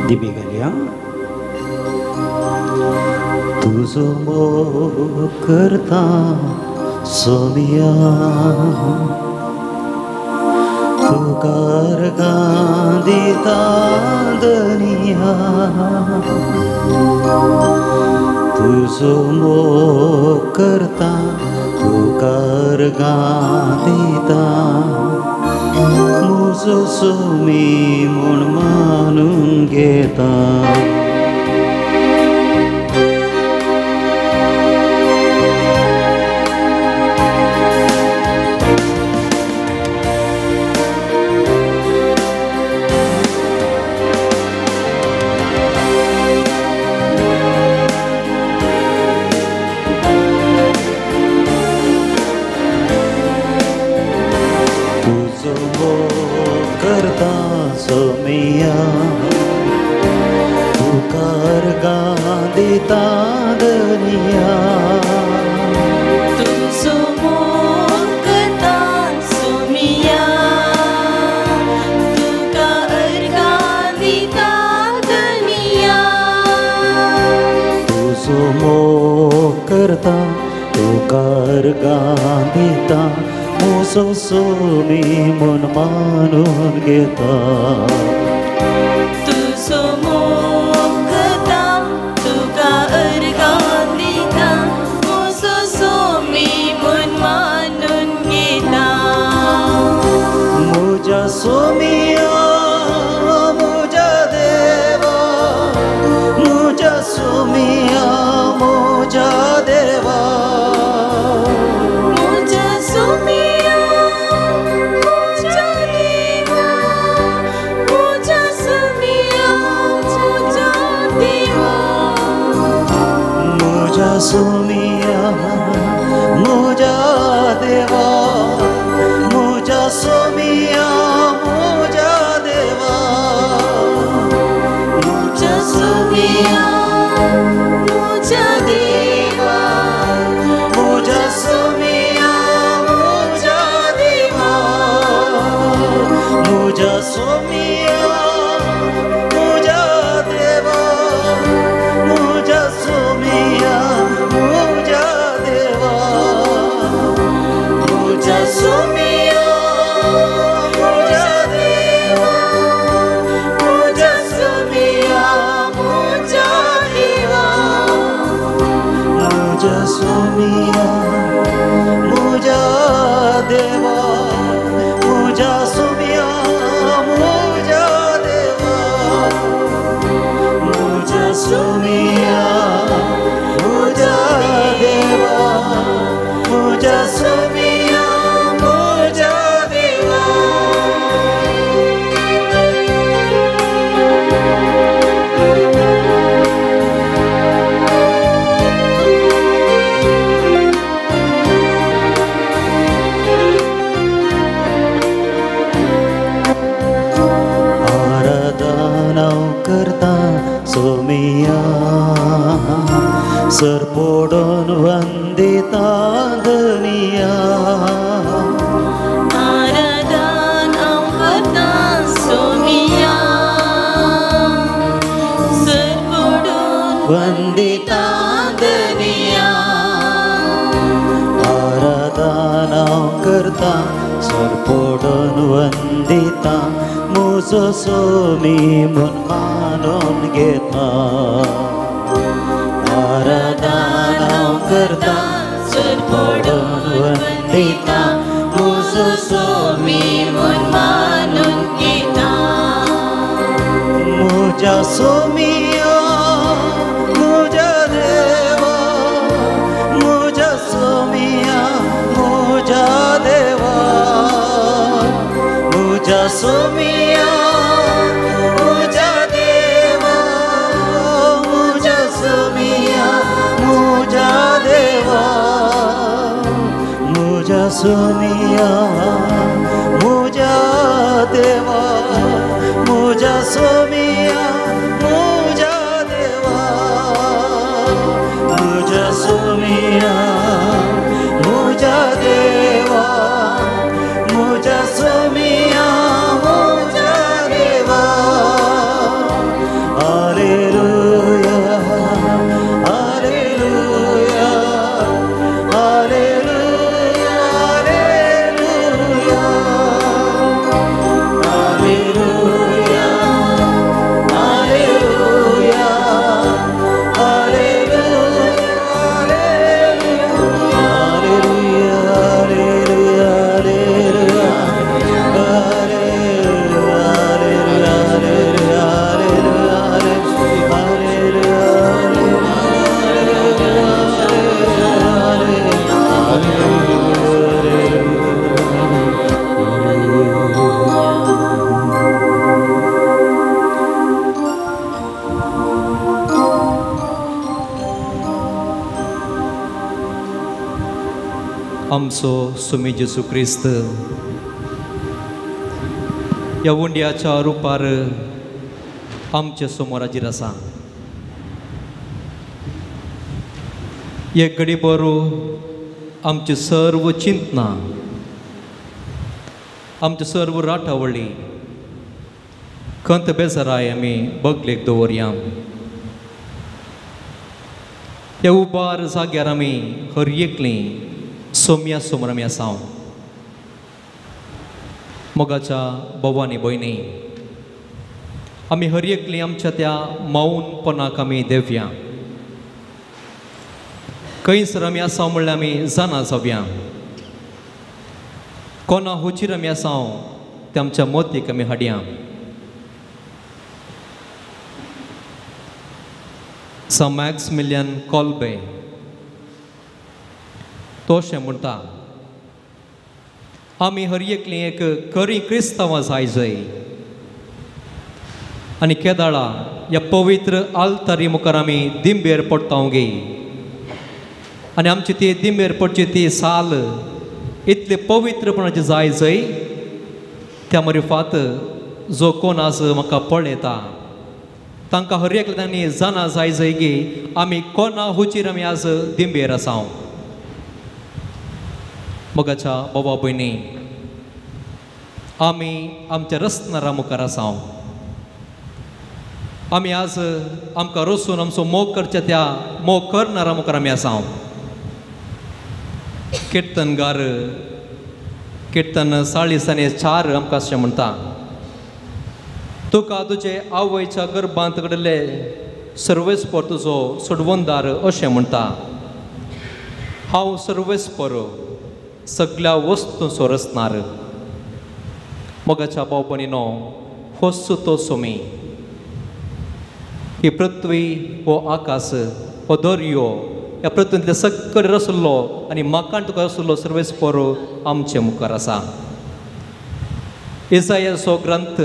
दिबिगल्या तुझो मोग करता सोमिया तुकार गांदिता दनिया तुझो मोग करता तुकार गांदिता मुझो सोमी म्हूण मानून घेता सोमिया तुकार गांदिता दनिया तुझो मोग करता सोमिया तुकार गांदिता दनिया तुझो मोग करता तुकार गांदिता मुझो सोमी म्हूण मानून घेता तुझो मोग करता तुकार गांदिता मुझो सोमी म्हूण मानून घेता मुझ्या सोमिया मुझ्या देवा मुझ्या सोमिया मुझ्या देवा सोमिया मुझा देवा मुझा सोमिया मुझा देवा मुझा सोमिया मुझा देवा मुझा सोमिया मुझा देवा मुझा सोमिया मुझा देवा मुझा सोमिया सोमिया मुझा देवा मुझा सोमिया मुझा देवा मुझा सोमिया मुझा देवा मुझा सोमिया मुझा देवा मुझा सोमिया मुझा देवा मुझा सोमिया करता सोमिया सर पोडून वंदिता दनिया आराधन करता सोमिया सर पोडून वंदिता दनिया आराधन करता सर पोडून वंदिता मुझो सोमी म्हूण मानून घेता आराधन करता सर पोडून वंदिता मुझो सोमी म्हूण मानून घेता मुझा सोमिया मुझा देवा मुझा सोमिया मुझा देवा मुझा सोमिया मुझा देवा मुझा सोमिया मुझा देवा मुझा सोमिया मुझा देवा मुझा सोमिया मुझा देवा मुझा सोमिया मुझा देवा मुझा सोमिया मुझा देवा आमचो सुमी जेसू क्रिस्त ह्या उंड्याच्या रुपार आमचे समोर हाजीर आसा. एक घडी बरो आमची सर्व चिंतनां, आमची सर्व राठावळी खंत बेजाराय आमी बगलेक दवरया. ह्या उबार जाग्यार आमी हर एकलीं सोम्या समोर आमी आसाव. मोगाच्या भवानी भयणी, आमी हर एकलीं आमच्या त्या मौनपणाक आमी देवया. खंयसर आमी आसाव म्हणल्यार आमी जाणा जावया. कोणा हुचीर आमी आसाव ते आमच्या मोतीक आमी हाडया. सा मॅक्सिमिलियन कॉल्बे तो अशें म्हणटा, आमी हर एकलीं एक खरीं क्रिस्तांवां जाय जंय आनी केदाळा ह्या पवित्र आल्तारी मुखार आमी दिंबेर पडटाव गे. आनी आमची ती दिंबेर पडची ती साल इतले पवित्रपणाची जाय जंय त्या मरिफात जो कोण आज म्हाका पळयता तांकां हर एकल्यांनी जाणा जाय जंय गे आमी कोणा हुचीर आमी आज दिंबेर आसाव. मोगाच्या बाबा भयणी, आमी आमच्या रसनारा मुखार आसाव. आमी आज आमकां रसून आमचो मोग करच्या त्या मोग करणारा मुखार आमी आसाव. किर्तनगार किर्तन 40:4 आमकां अशें म्हणटा, तुका तुजे आवयच्या गर्भांत घडले सर्वेस्पर तुजो सोडवंदार अशें म्हणटा. हांव सर्वेस्पर सगळ्या वस्तूंचो रचणार. मोगाच्या भाव भयणीनो, होच तो सोमी. ही पृथ्वी हो आकाश हो दर्यो ह्या पृथ्वींतले सकयल रचल्लो आनी म्हाका तुका रचल्लो सर्वेस्पर आमचे मुखार आसा. इसायाचो ग्रंथ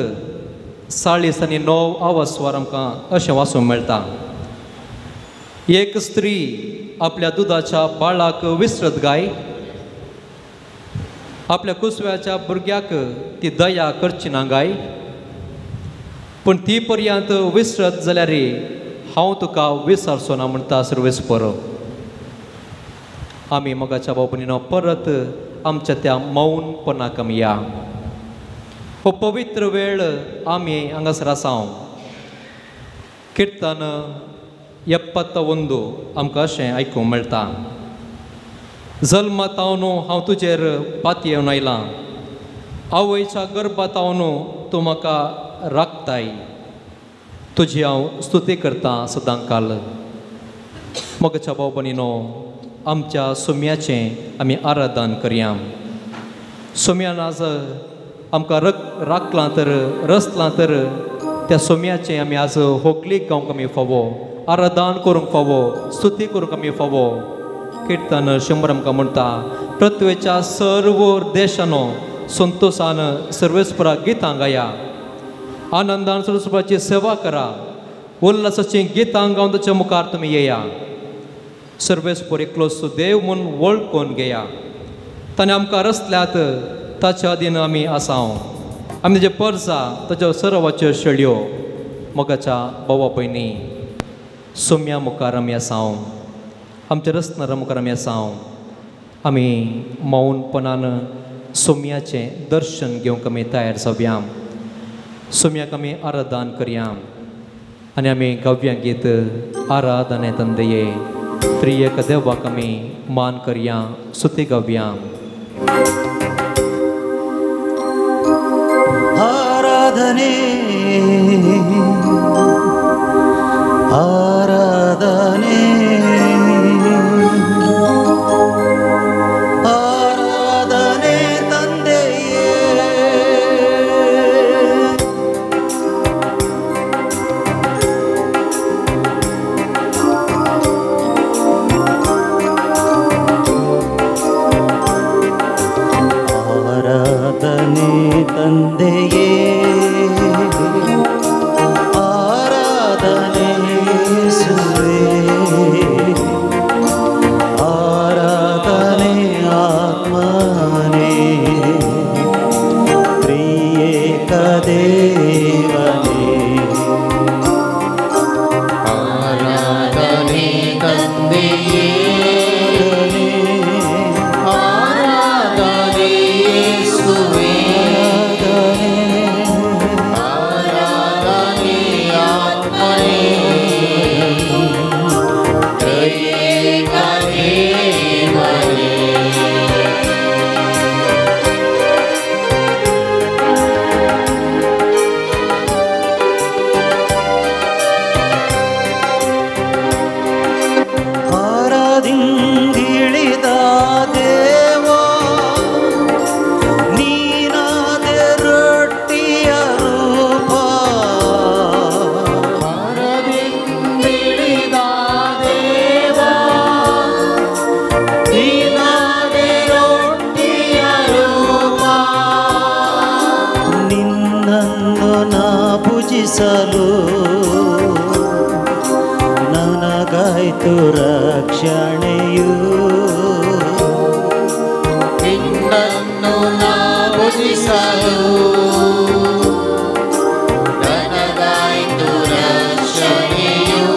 40:9 वार आमकां अशें वाचूंक मेळटा. एक स्त्री आपल्या दुदाच्या बाळाक विसरत गाय, आपल्या कुसव्याच्या भुरग्याक ती दया करची ना गाय. पूण ती पर्यंत विसरत जाल्यार हांव तुका विसरचो ना म्हणटा सर्वेस्पर. आमी मोगाच्या भाव भयणीनो परत आमच्या त्या मौनपणाक आमी या. हो पवित्र वेळ आमी हांगासर आसाव. किर्तन 71 आमकां अशें आयकूंक मेळटा, जल्मात हांव तुजेर पाती येवन आयलां, आवयच्या गर्भात तूं म्हाका राखताय, तुजी हांव स्तुती करतां सदांकाल. मोगाच्या भाव भयणीनो, आमच्या सोम्याचें आमी आराधन करया. सोम्यान आज आमकां राखलां तर रचलां तर त्या सोम्याचें आमी आज होगलीक गावंक आमी फावो, आराधन करूंक फावो, स्तुती करूंक आमी फावो. किर्तन 100 आमकां म्हणटा, पृथ्वेच्या सर्व देशानो संतोशान सर्वेस्पराक गितां गाया, आनंदान सर्वेस्पराची सेवा करा, उल्हासाची गितां गावन ताच्या मुखार तुमी येया. सर्वेस्पर एकलो देव म्हूण वळखून घेया. ताणें आमकां रचल्यात, ताच्या अधीन आमी आसाव. आमी ताजे परजा ताज्या सर्वाच्यो शेळयो. मोगाच्या भावा भयणी, सोम्या मुखार आमी आसाव, आमच्या रचणारा मुखार आमी आसाव. आमी मौनपणान सोम्याचें दर्शन घेवंक आमी तयार जावया. सोम्याक आमी आराधन करया आनी आमी गावया गीत आराधने तंदये त्रियेक देवाक आमी मान करया, स्तुती गावया. आराधने आराधने आराधने ತಂದೆಯೇ, ಆರಾಧನೆ ತಂದೆಯೇ, ಭಜಿಸಲು ನನಗಾಯ್ತು ರಕ್ಷಣೆಯು. ನಿನ್ನನ್ನು ನಾ ಭಜಿಸಲು ನನಗಾಯ್ತು ರಕ್ಷಣೆಯು.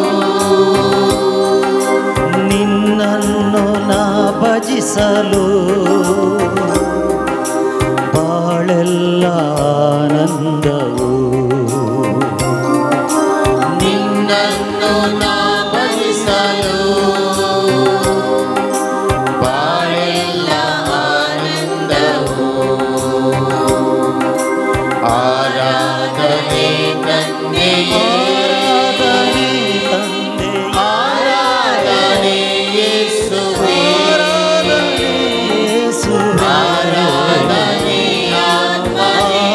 ನಿನ್ನನ್ನು ನಾ ಭಜಿಸಲು ಬಾಳೆಲ್ಲ ಆನಂದವು. ನಿನ್ನನ್ನು ನಾ ಭಜಿಸಲು ಬಾಳೆಲ್ಲ ಆನಂದವು. ಆರಾಧನೆ ತಂದೆಯೇ, ಆರಾಧನೆ ಯೇಸುವೇ, ಆರಾಧನೆ ಆತ್ಮನೇ,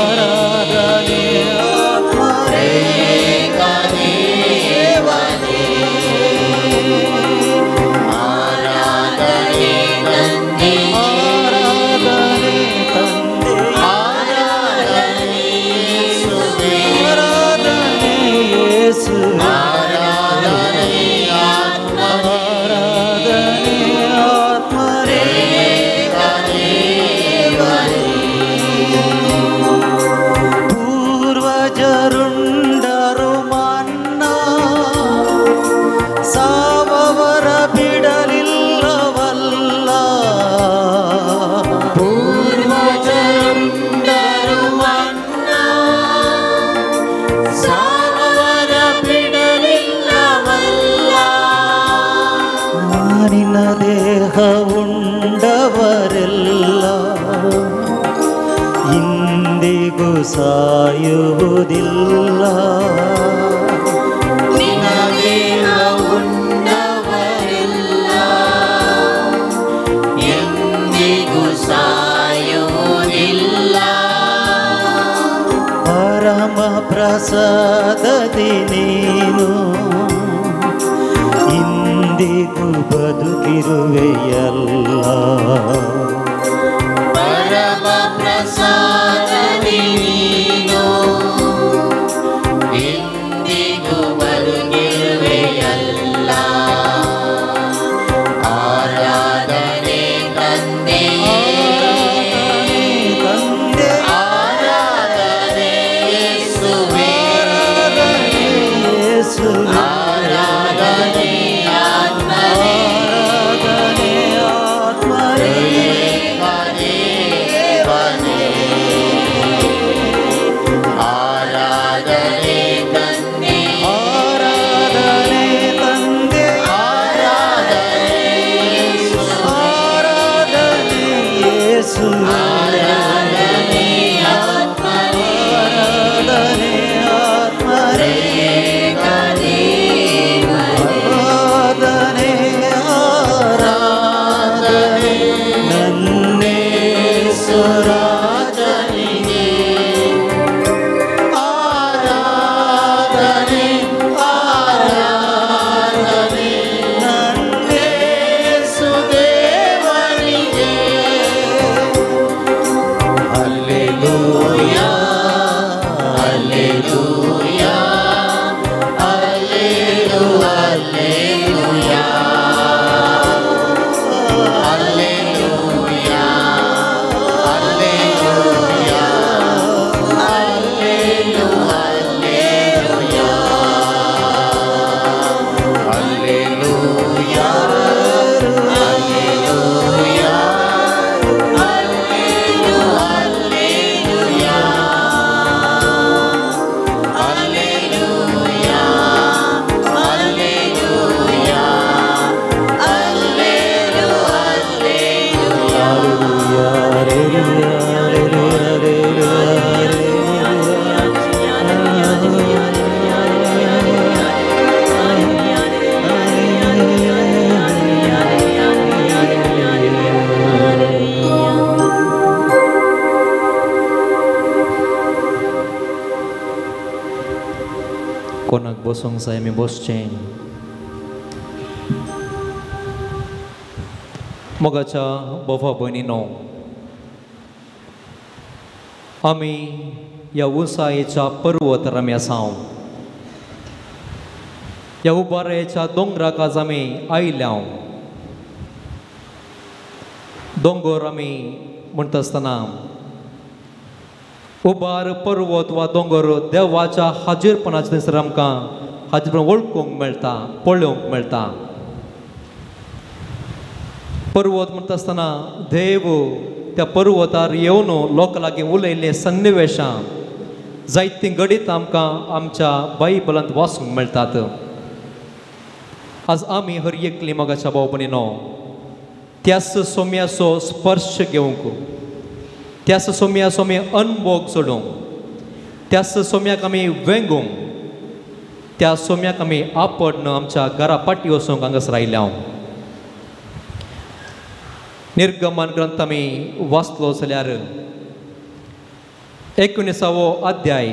ಏಕದೇವನೇ. ಆರಾಧನೆ ತಂದೆಯೇ, ಆರಾಧನೆ ಯೇಸುವೇ, ಆರಾಧನೆ ಆತ್ಮನೇ, ಏಕದೇವನೇ. ಪೂರ್ವಜರುಂಡರು ಮನ್ನ ಸಾವವರ ಬಿಡಲಿಲ್ಲವಲ್ಲ. ಪೂರ್ವಜರುಂಡರು ಮನ್ನ ಸಾವವರ ಬಿಡಲಿಲ್ಲವಲ್ಲ. ನಿನ್ನ ದೇಹ ಉಂಡವರೆಲ್ಲ ಇಂದಿಗೂ ಸಾಯುವುದಿಲ್ಲ. ನಿನ್ನ ದೇಹ ಉಂಡವರೆಲ್ಲ ಎಂದಿಗೂ ಸಾಯುವುದಿಲ್ಲ. ಪರಮ ಪ್ರಸಾದದಿ ನೀನು ಇಂದಿಗೂ ಬದುಕಿರುವೆಯಲ್ಲ. ಪರಮ ಪ್ರಸಾದದಿ ನೀನು ಎಂದಿಗೂ ಬದುಕಿರುವೆಯಲ್ಲ. ಆರಾಧನೆ ತಂದೆಯೇ, ಆರಾಧನೆ ಯೇಸುವೇ, ಆರಾಧನೆ ಆತ್ಮನೇ, ಏಕದೇವನೇ. ಆರಾಧನೆ ತಂದೆಯೇ, ಆರಾಧನೆ ಯೇಸುವೇ, ಆರಾಧನೆ ಆತ್ಮನೇ, ಏಕದೇವನೇ. ಆರಾಧನೆ ನನ್ನೇಸುರಾಜನಿಗೆ, ಆರಾಧನೆ ಆರಾಧನೆ ನನ್ನೇಸುದೇವನಿಗೆ. Hallelujah, hallelujah, hallelujah, hallelujah, hallelujah, hallelujah, hallelujah, Kung nagbusong sa imi boss chain. Mogacha bova bonino. Ami ह्या उंचायेच्या पर्वत रम्यासांव ह्या उबारेच्या दोंगराक आज आमी आयल्या. दोंगर आमी म्हणटा आसतना उबार पर्वत वा दोंगर देवाच्या हाजीरपणाच्या थंयसर आमकां हाजीरपण वळखूंक मेळटा, पळोवंक मेळटा. पर्वत म्हणटा आसतना देव त्या पर्वतार येवन लोकां लागीं उलयल्ले सन्निवेशां जायतीं घडीत आमकां आमच्या बायबलांत वाचूंक मेळटात. आज आमी हर एकली मोगाच्या भाव भयणीनो त्याच सोम्याचो स्पर्श घेवंक, त्याच सोम्याचो आमी अनुभव सोडूंक, त्याच सोम्याक आमी वेंगूंक, त्या सोम्याक आमी आपडन आमच्या घरा पाटी वचूंक हांगासर आयल्या. निर्गमन ग्रंथ आमी वाचलो जाल्यार 19वो अध्याय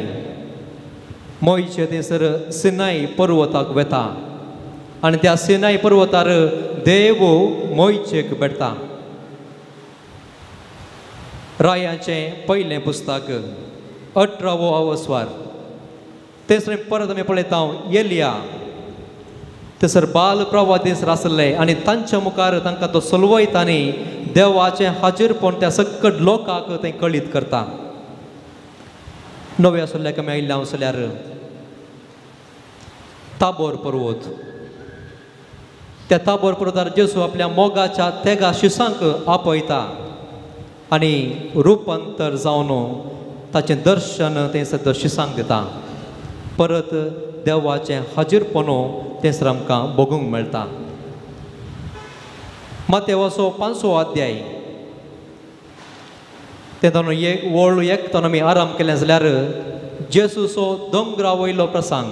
मोयचे थंयसर सिनाई पर्वताक वेता आनी त्या सिनाई पर्वतार देव मोयचेक भेटता. रायांचें पयलें पुस्तक 18वो अवस्वार थंयसर परत आमी पळयता एलिया थंयसर बाल प्रवाद थंयसर आसले आनी तांच्या मुखार तांकां तो सलवयता आनी देवाचें हाजीरपण त्या सकट लोकांक थंय कळीत करता. नव्या सल्ल्याक आमी आयल्या जाल्यार ताबोर पर्वत, त्या ताबोर पर्वतार जेजू आपल्या मोगाच्या तेगा शिसांक आपयता आनी रुपांतर जावन ताचें दर्शन थंयसर शिसांक दिता. परत देवाचें हाजीरपण थंयसर आमकां बगूंक मेळटा. मातेवाचो 5वो अध्याय तेन्ना एक वळ एकतान आमी आराम केलें जाल्यार जेजूचो दोंगरा वयलो प्रसंग,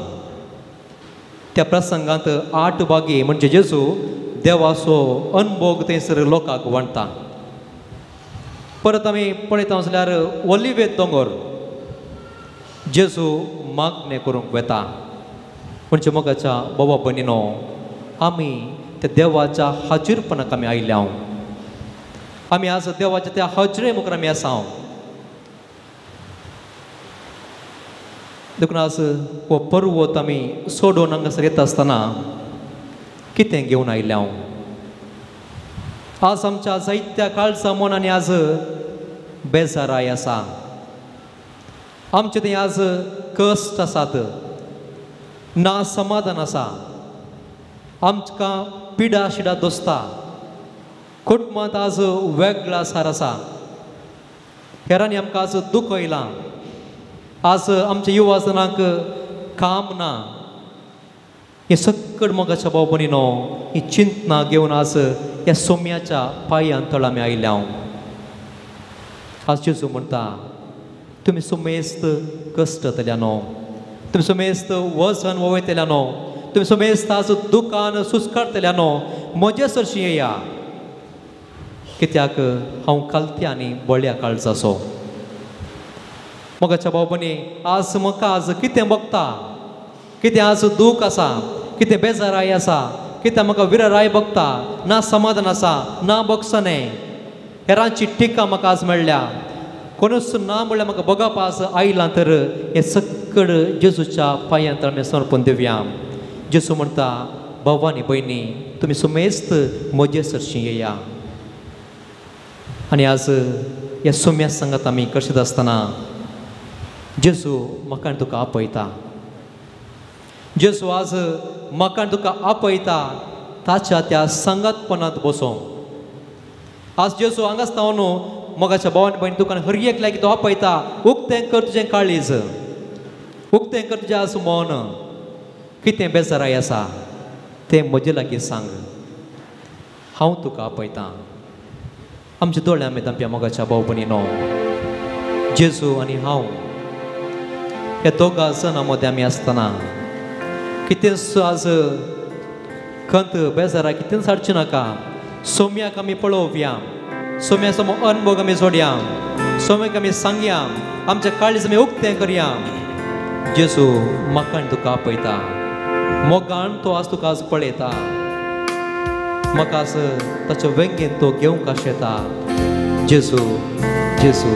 त्या प्रसंगांत 8 भागी म्हणजे जेजू देवाचो अनुभव थंयसर लोकांक वांटता. परत आमी पळयता जाल्यार ओलिवेत दोंगर जेजू मागणें करूंक वेता. म्हणजे मोगाच्या बाबा भयणीनो आमी त्या देवाच्या हाजीरपणाक आमी आयल्या. आमी आज देवाच्या त्या हजरे मुखार आमी आसा. देखून आज हो पर्वत आमी सोडून हांगासर येता आसतना कितें घेवन आयल्या. आज आमच्या जायत्या काळजा मनांनी आज बेजाराय आसा. आमचे थंय आज कश्ट आसात, ना समाधान आसा, आमकां पिडा शिडा दोसता, कुटुंबांत आज वेगळा सार आसा, हेरांनी आमकां आज दूख येयलां. आज आमच्या युवा जनांक काम ना. हे सकट मोगाच्या भाव भयणीनो ही चिंतना घेवन आज ह्या सोम्याच्या पांयां आमी आयल्या. आज जेजू म्हणटा तुमी सुमेस्त कश्टतल्या न्हू, तुमी सुमेस्त वजन वोवयतल्या न्हू, तुमी सुमेस्त आज दुकान सुस्कारतल्या न्हू, म्हजे सरशी येया. कित्याक हांव कालत्या आनी बळ्या काळजाचो. मोगाच्या भाव भयणी आज म्हाका आज कितें बगता, कितें आज दूख आसा, कितें बेजाराय आसा, कितें म्हाका विरराय बगता, ना समाधान आसा, ना बगसणें, हेरांची टिका म्हाका आज मेळ्ळ्या. कोणूच ना म्हणल्यार म्हाका बगप आज आयलां तर हें सकड जेजूच्या पांयांत आमी समर्पण दिवया. जेजू म्हणटा भावांनी भयणी तुमी सुमेस्त म्हजे सरशी येया. आनी आज ह्या सुम्या सांगात आमी कशें आसतना जेजू म्हाका आनी तुका आपयता. जेजू आज म्हाका आनी तुका आपयता ताच्या त्या सांगातपणांत बसूंक. आज जेजू हांगा आसता न्हू मोगाच्या भावान भयणी तुका हर एक लागीं तो आपयता. उक्तें कर तुजें काळीज, उक्तें कर तुजें आज मन, कितें बेजाराय आसा तें म्हजे लागीं सांग, हांव तुका आपयतां. आमच्या दोळ्यां मेद आमच्या मोगाच्या भाव भयणीनो जेजू आनी हांव ह्या दोगां जणां मदें आमी आसतना कितेंच आज खंत बेजारा कितेंच हाडची नाका. सोम्याक आमी पळोवया, सोम्या समोर अनुभव आमी जोडया, सोम्याक आमी सांगया, आमच्या काळीज आमी उक्तें करया. जेजू म्हाका आनी तुका आपयता. मोगान तो आज तुका आज पळयता. म्हाका आज ताच्या वेंगेन तो घेवंक आशेता. जेजू जेजू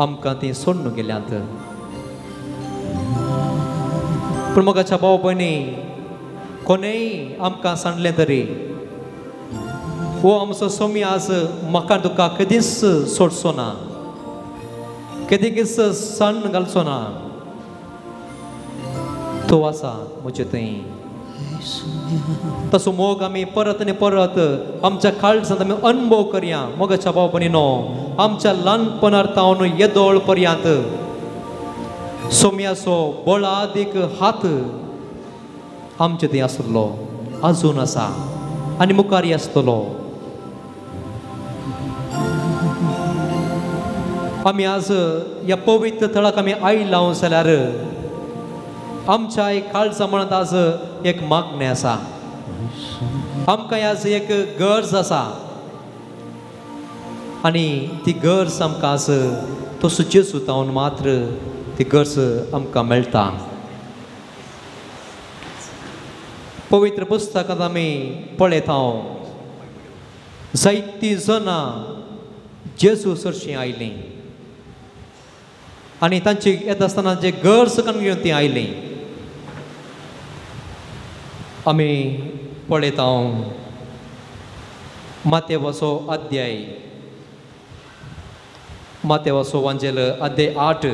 आमकां ती सोडून गेल्यांत. पूण मोगाच्या भाव भयणी कोणेय आमकां सांडलें तरी हो आमचो सोमी आज म्हाका तुका कधीच सोडचो ना, कधीच सांड घालचो ना. तो आसा म्हजे थंय. तसो मोग आमी परत आनी परत आमच्या काळजांत आमी अनुभव करया. मोगाच्या भाव भयणीनो, आमच्या ल्हानपणार तावन येदोळ पर्यंत सोम्याचो बळादीक हात आमचे थंय आसलो, अजून आसा आनी मुखारय आसतलो. आमी आज ह्या पवित्र थळाक आमी आयलां जाल्यार आमच्या एक काळजा म्हणत आज एक मागणी आसा. आमकां आज एक गरज आसा आनी ती गरज आमकां आज तसो जेजू तावन मात्र ती गरज आमकां मेळटा. पवित्र पुस्तकांत आमी पळयता जायतीं जाणां जेजू सरशीं आयलीं आनी तांची येता आसतना जे गरज करून घेवन तीं आयलीं. आमी पळयता मातेवाचो अध्याय, मातेवाचो वांजेल अध्याय 8.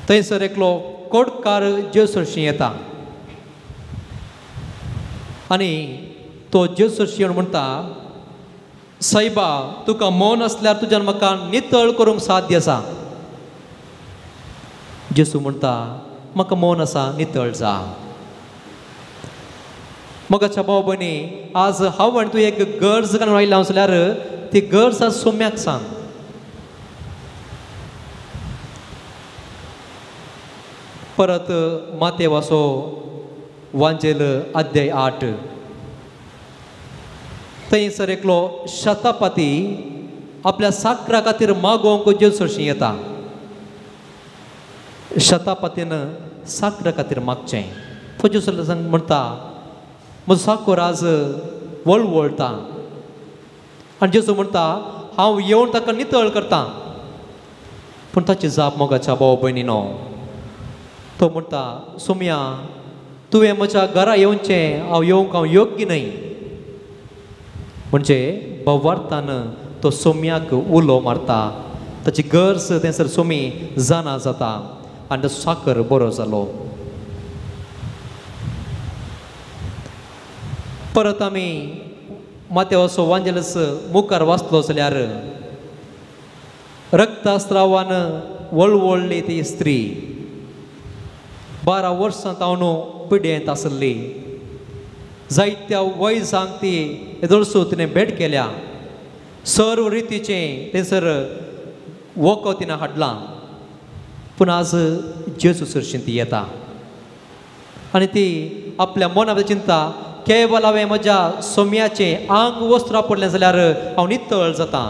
थंयसर एकलो कोडकार जेजू सरशीं येता आनी तो जेजू सरशीं म्हणटा, सायबा तुका मौन असल्यार तुज्यान म्हाका नितळ करूंक साध्य आसा. जेजू म्हणटा, म्हाका मौन आसा, नितळ जा. मोगाच्या भाव भयणी, आज हांव आनी तूं एक गरज काडून आयला जाल्यार ती गरज आज सोम्याक सांग. परत मातेवाचो वांजेल अध्याय 8. थंयसर एकलो शतापती आपल्या साकरा खातीर मागोवंक जेजू सरशीं येता. शतापतीन साकरा खातीर मागचें. तो जेजू सरशीं म्हणटा, म्हजो साकर आज वळवळटा. आनी जेजू म्हणटा, हांव येवन ताका नितळ करतां. पूण ताची जाप मोगाच्या भाव भयणीनो, तो म्हणटा, सोम्या तुवें म्हज्या घरा येवचें, हांव येवंक हांव योग्य न्हय. म्हणजे भवार्थान तो सोम्याक उलो मारता. ताची गरज थंयसर सोमी जाणा जाता आनी तो साकर बरो जालो. परत आमी मातेवाचो वांजेलस मुखार वाचलो जाल्यार रक्तस्रावान वळवळ्ळी ती स्त्री 12 वर्सां तावन पिड्येंत आसली. जायत्या वयजांक ती येदोळसो तिणें भेट केल्या. सर्व रितीचें थंयसर वखद तिणें हाडलां. पूण आज जेजू सरशीं ती येता आनी ती आपल्या मना भितर चिंता, केवल हांवें म्हज्या सोम्याचें आंग वस्त्र आपडलें जाल्यार हांव नितळ जाता.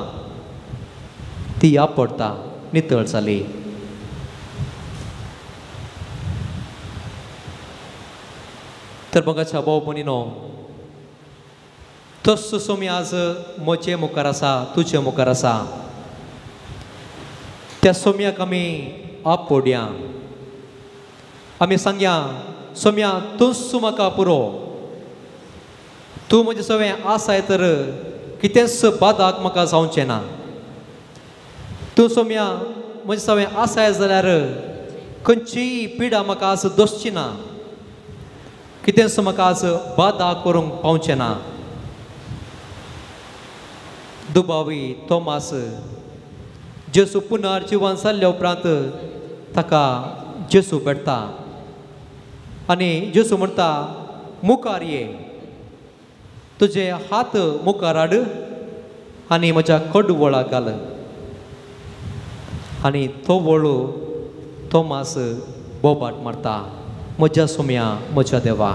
ती आपडटा, नितळ जाली. तर मोगाच्या भाव भयणीनो, तसो सोमी आज म्हजे मुखार आसा, तुजे मुखार आसा. त्या सोम्याक आमी आपडया. आमी सांगया, सोम्या तूंच म्हाका पुरो. तूं म्हजें सगळें आसाय तर कितेंच बादाक म्हाका जावचें ना. तूं सोम्या म्हजें सगळें आसाय जाल्यार खंयचीय पिडा म्हाका आज दोसची ना. कितेंच म्हाका आज बादा करूंक पावचें ना. दुबावी तोमास जेजू पुनर्जिवन जाल्ल्या उपरांत ताका जेजू भेटता आनी जेजू म्हणटा, मुखार ये, तुजे हात मुखार हाड आनी म्हज्या कडवळाक घाल. आनी तो वळू तोमास बोबाट मारता, म्हज्या सोम्या, म्हज्या देवा.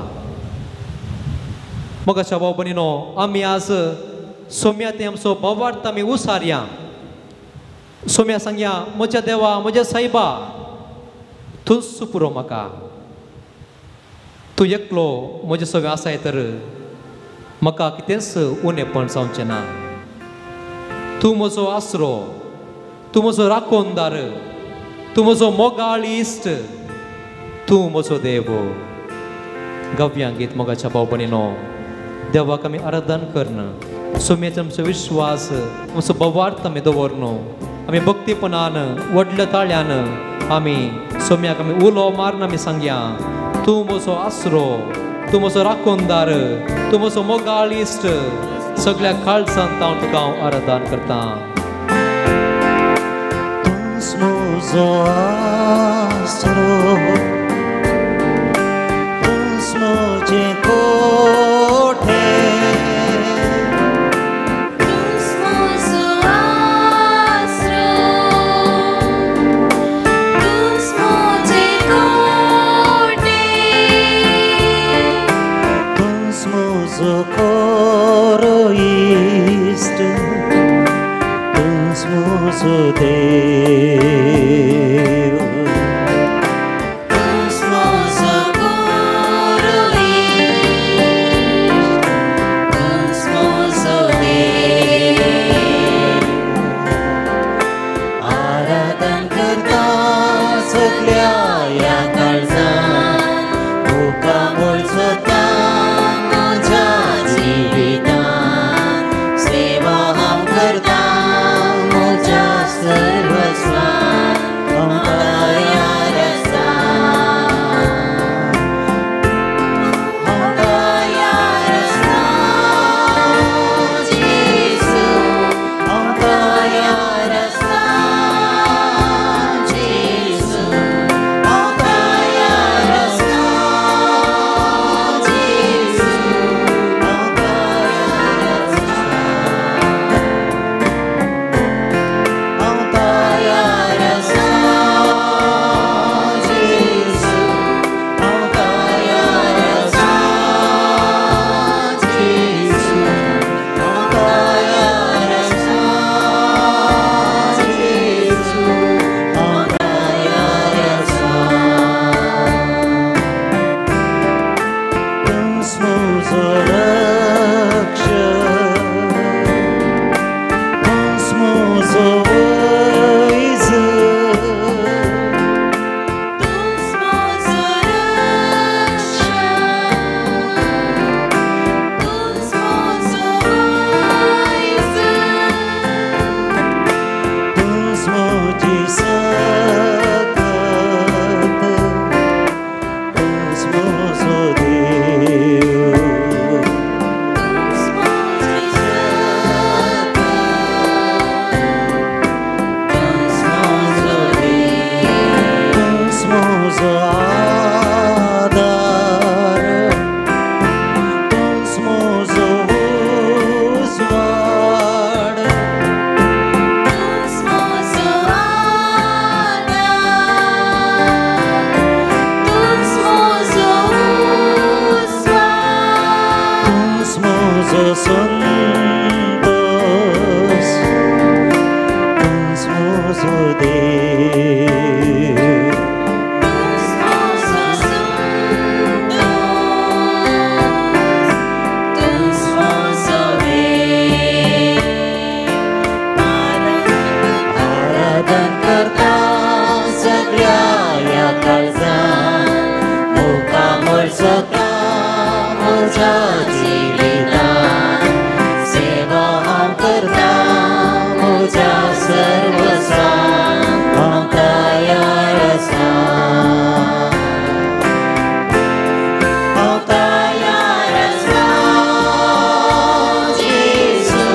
मोगाच्या भाव भयणीनो, आमी आज सोम्या ते आमचो बोवार्थ आमी उसारया. सोम्या सांगया, म्हज्या देवा, म्हज्या सायबा, तूंच पुरो म्हाका. तूं एकलो म्हजें सगळें आसाय तर म्हाका कितेंच उणेपण जावचें ना. तूं म्हजो आसरो, तूं म्हजो राखणदार, तूं म्हजो मोगाळ इश्ट, तूं म्हजो देव. गव्या गीत मोगाच्या भाव भयणीनो, देवाक आमी आराधन करन, सोम्याचो आमचो विश्वास, आमचो भवार्थ आमी दवरनो. आमी भक्तीपणान व्हडल्या ताळ्यान आमी सोम्याक आमी उलो मारून आमी सांगया, तूं म्हजो आसरो, तूं म्हजो राखणदार, तूं म्हजो मोगाळ इश्ट. सगळ्या काळजांत हांव तुका हांव आराधन करता. तूंच म्हजो आसरो, तूंच म्हजें कोठे, तूंच म्हजो आसरो, तूंच म्हजें कोठे, तूंच म्हजो खरो इश्ट, तूंच म्हजो देव. तूंच म्हजो खरो इश्ट, तूंच म्हजो देव. आराधन करता सगळ्या ह्या काळजांत, तुका मोडचोता म्हज्या जिवितांत. सेवा हांव करता म्हज्या सर्वस्वांत, हांव तयार आसा, हांव तयार आसा जेजू, हांव तयार आसा जेजू, हांव तयार आसा जेजू, हांव तयार आसा, हांव तयार आसा जेजू, हांव तयार आसा जेजू, हांव तयार आसा जेजू, हांव तयार आसा. तूंच म्हजो रक्षक, तूंच म्हजो वैज, तूंच म्हजो रक्षक, तूंच म्हजो वैज, तूंच म्हजी सकत, तूंच म्हजो देव. तूंच म्हजी सकत, तूंच म्हजो देव. तूंच म्हजो आदार, तूंच म्हजो उजवाड, तूंच म्हजो आदार, तूंच म्हजो उजवाड. तूंच म्हजो संतोष, तूंच म्हजो देव. तूंच म्हजो संतोष, तूंच म्हजो देव. आराधन करता सगळ्या ह्या काळजांत, तुका मोडचोता म्हज्या जिवितांत. सेवा हांव करता म्हज्या सर्वस्वांत, हांव तयार आसा, हांव तयार आसा जेजू,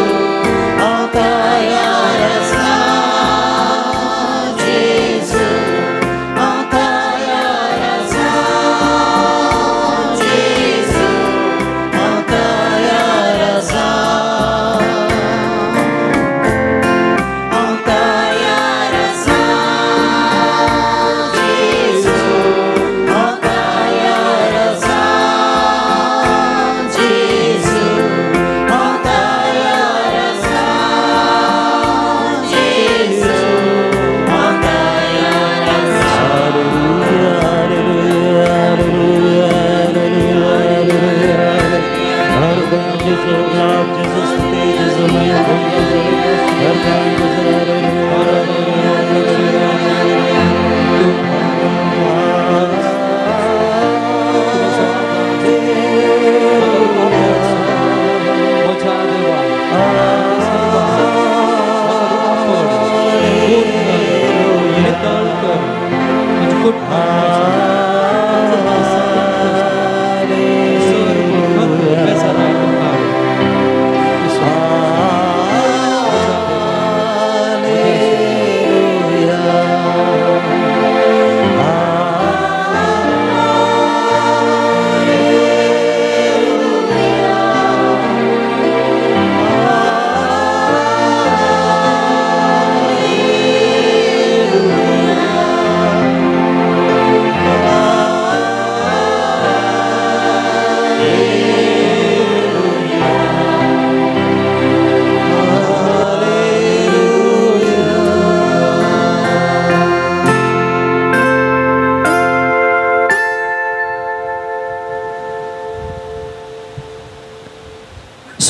हांव तयार आसा जेजू, हांव तयार आसा जेजू, हांव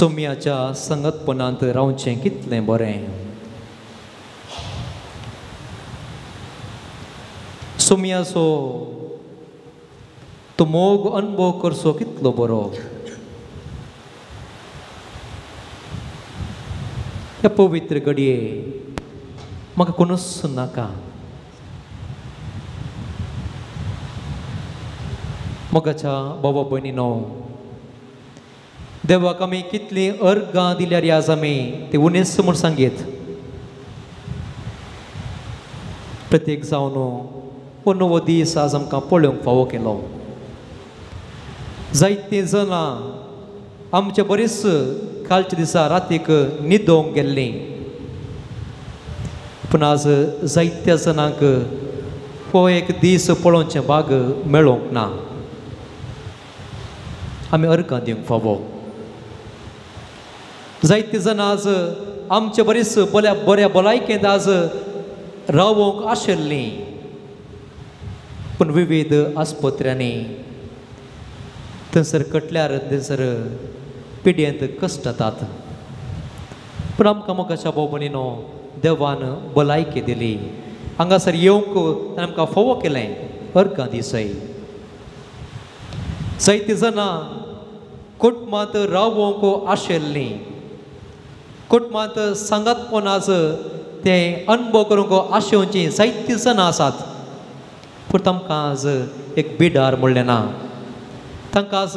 सोम्याच्या संगतपणांत रावचें कितलें बरें. सोम्याचो तो मोग अनुभव करचो कितलो बरो. ह्या पवित्र घडये म्हाका कोणूच नाका. मोगाच्या बाबा भयणीनो, देवाक आमी कितली अर्गां दिल्यार आज आमी ते उणेस म्हूण सांगीत. प्रत्येक जावन हो नवो दीस आज आमकां पळोवंक फावो केलो. जायतीं जाणां आमचे बरीच कालच्या दिसा रातीक न्हिदोंक गेल्लीं, पूण आज जायत्या जाणांक हो एक दीस पळोवचें भाग मेळोंक ना. आमी अर्गां दिवंक फावो. जायतीं जाणां आज आमचे बरीच बऱ्या भलायकेंत आज रावोंक आशिल्लीं, पूण विविध आस्पत्र्यांनी थंयसर कटल्यार थंयसर पिड्येंत कश्ट जातात. पूण आमकां मोगाच्या भाव भयणीनो, देवान भलायकी दिली. हांगासर येवंक ताणें आमकां फावो केलें. अर्गां दिसय. जायतीं जाणां कुटुंबांत रावोंक आशिल्लीं, कुटुंबांत सांगातपण आज तें अनुभव करूंक आशेवचीं जायतीं जाणां आसात, पूण तांकां आज एक बिडार म्हणलें ना. तांकां आज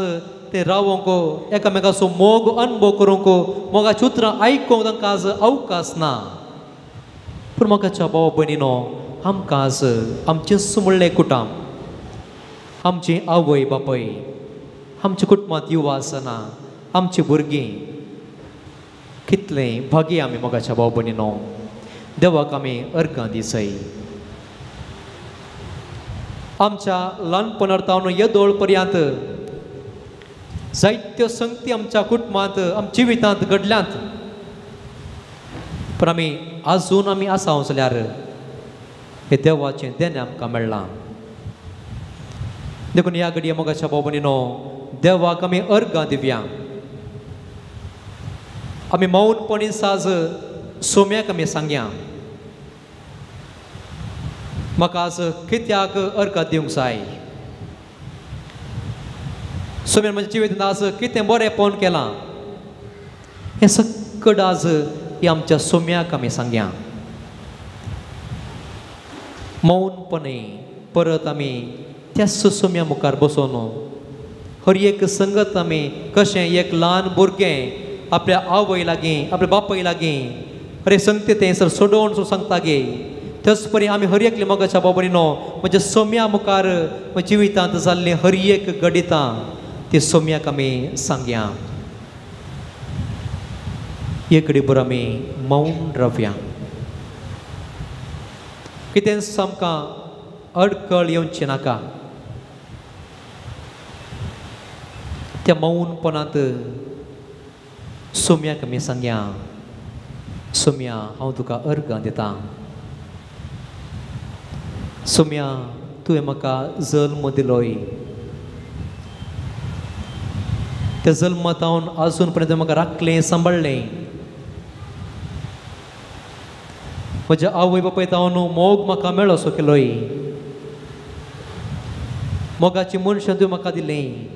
ते रावोंक एकामेकाचो मोग अनुभव करूंक, मोगाचीं उतरां आयकूंक तांकां आज अवकाश ना. पूण मोगाच्या भाव भयणीनो, आमकां आज आमचें सुमळ्ळें कुटुंब, आमची आवय बापय, आमच्या कुटुंबांत युवा आसना, आमची भुरगीं, कितलें भागी आमी मोगाच्या भाव भयणीनो. देवाक आमी अर्गां दिसय. आमच्या ल्हानपणांतावन येदोळ पर्यंत जायत्यो संगती आमच्या कुटुंबांत, आमच्या जिवितांत घडल्यांत, पूण आमी आजून आमी आसां जाल्यार हे देवाचें देणें आमकां मेळ्ळां. देखून ह्या घडये मोगाच्या भाव भयणीनो, देवाक आमी अर्गां दिवया. आमी मौनपणी साज सोम्याक आमी सांगया, म्हाका आज कित्याक अर्गां दिवंक जाय. सोम्यान म्हज्या जिवितांत आज कितें बरेंपण केलां हें सगळें आज ही आमच्या सोम्याक आमी सांगया. मौनपणी परत आमी त्याच सोम्या मुखार बसून हर एक संगत आमी कशें एक ल्हान भुरगें आपल्या आवय लागीं, आपल्या बापाय लागीं अरे संगती थंयसर सोडोवन सांगता गे, तेच परी आमी हर एकली मोगाच्या भाव भयणीनो म्हज्या सोम्या मुखार म्हज्या जिवितांत जाल्लीं हर एक घडितां ती सोम्याक आमी सांगया. एक घडीभर आमी मौन रावया. कितें आमकां अडकळ येवची नाका. त्या मौनपणांत सोम्याक आमी सांगया, सोम्या हांव तुका अर्गां दितां. सोम्या तुवें म्हाका जल्म दिलोय, त्या जल्मांत हांव आजून पर्यंत म्हाका राखलें, सांबाळलें. म्हज्या आवय बापायत हांव मोग म्हाका मेळ्ळो असो केलोय. मोगाची मनशां तुवें म्हाका दिलें.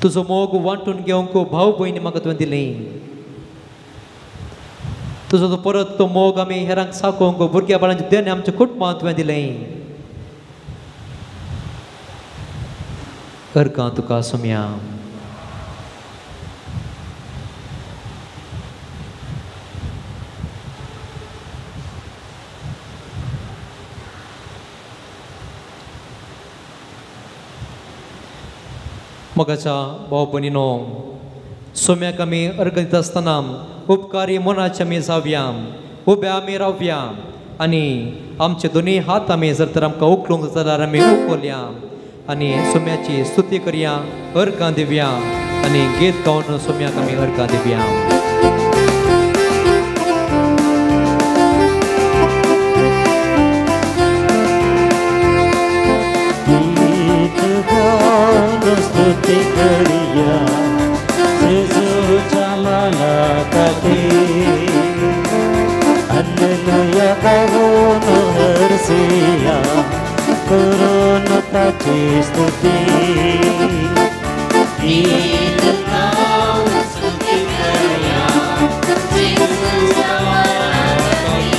तुजो मोग वांटून घेवंक भाव भयणी म्हाका तुवें दिलें. तुजो परत तो मोग आमी हेरांक साकोवंक भुरग्या बाळांचें देणें आमच्या कुटुंबांत तुवें दिलें. अर्गां तुका सोम्या. मोगाच्या भाव भयणीनो, सोम्याक आमी अर्गां दिता आसतना उपकारी मनाचे आमी जावया, उबे आमी रावया आनी आमचे दोनी हात आमी जर तर आमकां उखलूंक जाल्यार आमी उखलया आनी सोम्याची स्तुती करया, अर्गां दिवया आनी गीत गावन सोम्याक आमी अर्गां दिवया. स्तुति करिया ताची स्तुती गीत गाऊन स्तुती करूया येशूच्या मनातली.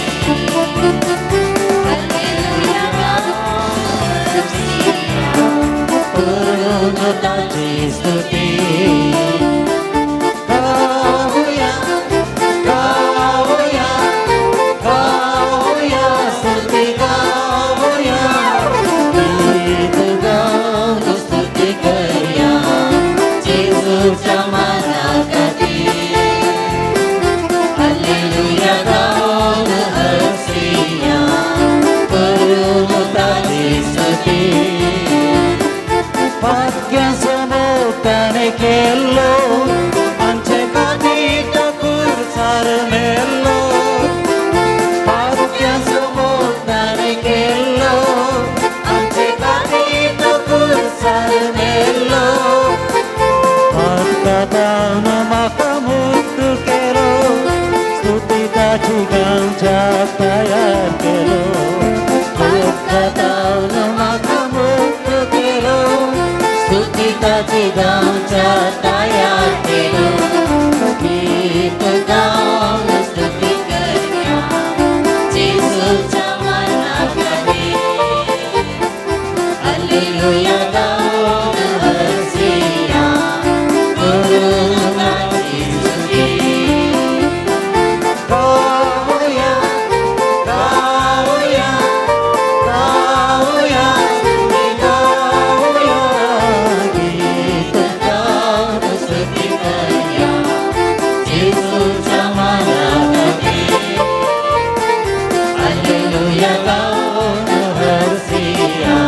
हालेलुया गाऊन करून ताची स्तुती गाऊया गाऊया गाऊया स्तुती गाऊया गीत गाऊन स्तुती करूया येशूच्या मनातली. हालेलुया गाऊन हसूया करून ताची स्तुती. भाग्यासमोर त्याने केलो आमचे काठी टाकून सार मेलो भाग्यासमोर त्याने केलो आमचे काठी टाकून सार मेलो भाग्यादान म्हाका मुक्त केलो स्तुती ताची गांच्या तयार केलो भाग्यादान म्हाका मुक्त केलो स्तुती ताची गांवच्या तयार केलो. गीत गाऊन स्तुती करूया येशूच्या मनातली. हालेलुया गाऊन हसूया करून ताची स्तुती. गाऊया गाऊया गाऊया स्तुती गाऊया गीत गाऊन स्तुती करूया येशूच्या मनातली. हालेलुया गाऊन हसूया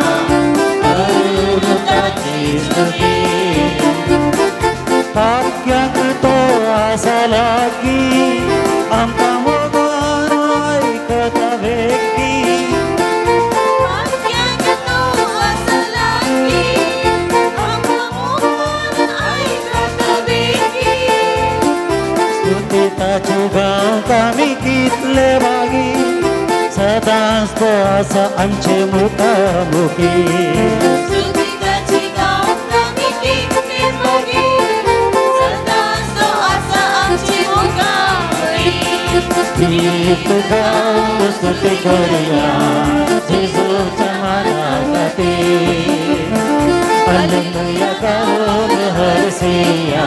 करून ताची स्तुती. भाग्याक तो आसा लागी आमकां मोगान आयकता वेगी भाग्याक तो असला की आमकां मोगान आयकता बेगी. स्तुती ताची गांवक आमी कितले बागी सदांच तो आसा आमचे मुखामुखी स्तुती ताची गावंक आमी कितले बागी सदांच तो आसा आमची मुखावळी. गीत गाऊन स्तुती करूया येशूच्या मनाखातीर हालेलुया गाऊन हसूया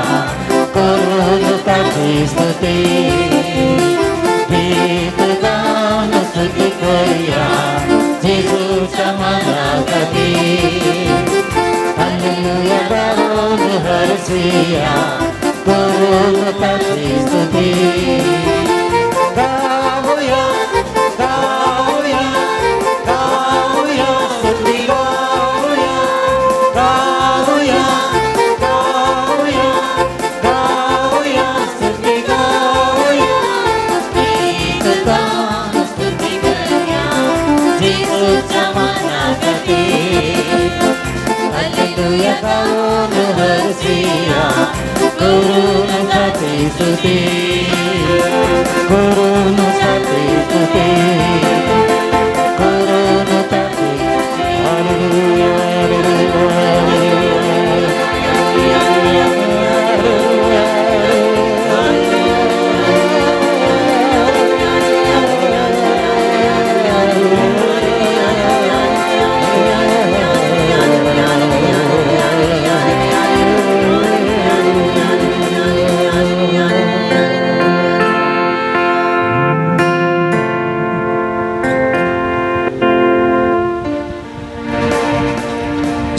करून ताची स्तुती गीत गाऊन स्तुती करूया येशूच्या मनाखातीर हालेलुया गाऊन हसूया करून ताची स्तुती गाऊया गाऊया गाऊया स्तुती गाऊया गाऊया गाऊया गाऊया स्तुती गाऊया गीत गाऊन स्तुती करूया येशूच्या मनातली. हालेलुया गाऊन हसूया करून ताची स्तुती. करून ताची स्तुती करून ताची हालेलुया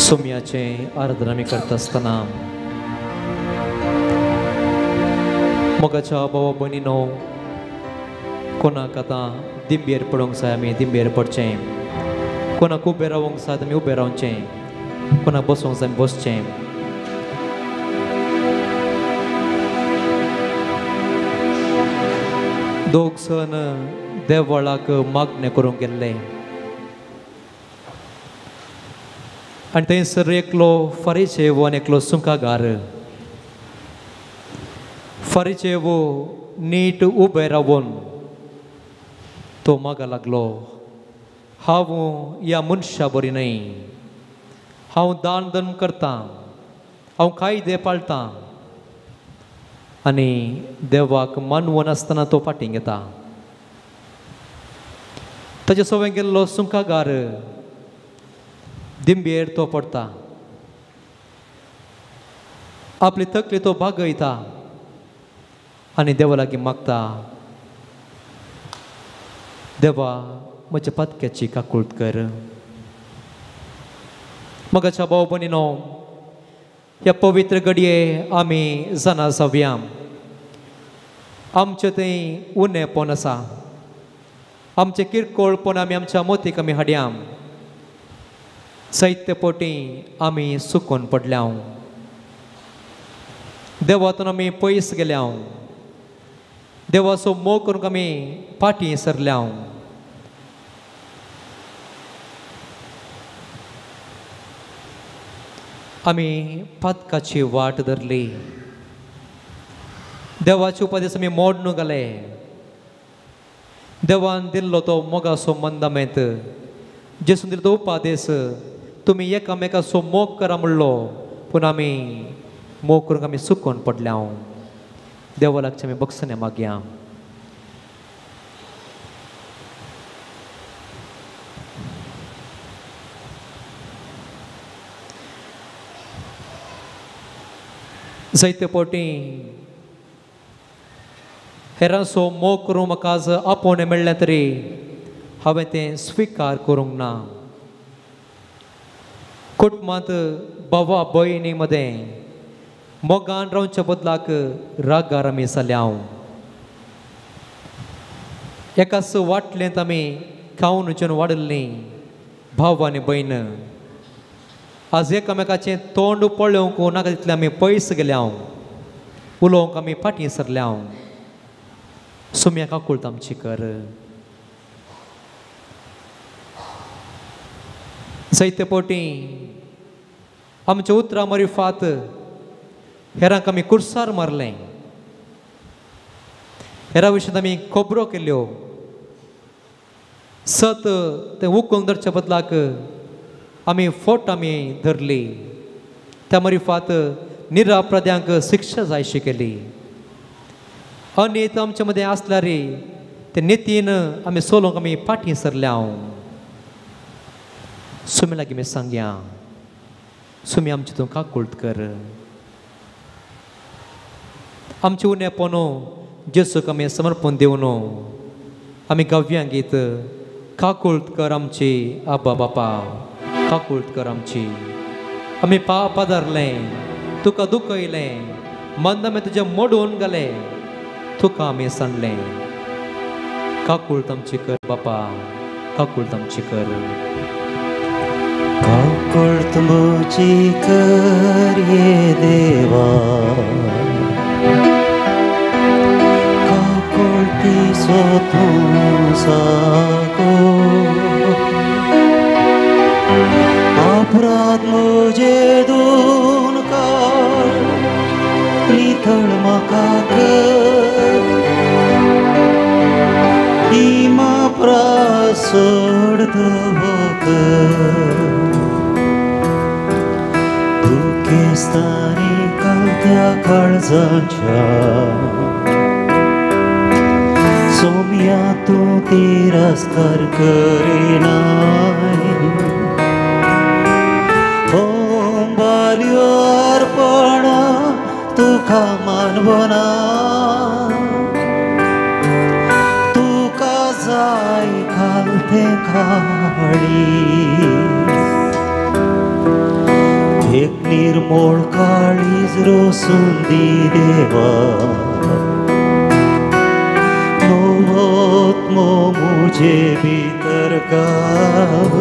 सोम्याचे आराधना आमी करता आसतना मोगाच्या भावा भयणीनो कोणाक आतां दिंबेर पडोवंक जाय आमी दिंबेर पडचें कोणाक उबें रावंक जाय आमी उबें रावचें कोणाक बसोवंक जाय बसचें दोग सन देवळाक मागणें करूंक गेल्ले आनी थंयसर एकलो फारीचेवो आनी एकलो सुंकागार फारीचेवो नीट उबे रावून तो मागा लागलो हांव ह्या मनशा बरी न्हय हांव दान धर्म करता, हांव कायदे पाळटा आनी देवाक मानवून आसतना तो फाटीं घेता. ताचे सवय गेल्लो सुंकागार दिंबेर तो पडटा. आपली तकली तो बागयता आनी देवा लागीं मागता, देवा म्हज्या पातक्याची काकूळट कर. मगाच्या भाव भयणीनो, ह्या पवित्र घडये आमी जाणा जावया. आमचें थंय उणेपण आसा, आमचें किरकोळपण आमी आमच्या मोतीक आमी हाडया. साहित्य पोटी आमी सुकून पडल्या. देवातून आमी पयस गेल्या. देवाचो मोग करूंक आमी फाटीं सरल्या. आमी पातकाची वाट धरली. देवाचे उपदेश आमी मोडून घाले. देवान दिल्लो तो मोगाचो मंदामेंत, जेसून दिल्लो तो उपादेश, तुमी एकामेकाचो मोग करा म्हणलो, पूण आमी मोग करूंक आमी सुकून पडल्या. देवा लागचें आमी बक्षणे मागया. जायते फावटी हेरांचो मोग करूंक म्हाका आज आपोवणें मेळ्ळें तरी हांवें तें स्विकार करूंक ना. कुटुंबांत भावा भयणी मदें मोगान रावच्या बदलाक रागार आमी जाल्या. एकाच वाटलेंत आमी खावन जेवन वाडल्लीं भाव आनी भयण. आज एकामेकाचें तोंड पळोवंक नाका तितलें आमी पयस गेल्या. उलोवंक आमी फाटीं सरल्या. सुम्या काकूळट आमची कर. जायते फावटी आमच्या उतरां मारिफात हेरांक आमी कुर्सार मारलें. हेरां विशीं आमी खबरो केल्यो. सत तें उखून धरच्या बदलाक आमी फोट आमी धरली. त्या मारिफात निरापराध्यांक शिक्षा जायशी केली. अनित आमचे मदें आसल्यार ते नितीन आमी सोलोवंक आमी फाटीं सरल्या. सुमी लागीं आमी सांगया, सुमी आमची तूं काकूळट कर. आमचे उणेपण जेसूक आमी समर्पण दिवन आमी गांवयांक गीत काकूळट कर आमची आबा बापा, काकूळट कर आमची. आमी पाप धरलें, तुका दुखयलें, मंद तुजें मोडून घालें, तुका आमी सांडलें. काकूळट आमची कर बापा, काकूळट आमची कर. काकूळट म्हजी कर ये देवा, काकूळटीचो तूं जागो. अपराध म्हजे धुवन काड, नितळ म्हाका कर. इमा सोड कर. दुखेस्तानी कालत्या काळजाच्या सोम्या तूं तिरस्कार करिनाय. बाल्यो अर्पणा तुका मानवना, तुका जाय घालते काळी. एक निर्मोळ काळीज रोसून दी देवा. मोत्मो मुझे भीतर गाव.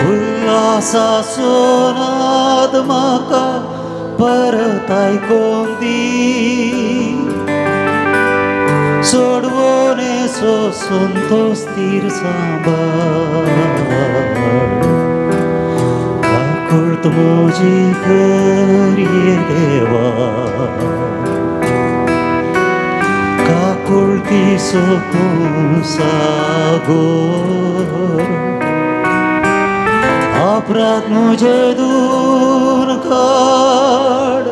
उल्हासाचो नाद म्हाका परत आयकोन दी. सोडवून सोसून तो स्थिर सांबाळ. काकूळट म्हजी कर ये देवा, काकूळटीचो तूं सागोर. अपराध मुझे दूर काढ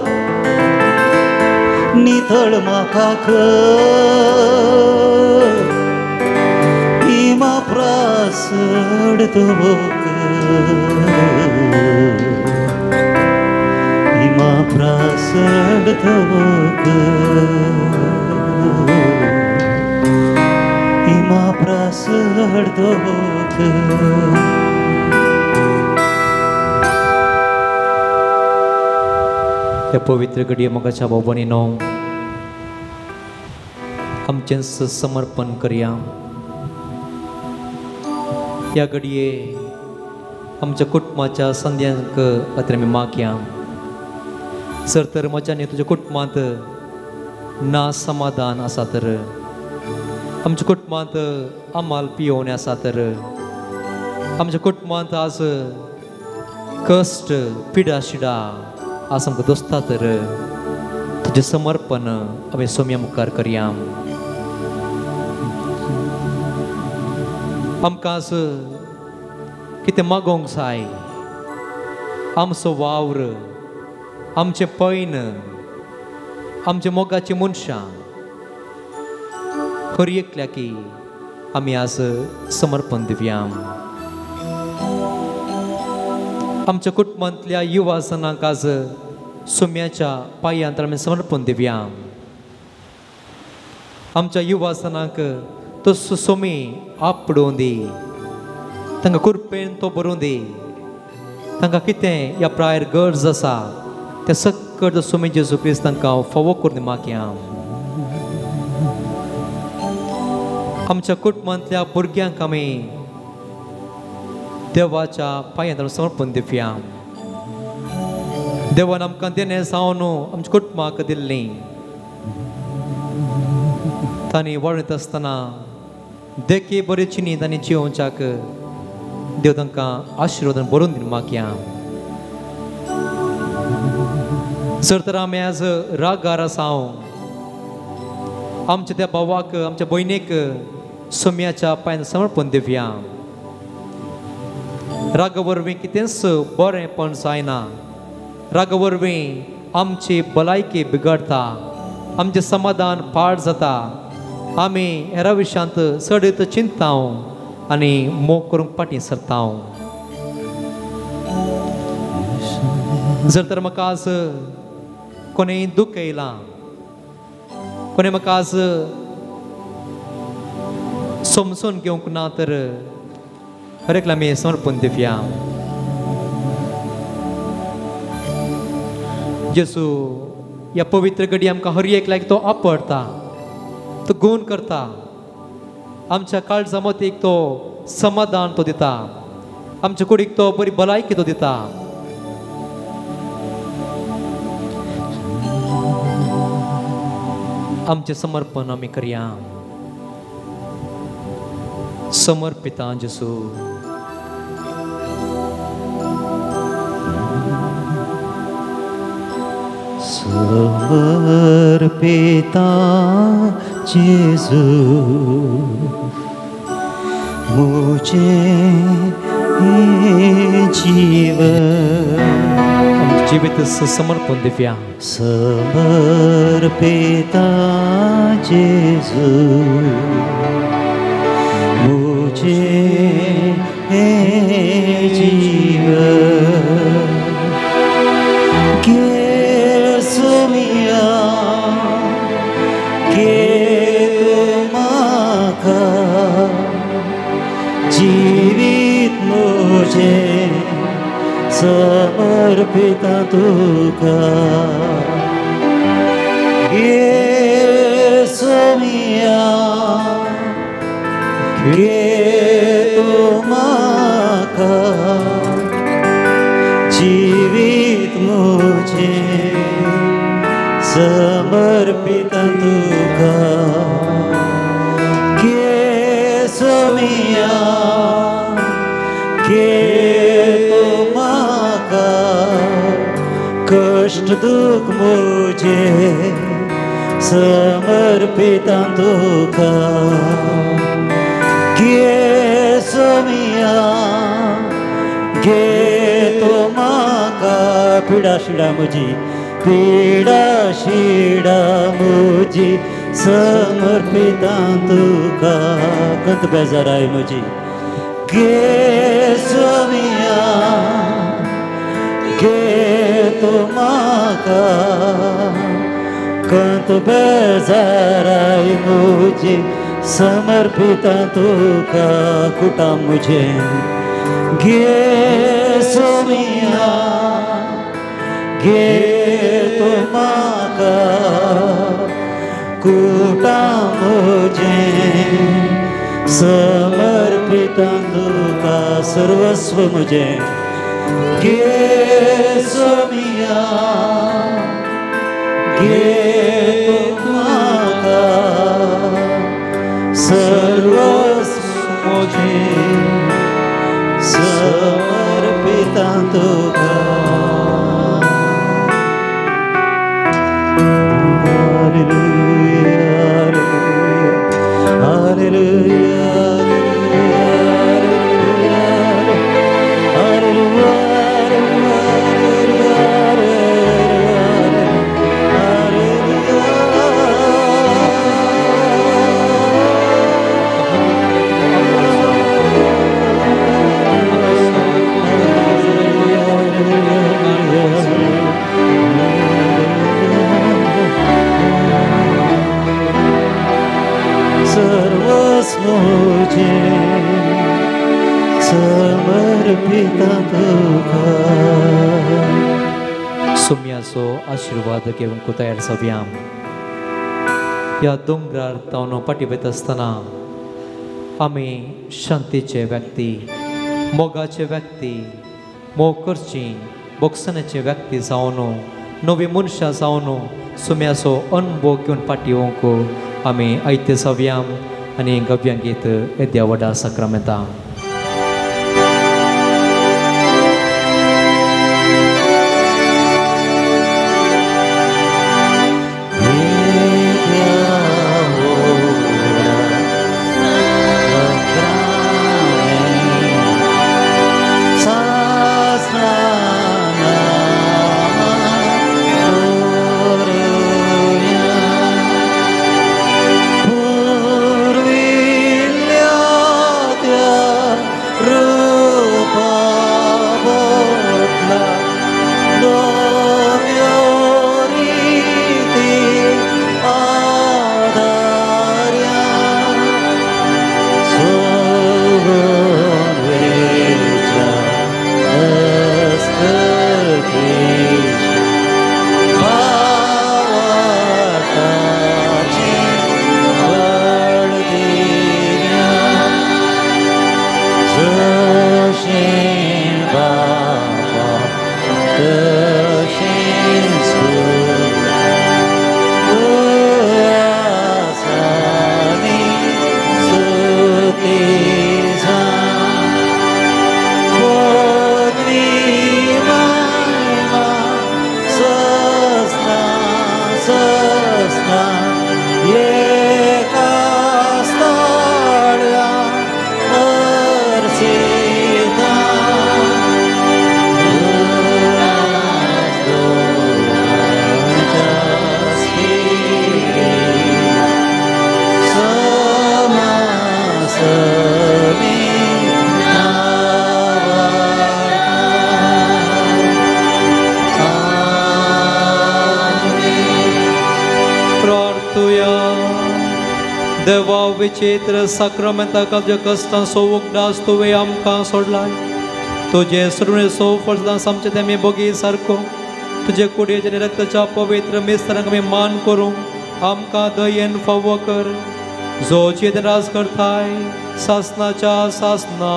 नितळ म्हाका कर इमा प्रासड तवक इमा प्रासड तवक इमा प्रासड तवक त्या पवित्र घडये मोगाच्या भावभयणीनो आमचें समर्पण करया ह्या घडये आमच्या कुटुंबाच्या संध्यांक खातीर आमी मागया सर तर म्हज्यानी तुज्या कुटुंबांत ना समाधान आसा तर आमच्या कुटुंबांत आमाल पियोवणी आसा तर आमच्या कुटुंबांत आज कश्ट पिडा शिडा आज आमकां दोसता तर तुजें समर्पण आमी सोम्या मुखार करया आमकां आज कितें मागोवंक जाय आमचो वावर आमचें पैन आमचे मोगाची मनशां हर एकल्याकी आमी आज समर्पण दिवया आमच्या कुटुंबांतल्या युवा सणाक आज सोम्याच्या पांयांत आमी समर्पण दिवया आमच्या युवा सणाक तो सोमी आपडोवन दी तांकां कुरपेन तो बरोवन दी तांकां कितें ह्या प्रायर गरज आसा तें सकट सोमी जेजू क्रिस्त तांकां फावो करून मागया आमच्या कुटुंबांतल्या भुरग्यांक आमी देवाच्या पांयांत समर्पण दिवया देवान आमकां देणे जावन आमच्या कुटुंबाक दिल्लीं तांणी वाडयत आसतना देखे बरेची तांणी जिवोवच्याक देव तांकां आशिर्वादान बरोवन दिवन मागया जर तर आमी आज रागार आसा आमच्या त्या भावाक आमच्या भयणीक सोम्याच्या पांयांत समर्पण दिवया राग वरवीं कितेंच बरेंपण जायना राग वरवीं आमची भलायकी बिगडटा आमचें समाधान पाड जाता आमी हेरा विशयांत चडीत चिंताव आनी मोग करूंक फाटीं सरताव जर तर म्हाका आज कोणेंय दूख येयलां कोणें म्हाका आज समजून घेवंक ना तर हर एकला आमी समर्पण दिवया जेसू ह्या पवित्र घडी आमकां हर एकल्याक तो आपडटा तो गुण करता आमच्या काळजा मतीक तो समाधान तो दिता आमच्या कुडीक तो बरी भलायकी तो दिता आमचें समर्पण आमी करया समर्पिता जेसू समर्पिता जेसू मुझे जीवन जीवित समर्पण दिवया समर्पिता जेसू मुझे जीवन के सोमिया के तुमाका जीवित मुझे समर्पिता तुका सोमिया के तुमाका जीवित मुझे समर्पिता तुका सोमिया के तुमाका कष्ट दुख मुझे समर्पिता तुका सोमिया घे तो म्हाका पिडा शिडा म्हजी पिडा शिडा म्हजी समर्पिता तुका कंत बेजाराय म्हजी घे स्वामिया घे तो म्हाका कंत बेजाराय म्हजी समर्पिता तुका कुटा मुझे घे स्वामिया घे तो म्हाका कुटा मुझे समर्पिता तुका सर्वस्व मुझे घे स्वामिया घे तो म्हाका सर्वस्व मुझे समर्पिता तुका हालेलुया हालेलुया हालेलुया मुझे समर्पिता तुका सुम्याचो आशीर्वाद घेवन तयार जावया ह्या दोंगरार तावन पाटी वयता आसतना आमी शांतीचे व्यक्ती मोगाचे व्यक्ती मोग करची बोगसनाचे व्यक्ती जावन नवी मनशां जावन सुम्याचो अनुभव घेवन पाटी येवंक आमी आयते जावया आनी गव्यांगीत येद्या व्हडा सक्रामेंता देवा विचित्र सक्रामेंताक जे कश्टां सोवूकदास तुवें आमकां सोडलाय तुजे सरुणे सो फळदास आमचे तेमी बोगी सारको तुजे कुडयेचे रक्ताच्या पवित्र मिस्त्रांक आमी मान करूं आमकां दयेन फावो कर जो चेत राज करताय सासनाच्या सासना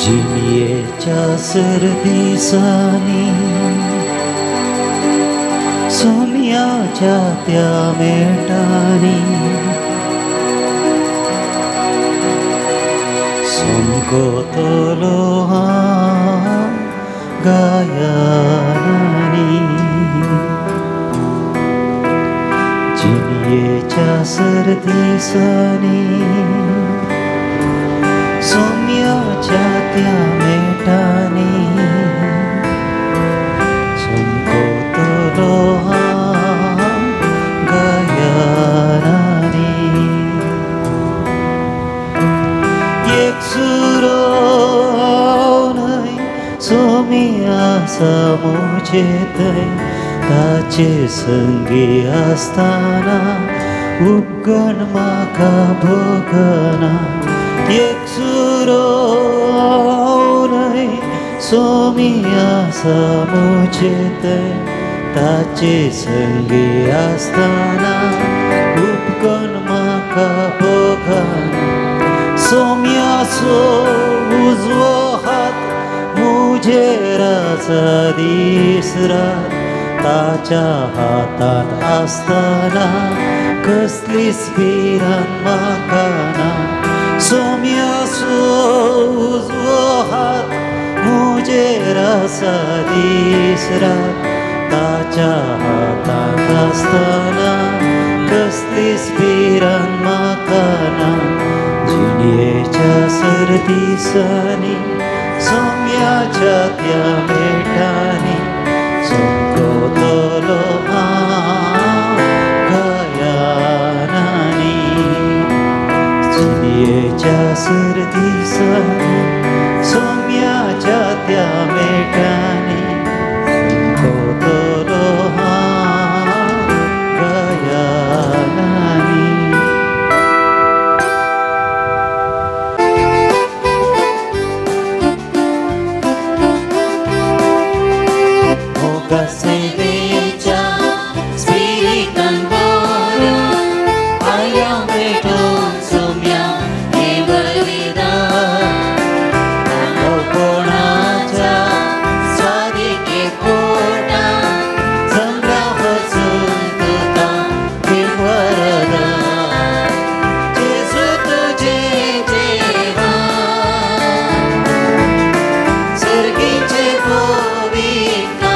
जिमयेच्या सर्दिसांनी सोम्याच्या त्या मेटांनी Songkotolohan gayanani Jiniye jasar disani Somya jatya metani Songkotolohan gayanani Yeksuronai somia samuchetai tache sangi astana upgan maka bhogana Yeksuronai somia samuchetai tache sangi astana upgan maka bhogana Somya so uzvo hat mujhe rasa disra tacha hatat astana kaslis piran makana Somya so uzvo hat mujhe rasa disra tacha hatat astana kaslis piran makana Jiniye jasar disani somya jatya metani Songkotolohan gayanani Jiniye jasar disani somya jatya metani Songkotolohan gayanani Seveja, spiritan boro, ayam beton somya evalida, angau ponaja, sadike kota, sangraha suntuta vivarada, Jesu tujhe jeva, sargiche povika.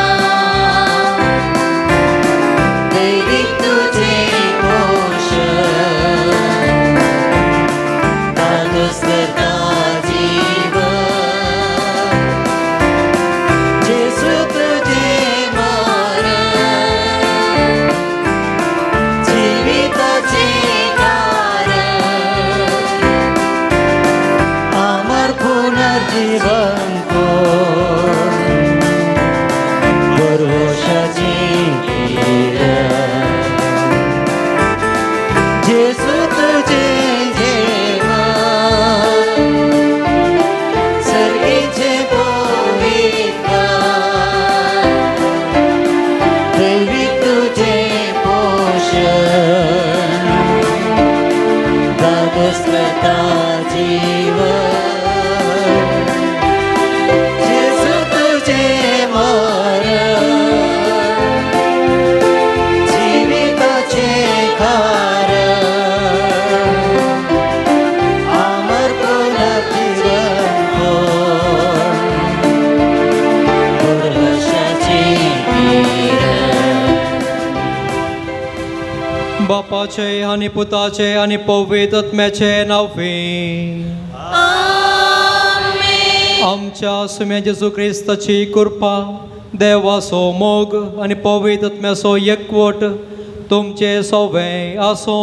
जीवन को भरोसा जीरा जेसु तुझे जेवा सर्गीचे पोविका देवी तुझे पोषण दागस करता जीवन बापाचे आणि पुताचे आणि पवित्र आत्म्याचे नावे आमच्या सुम्या जेजू ख्रिस्ताची कृपा देवाचो मोग आणि पवित्र आत्म्याचो एकवट तुमचे सवे आसो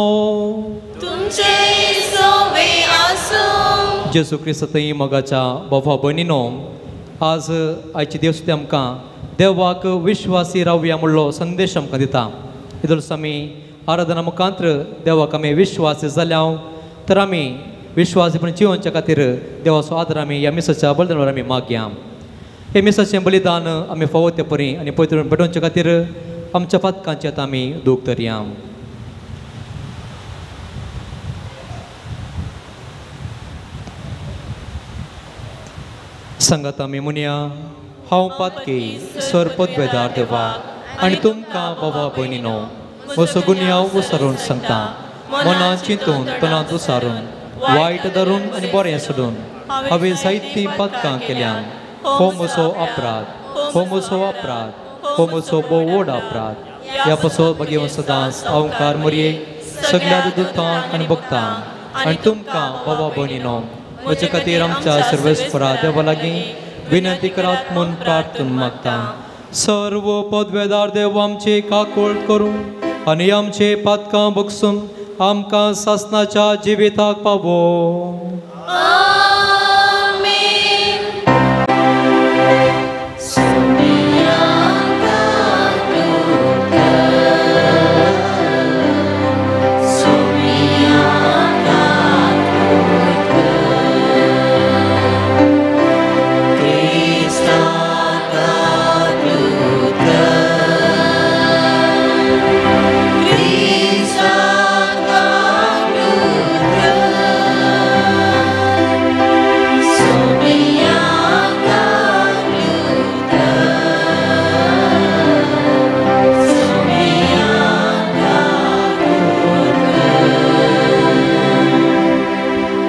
जेजू ख्रिस्ताची मोगाच्या बाबा भयणीनो आज आयचे दिवस आमकां देवाक विश्वासी रावया म्हणलो संदेश आमकां दिता इतूंच आमी आराधना मुखांतर देवाक आमी विश्वासी जाल्या तर आमी विश्वासीपण जिवनच्या खातीर देवाचो आदर आमी ह्या मिसाच्या बलिदानावर आमी मागया हे मिसाचें बलिदान आमी फावो ते परी आनी पवित्र पेटोवच्या खातीर आमच्या पातकांचे आतां आमी दूख धरया संगत आमी म्हणया हांव पातकी सरपद बेदार देवा आनी तुमकां बाबा भयणीनो म्हजो गुन्यांव विसरून सांगता मनान चिंतून तनांत विसारून वायट धरून आनी बरें सोडून हांवें जायतीं पथकां केल्यान हो म्हजो अपराध, हो म्हजो अपराध, हो म्हजो भोव व्हड अपराध. ह्या पासून भगवंत सदांच अवकार मरये सगळ्या दुतांक आनी भक्तांक आनी तुमकां बाबा भयणीनो म्हजे खातीर आमच्या सर्वेस्परा देवा लागीं विनंती करात म्हूण प्रार्थना मागता. सर्व पदवेदार देव आमची काकूळ करून आनी आमचे पातकां बगसून आमकां सासनाच्या जिविताक पावो.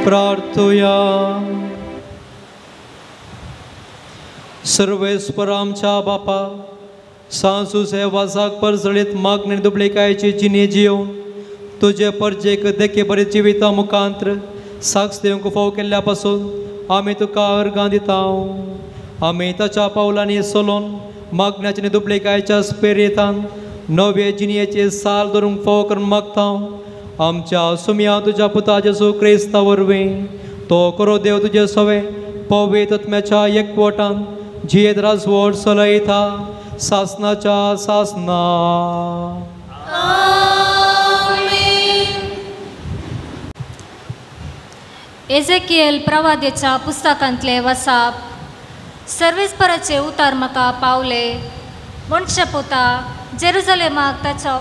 प्रार्थुया. सर्वेस्पर आमच्या बापा सांसू सेवासाक परसळीत मागणी दुबळेकायची जिणे जियोवन तुझे परजेक देखे बरे जिविता मुखांत्र साक्ष दिवंक फाव केल्ल्या पासून आमी तुका अर्गां दिता. आमी ताच्या पावलांनी चलोवन मागण्याचे दुबळेकायच्या स्पेरेतान नवे जिणेचे साल धरूंक फाव करून मागता. आमच्या सुमया तुझ्या पुता जेसू क्रिस्ता वरवीं तो करो देव तुजे सवे पवित्र आत्म्याच्या एकवटान जियेत राजवट चलयता सासनाच्या सासना. एजेकिएल प्रवाद्याच्या पुस्तकांतले वसाप. सर्वेस्पराचे उतार म्हाका पावले. मनशा पोता जेरुसलेमाक ताच्या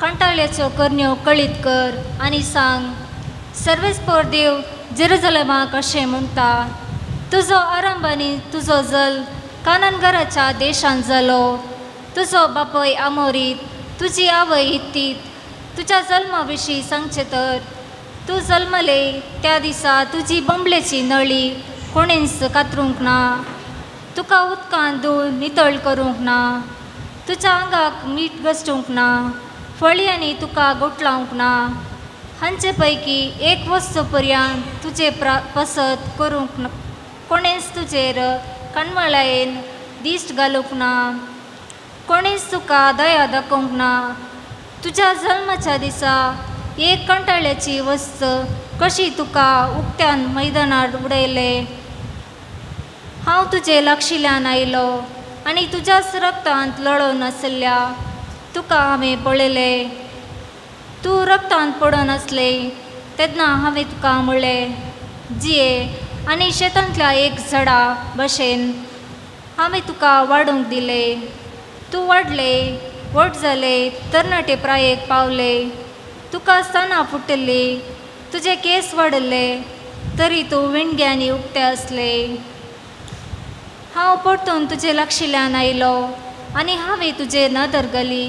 कंटाळ्याच्यो करण्यो कळीत कर आनी सांग, सर्वेस्पर देव जेरुसलेमाक अशें म्हणटा, तुजो आरंभ आनी तुजो जल कानानगराच्या देशांत जालो. तुजो बापूय आमोरीत, तुजी आवय हित्तीत. तुज्या जल्मा विशीं सांगचें तर तूं जल्मले त्या दिसा तुजी बंबलेची नळी कोणेंच कातरूंक ना, तुका उदकान धुवन नितळ करूंक ना, तुज्या आंगाक मीठ घसटूंक ना, फळयांनी तुका गुटलावंक ना. हांचे पैकी एक वस्तू पर्यंत तुजे पसत करूंक ना. कोणेंच तुजेर कणमळायेन दिश्ट घालूंक ना, कोणेंच तुका दया दाखोवंक ना. तुज्या जल्माच्या दिसा एक कंटाळ्याची वस्त कशी तुका उक्त्यान मैदानार उडयले. हांव तुजे लागशिल्ल्यान आयलो आनी तुज्याच रक्तांत लढोवन आसल्या तुका हांवें पळयले. तूं रक्तांत पडून आसले तेन्ना हांवें तुका म्हणलें, जिये आनी शेतांतल्या एक झाडा भशेन हांवें तुका वाडूंक दिले. तूं वाडले, व्हड जाले, तरणाटे प्रायेक पावले, तुका स्तनां फुटली, तुजे केस वाडले, तरी तूं विणग्यांनी उक्ते आसले. हांव परतून तुजे लागशिल्ल्यान आयलो आनी हांवें तुजे नदर घाली.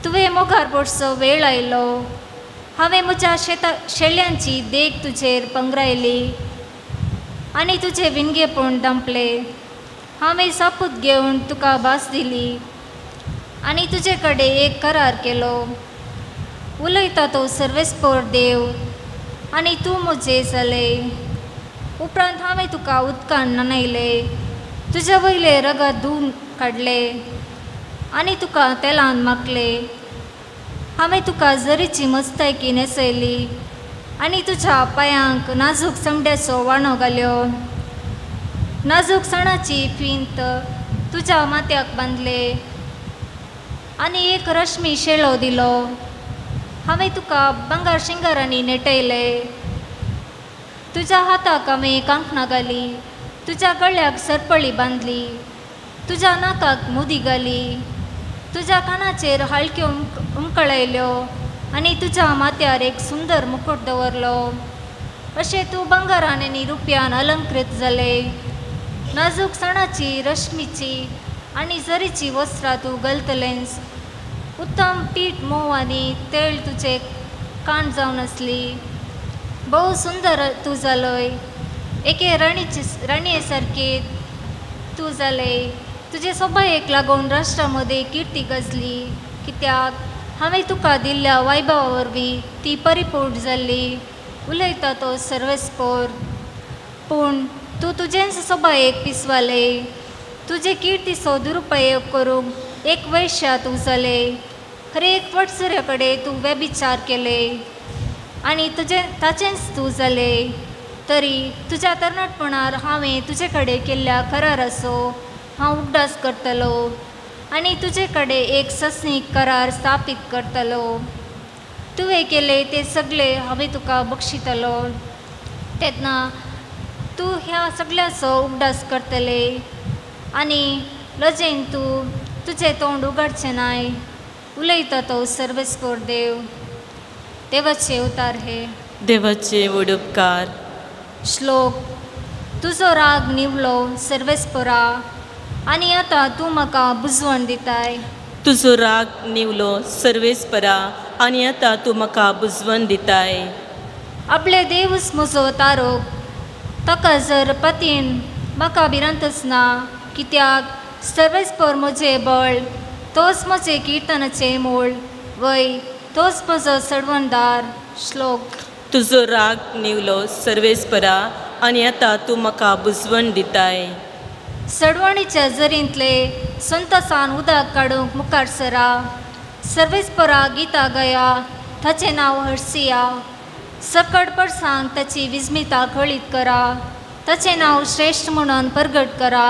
तुवें मोगार पडचो वेळ आयलो. हांवें म्हज्या शेळ्यांची देख तुजेर पंगरायली आनी तुजे विणगेपण दंपले. हांवें सापूत घेवन तुका भास दिली आनी तुजे कडेन एक करार केलो. उलयता तो सर्वेस्पर देव आनी तूं म्हजें जाले. उपरांत हांवें तुका उदकान न्हाणयले, तुजे वयले रगत धुवन काडले आनी तुका तेलान माखले. हांवें तुका जरीची मस्तायकी नेसयली आनी तुज्या पांयांक नाजूक चमड्याचो वाणो घाल्यो. नाजूक सणाची फिंत तुज्या माथ्याक बांदले आनी एक रश्मी शेळो दिलो. हांवें तुका बंगार शिंगारांनी नेटयले. तुज्या हाताक हांवें कांकणां घाली, तुज्या गळ्याक सरपळी बांदली, तुज्या नाकाक मुदी घाली, तुज्या कानाचेर हलक्यो उमकळयल्यो आनी तुज्या माथ्यार एक सुंदर मुकुट दवरलो. अशें तूं बंगारान आनी रुपयान अलंकृत जाले. नाजूक सणाची रश्मीची आनी जरीची वस्त्रां तूं घालतलेंस. उत्तम पीठ मोव आनी तेळ तुजे काण जावन आसली. भोव सुंदर तूं जालोय. एके राणये सारके तूं जाले. तुजे सोबायेक लागून राष्ट्रामध्ये कीर्ती गजली. कित्याक हांवें तुका दिल्ल्या वैभवा वरवीं ती परिपूर्ण जाल्ली. उलयता तो सर्वेस्पोर. पूण तूं तुजेच सोबायेक पिसवाले. तुजे किर्तीचो दुरुपयोग करूंक एक वैश्या तूं जाले. खरे एक वटसुऱ्या कडेन तूं व्यभिचार केले आनी ताचेंच तूं जाले. तरी तुज्या तरणाटपणार हांवें तुजे कडेन केल्ल्या कराराचो हांव उड्डास करतलो आनी तुजे कडेन एक सस्नीक करार स्थापीत करतलो. तुवें केले ते सगळे हांवें तुका बक्षितलो. तेन्ना तूं ह्या सगळ्याचो उड्डास करतले आनी लजेन तूं तुजें तोंड उगडचें नाय. उलयता तो सर्वेस्पोर देव. देवाचे उतार हे. देवाचे वडुपकार. श्लोक. तुजो राग निवलो सर्वेस्पोरा आनी आतां तूं म्हाका बुजवण दिताय. तुजो राग निवलो सर्वेस्परा आनी आतां तूं म्हाका बुजवण दिताय. आपले देवूच म्हजो तारोक. ताका जर पतीन म्हाका भिरांतच ना. कित्याक सर्वेस्पोर म्हजें बळ. तोच म्हजे किर्तनाचें मूळ. वय तोच म्हजो सडवणदार. श्लोक. तुजो राग निवलो सर्वेस्परा आनी आतां तूं म्हाका बुजवण दिताय. सडवणीच्या झरींतले संतोसान उदक काडूंक मुखार सरा. सर्वेस्परा गितां गया ताचें नांव हर्सिया. सकट परसांक ताची विस्मिता खळीत करा. ताचें नांव श्रेश्ठ म्हणून परगट करा.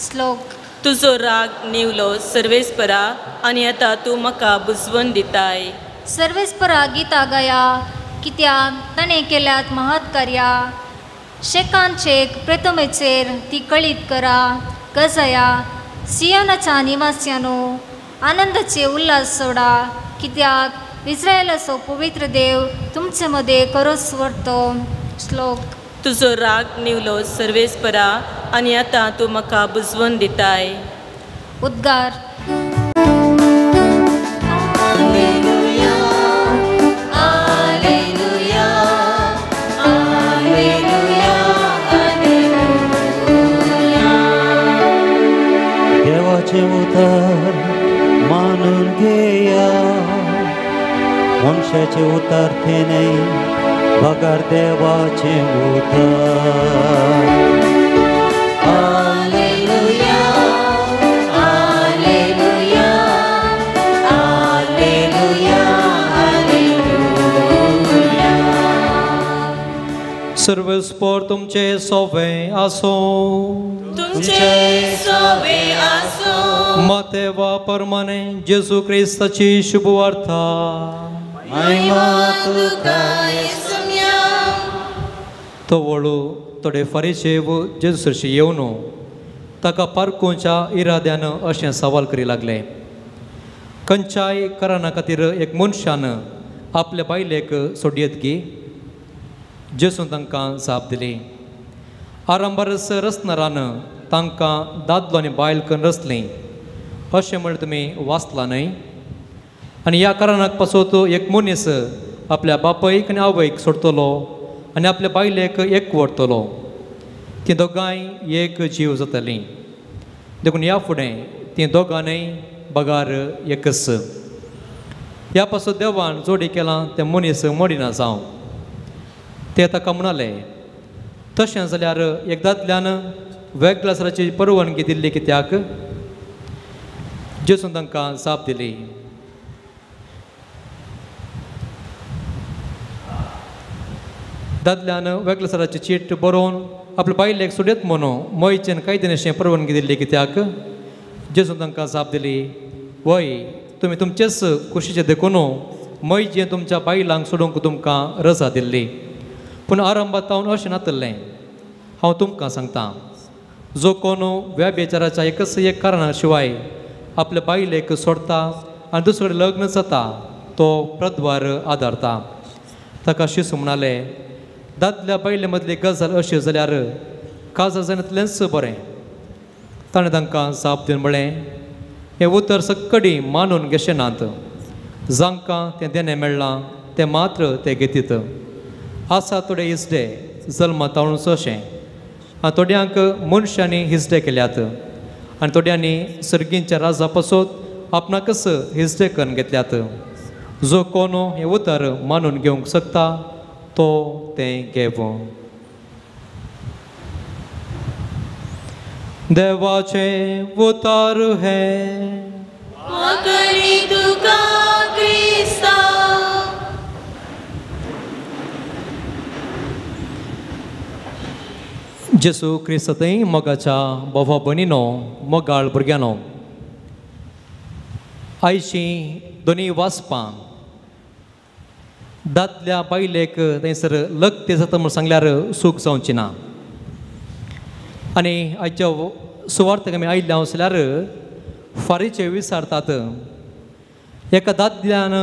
श्लोक. तुजो राग निवलो सर्वेस्परा आनी आतां तूं म्हाका बुजवण दिताय. सर्वेस्परा गितां गया कित्याक ताणें केल्यात महत् कार्या. शेकांचेक प्रथमेचेर ती कळीत करा. गजया सियोनाच्या निवास्यांनो आनंदाचे उल्हास सोडा. कित्याक इस्रायेलाचो पवित्र देव तुमचे मदें करोस व्हरतो. श्लोक. तुजो राग निवलो सर्वेस्परा आनी आतां तूं म्हाका बुजवण दिताय. उद्गार. देवाचे उतार मानून घेया. मनशाचे उतार ते नाही बगर देवाचे उतार. हालेलुया हालेलुया हालेलुया हालेलुया. सर्वेस्पोर तुमचे सोवे आसो. तुमचे सोवे आसो. मातेवा परमाने जेजू क्रिस्ताची शुभवार्ता. महिमा तुका येसुम्या. तो वळू थोडे फरिशेव जेजूशी येवन ताका पारखूच्या इराद्यान अशें सवाल करी लागले. खंयच्याय कारणां खातीर एक मनशान आपल्या बायलेक सोडयत की. जेजून तांकां जाप दिली. आरंभारस रचनारान तांकां दादलो आनी बायल करून रचलीं अशें म्हण तुमी वाचलां न्हय. आनी ह्या कारणाक पासून एक मनीस आपल्या बापायक आनी आवयक सोडतलो आनी आपल्या बायलेक एक व्हरतलो. तीं दोगांय एक जीव जातलीं. देखून ह्या फुडें तीं दोगांय बगार एकच. ह्या पासून देवान जोडी केलां तें मनीस मडिना जावं. ते ताका म्हणाले तशें जाल्यार एकदांतल्यान वेगळ्या सराची परवानगी दिल्ली. कित्याक जेजून तांकां जाप दिली. दादल्यान वेगळ्या सराची चीट बरोवन आपल्या बायलेक सोडयत म्हणून मयचेन कायद्यान परवानगी दिल्ली. कित्याक जेजून तांकां जाप दिली. वय तुमी तुमचेच खुशीचें देखून मयचें तुमच्या बायलांक सोडूंक तुमकां रजा दिल्ली. पूण आरंभांतावन अशें नातलें. हांव तुमकां सांगतां जो कोण व्यभिचाराच्या एकच एक कारणा शिवाय आपल्या बायलेक सोडता आनी दुसरे कडेन लग्न जाता तो प्रद्वार आदारता. ताका शिशू म्हणाले दादल्या बायले मदली गजाल अशी जाल्यार काजार जाण्यातलेंच बरें. ताणें तांकां जाप दिवन म्हळें हें उतर सक्कडी मानून घेशे नात. जांकां तें देणें मेळ्ळां तें मात्र ते घेतीत. आसा थोडे इसडे जल्मा ताळून अशें थोड्यांक मनशांनी हिजडे केल्यात आनी थोड्यांनी सर्गींच्या राजा पासत आपणाकच हिजडे करून घेतल्यात. जो कोणो हे उतर मानून घेवंक शकता तो तें घेवो. देवाचे उतार हे करी तुका क्रिस्ता. जेसू क्रिस्तय मोगाच्या बोवा भयणीनो मोगाळ भुरग्यानो, आयची दोनी वाचपां दादल्या बायलेक थंयसर लग्न जाता म्हूण सांगल्यार सूख जावची ना. आनी आयच्या सुवार्थेक आमी आयिल्ले आसल्यार फारीचे विचारतात, एका दादल्यान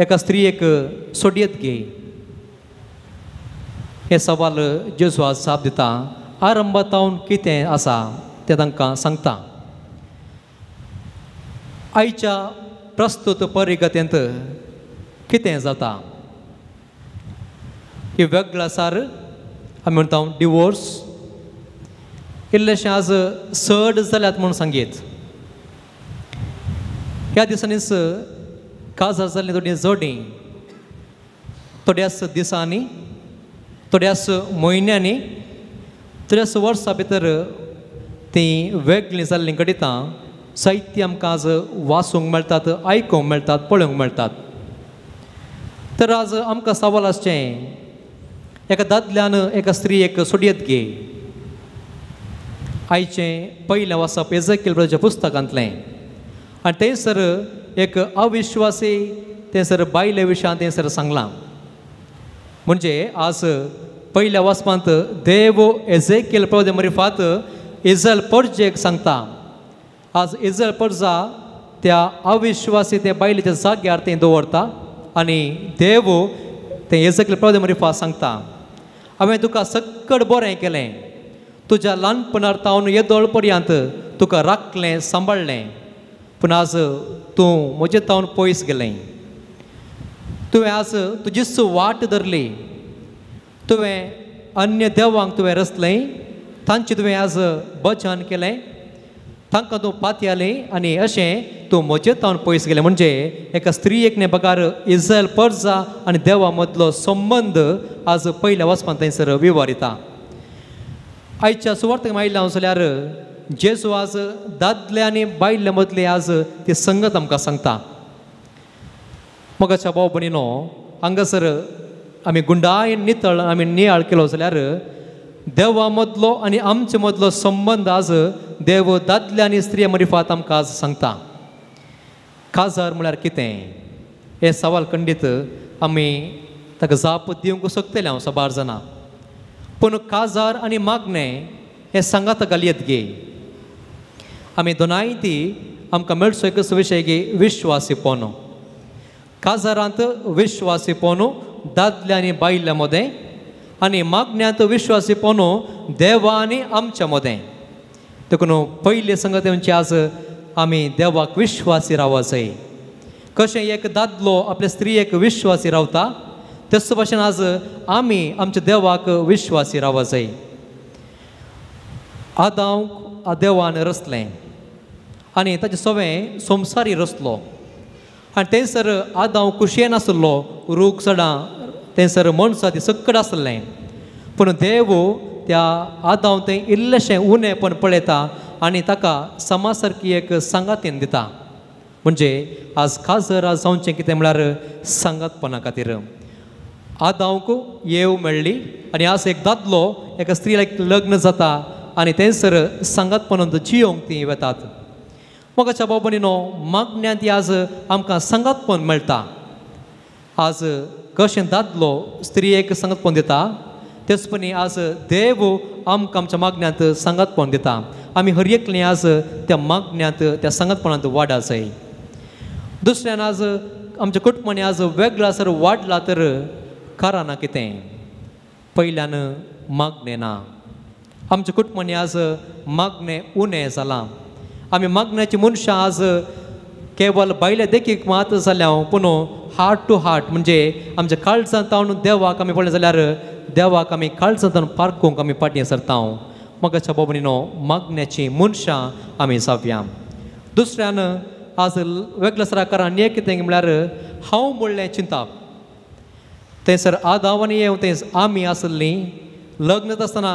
एका स्त्रीयेक सोडयत घे. हे सवाल जेजू आज जाप दिता. आरंभातावन कितें आसा तें तांकां सांगता. आयच्या प्रस्तुत परिगतेंत कितें जाता ही वेगळो आसार आमी म्हणटा डिवोर्स. इल्लेशें आज चड जाल्यात म्हूण सांगीत. ह्या दिसांनीच काजार जाल्लीं थोडीं जोडीं थोड्याच दिसांनी, थोड्याच म्हयन्यांनी, थोड्याच वर्सां भितर तीं वेगळीं जाल्लीं घडितां साहित्य आमकां आज वाचूंक मेळटात, आयकूंक मेळटात, पळोवंक मेळटात. तर आज आमकां सवाल आसचें, एका दादल्यान एका स्त्रीयेक सोडयत घे. आयचें पयलें वाचप एजेकियेलाच्या पुस्तकांतलें आनी थंयसर एक अविश्वासी थंयसर बायले विशयान थंयसर सांगलां. म्हणजे आज पयल्या वाचपांत देव एजेकियल प्रवक्ते मार्फत इस्रायल प्रजेक सांगता. आज इस्रायल प्रजा त्या अविश्वासी त्या बायलेच्या जाग्यार तें दवरता आनी देव तें एजेकियल प्रवक्ते मार्फत सांगता, हांवें तुका सकट बरें केलें, तुज्या ल्हानपणार तावन येदोळ पर्यंत तुका राखलें, सांबाळलें, पूण आज तूं म्हजे तावन पयस गेलें. तुवें आज तुजीच वाट धरली, तुवें अन्य देवांक तुवें रचलें, तांचें तुवें आज भजन केलें, तांकां तूं पातयलें आनी अशें तूं म्हजे तावन पयस गेलें. म्हणजे एका स्त्रीयेक बगार इस्रायल प्रजा आनी देवा मदलो संबंद आज पयल्या वचपान थंयसर विवरिता. आयच्या सुवार्थेक आयिल्ले जाल्यार जेजू आज दादले आनी बायले मदली आज ती संगत आमकां सांगता. मोगाच्या भाव भयणीनो, हांगासर आमी गुंडायेन नितळ आमी नियाळ केलो जाल्यार देवा मदलो आनी आमचे मदलो संबंद आज देव दादले आनी स्त्रिये मार्फत आमकां आज सांगता. काजार म्हळ्यार कितें हे सवाल खंडीत आमी ताका जाप दिवंक शकतले हांव सबार जाणां. पूण काजार आनी मागणें हें सांगात घालयत गे. आमी दोनाय ती आमकां मेळचो एकच विशय गे, विश्वासीपण. काजारांत विश्वासीपण दादल्या आनी बायल्या मदें आनी मागण्यांत विश्वासीपण देवा आनी आमच्या मदें. देखून पयली संगत म्हणजे आज आमी देवाक विश्वासी रावूंक जाय. कशें एक दादलो आपल्या स्त्रियेक विश्वासी रावता, तस भशेन आज आमी आमच्या देवाक विश्वासी रावूंक जाय. आदांक देवान रचलें आनी ताचें सगळें संवसारी रचलो आनी थंयसर आदांव कुशयेन आसलो, रूख सडां थंयसर मनशां ती सकट आसलें. पूण देव त्या आदांव थंय इल्लेशें उणेंपण पळयता आनी ताका समा सारकी एक सांगातीन दिता. म्हणजे आज काजर आज जावचें कितें म्हळ्यार सांगातपणा खातीर. आदांवक येव मेळ्ळी आनी आज एक दादलो एका स्त्रीक लग्न जाता आनी थंयसर सांगातपणांत जियोंक ती वेतात. मोगाच्या भाव भयणीनो, मागण्यांत आज आमकां सांगातपण मेळटा. आज कशें दादलो स्त्रियेक सांगातपण दिता, तेचपणी आज देव आमकां आमच्या मागण्यांत सांगातपण दिता. आमी हर एकलें आज त्या मागण्यांत त्या सांगातपणांत वाडा जाय. दुसऱ्यान आज आमच्या कुटुंबांनी आज वेगळा सर वाडला तर कारणां कितें? पयल्यान मागणें ना. आमच्या कुटुंबांनी आज मागणें उणें जालां. आमी मागण्याची मनशां आज केवळ बायले देखीक मात जाल्या, पूण हार्ट टू हार्ट म्हणजे आमच्या काळजांत तावन देवाक आमी पळयलें जाल्यार देवाक आमी काळजांत पारखूंक आमी फाटीं सरता. मगाच्या बाबनीनो मागण्याची मनशां आमी जावया. दुसऱ्यान आज वेगळ्या सराकारान एक कितें म्हळ्यार हांव म्हणलें चिंताप. थंयसर आदाव आनी येव थंय आमी आसलीं लग्न जाता आसतना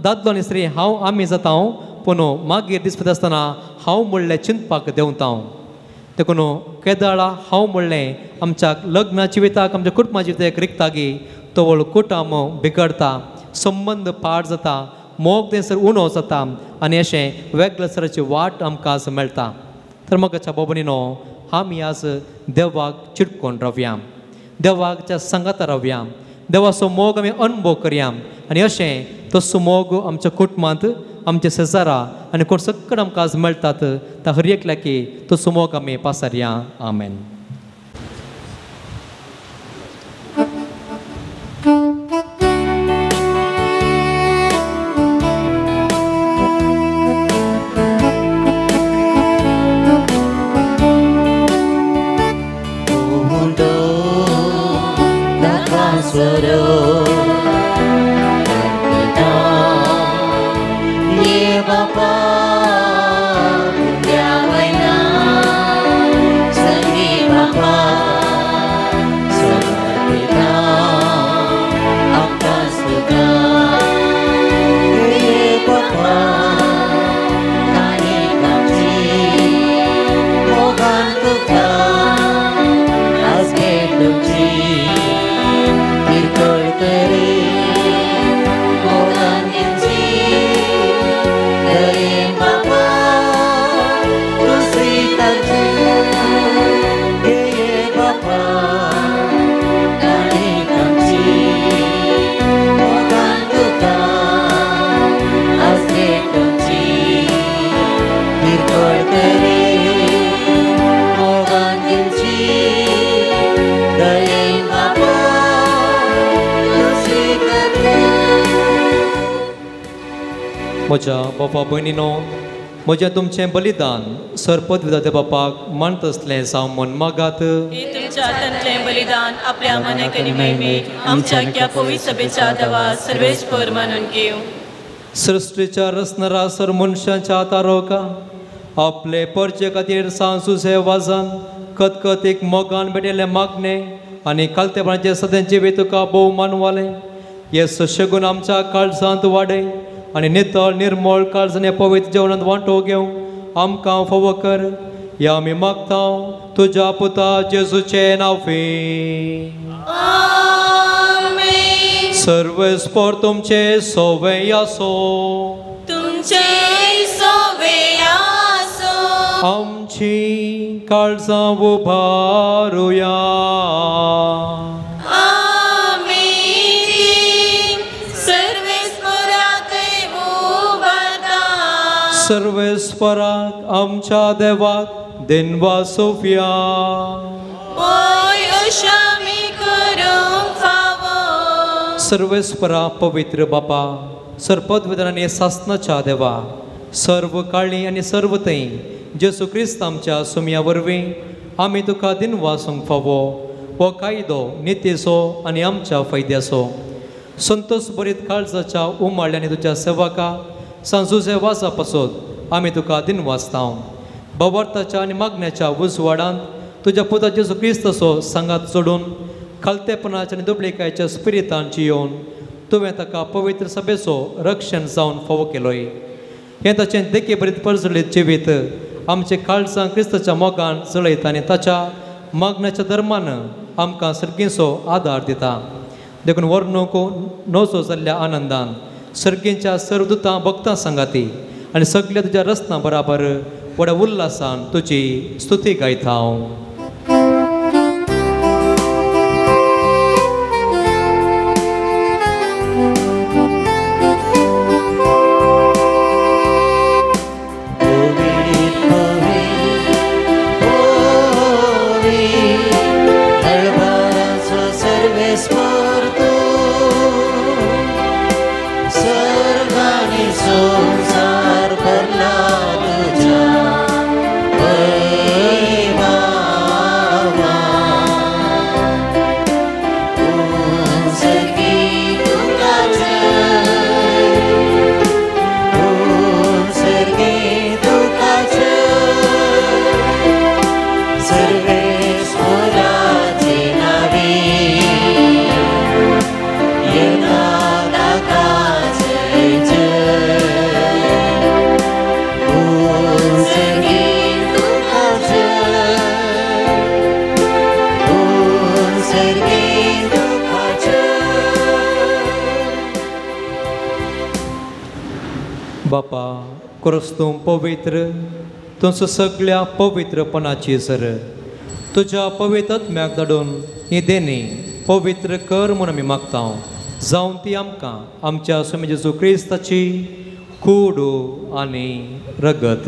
दादलो आनी स्त्री हांव आमी जाता पूण मागीर दिसपता आसतना हांव म्हणलें चिंतपाक देंवता. देखून केदाळा हांव म्हणलें आमच्या लग्ना जिविताक आमच्या कुटुंबा जिविताक रिक्तागी तो कुटुंब बिगडटा, संबंद पाड जाता, मोग थंयसर उणो जाता आनी अशें वेगळे तरेची वाट आमकां आज मेळटा. तर मगाच्या बाबनीनो आमी आज देवाक चिडकोन रावया, देवाच्या संगात रावया, देवाचो मोग आमी अनुभव करया आनी अशें तसो मोग आमच्या कुटुंबांत आमचे शेजारा आनी कोण सकट आमकां आज मेळटात त्या हर एकल्याकी तसो मोग आमी पासारया. आमेन. म्हज्या बापा भयणीनो, म्हजें तुमचें बलिदान सरपद विधाते बापाक मानत असलें जावं म्हण मागात. हे तुमच्या हातांतलें बलिदान आपल्या मनाक आनी महिमेक आमच्या क्या पवित्र सभेच्या देवा सर्वेस्पर मानून घेव. सृश्टीच्या रचणारा सर मनशांच्या हातारोका आपले परचे खातीर सांसुसे वाजान खतखतीक मोगान भेटयले मागणे आनी कालतेपणाचे सदांचे वे तुका भोव मानवालें. हे सशगून आमच्या काळजांत वाडय आनी नितळ निर्मळ काळजाने पवित्र जेवणांत वांटो घेवंक आमकां फोव कर. या आमी मागता तुज्या पुता जेजूचे नांवे. आमेन. सर्वेस्पर तुमचे सोवे आसो. तुमचे सोवे आसो. आमची काळजां उबारुया. सर्वेस्पराक आमच्या देवाक देनवा सोफिया. सर्वेस्परा पवित्र बापा सरपद विधानाने सासनाच्या देवा सर्व काळी आनी सर्व थंय जेसू क्रिस्त आमच्या सुमया वरवीं आमी तुका दिनवा सोंग फावो हो कायदो नित्यसो आनी आमच्या फायद्याचो. संतोश बरीत काळजाच्या उमाळ्यांनी तुज्या सेवका सांजुजे वाजा पासत आमी तुका दिन वाचता. भवार्थाच्या आनी मागण्याच्या उजवाडांत तुज्या पुता जेजू क्रिस्ताचो सांगात सोडून खालतेपणाच्या आनी दुबळेकायेच्या स्पिरितान जियोवन तुवें ताका पवित्र सभेचो रक्षण जावन फावो केलोय. हें ताचें देखे बरीत परजळीत जिवीत आमचे काळजां क्रिस्ताच्या मोगान जळयता आनी ताच्या मागण्याच्या धर्मान आमकां सर्गीचो आदार दिता. देखून वर्णूक नवसो जाल्ल्या आनंदान सर्गींच्या सर्वदूतां भक्तां सांगाती आनी सगळ्या तुज्या रस्त्यां बराबर व्हड्या उल्हासान तुजी स्तुती गायता हांव. संसार भरला तुझ्या बापा खरोच तूं पवित्र, तुमचो सगळ्या पवित्रपणाची सर तुझ्या पवित्र आत्म्याक धाडून ही देणी पवित्र कर म्हणून आमी मागता, जावन ती आमकां आमच्या स्वामी जेजू क्रिस्ताची कूड आनी रगत.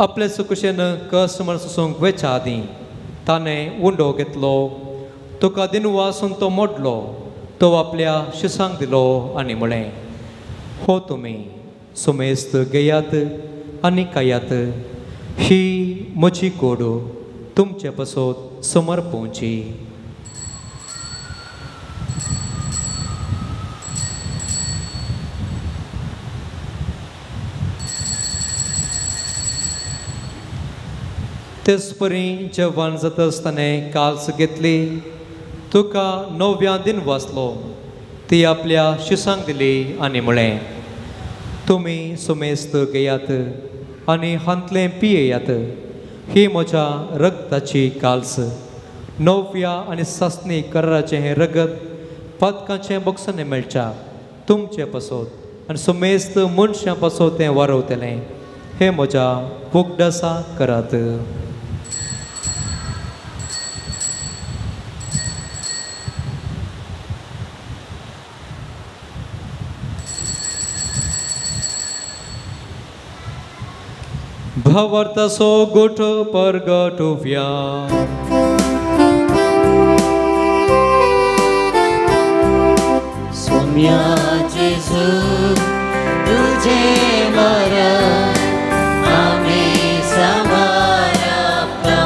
आपले सुकुशेन कस म्हण सुसूंक वेच्या आदीं ताणें उंडो घेतलो, तुका दिनवासून तो मोडलो, तो आपल्या शिसांक दिलो आनी म्हळें, हो तुमी सुमेस्त घेयात आनी खायात, ही म्हजी कूड तुमचे पासत समर्पोवची. तेच परी जेवण जाता आसतना काल्स घेतली, तुका 9व्या दिन वाचलो, ती आपल्या शिसांक दिली आनी म्हळें, तुमी सुमेस्त घेयात आनी हांतलें पियेयात, ही म्हज्या रगताची काल्स, 9व्या आनी सासणी कराराचें हें रगत पदकाचें बक्षांनी मेळच्या तुमचे पासत आनी सुमेस्त मनशां पासत तें वारवतलें, हें म्हज्या वखदासा करात. भावार्थाचो गोठ परगटुव्या. सौम्या जेजू तुझे मरण आम्ही समारंभा,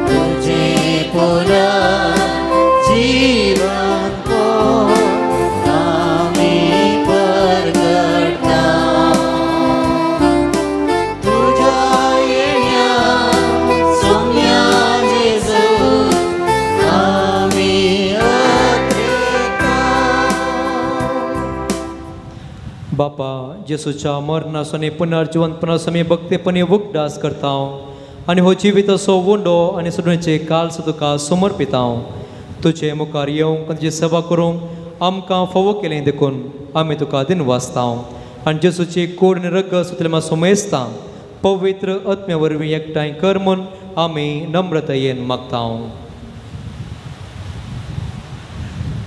तुझे पुरा जीवन को आम्ही परगटता, तुझ्या येण्या सौम्या जेजू आम्ही बापा जेसूच्या मरणासोनी पुनर्जीवनपणास आमी भक्तीपणी वखदास करता आनी हो जिवीत असो वंडो आनी सडणेचे काल्स तुका समर्पिता. तुजे मुखार येवंक तुजी सेवा करूंक आमकां फोव केलें देखून आमी तुका दिन वाचता आनी जेसूची कूड आनी रगत सुतलें सुमेस्ता पवित्र आत्मे वरवीं एकठांय कर म्हूण आमी नम्रतायेन मागता.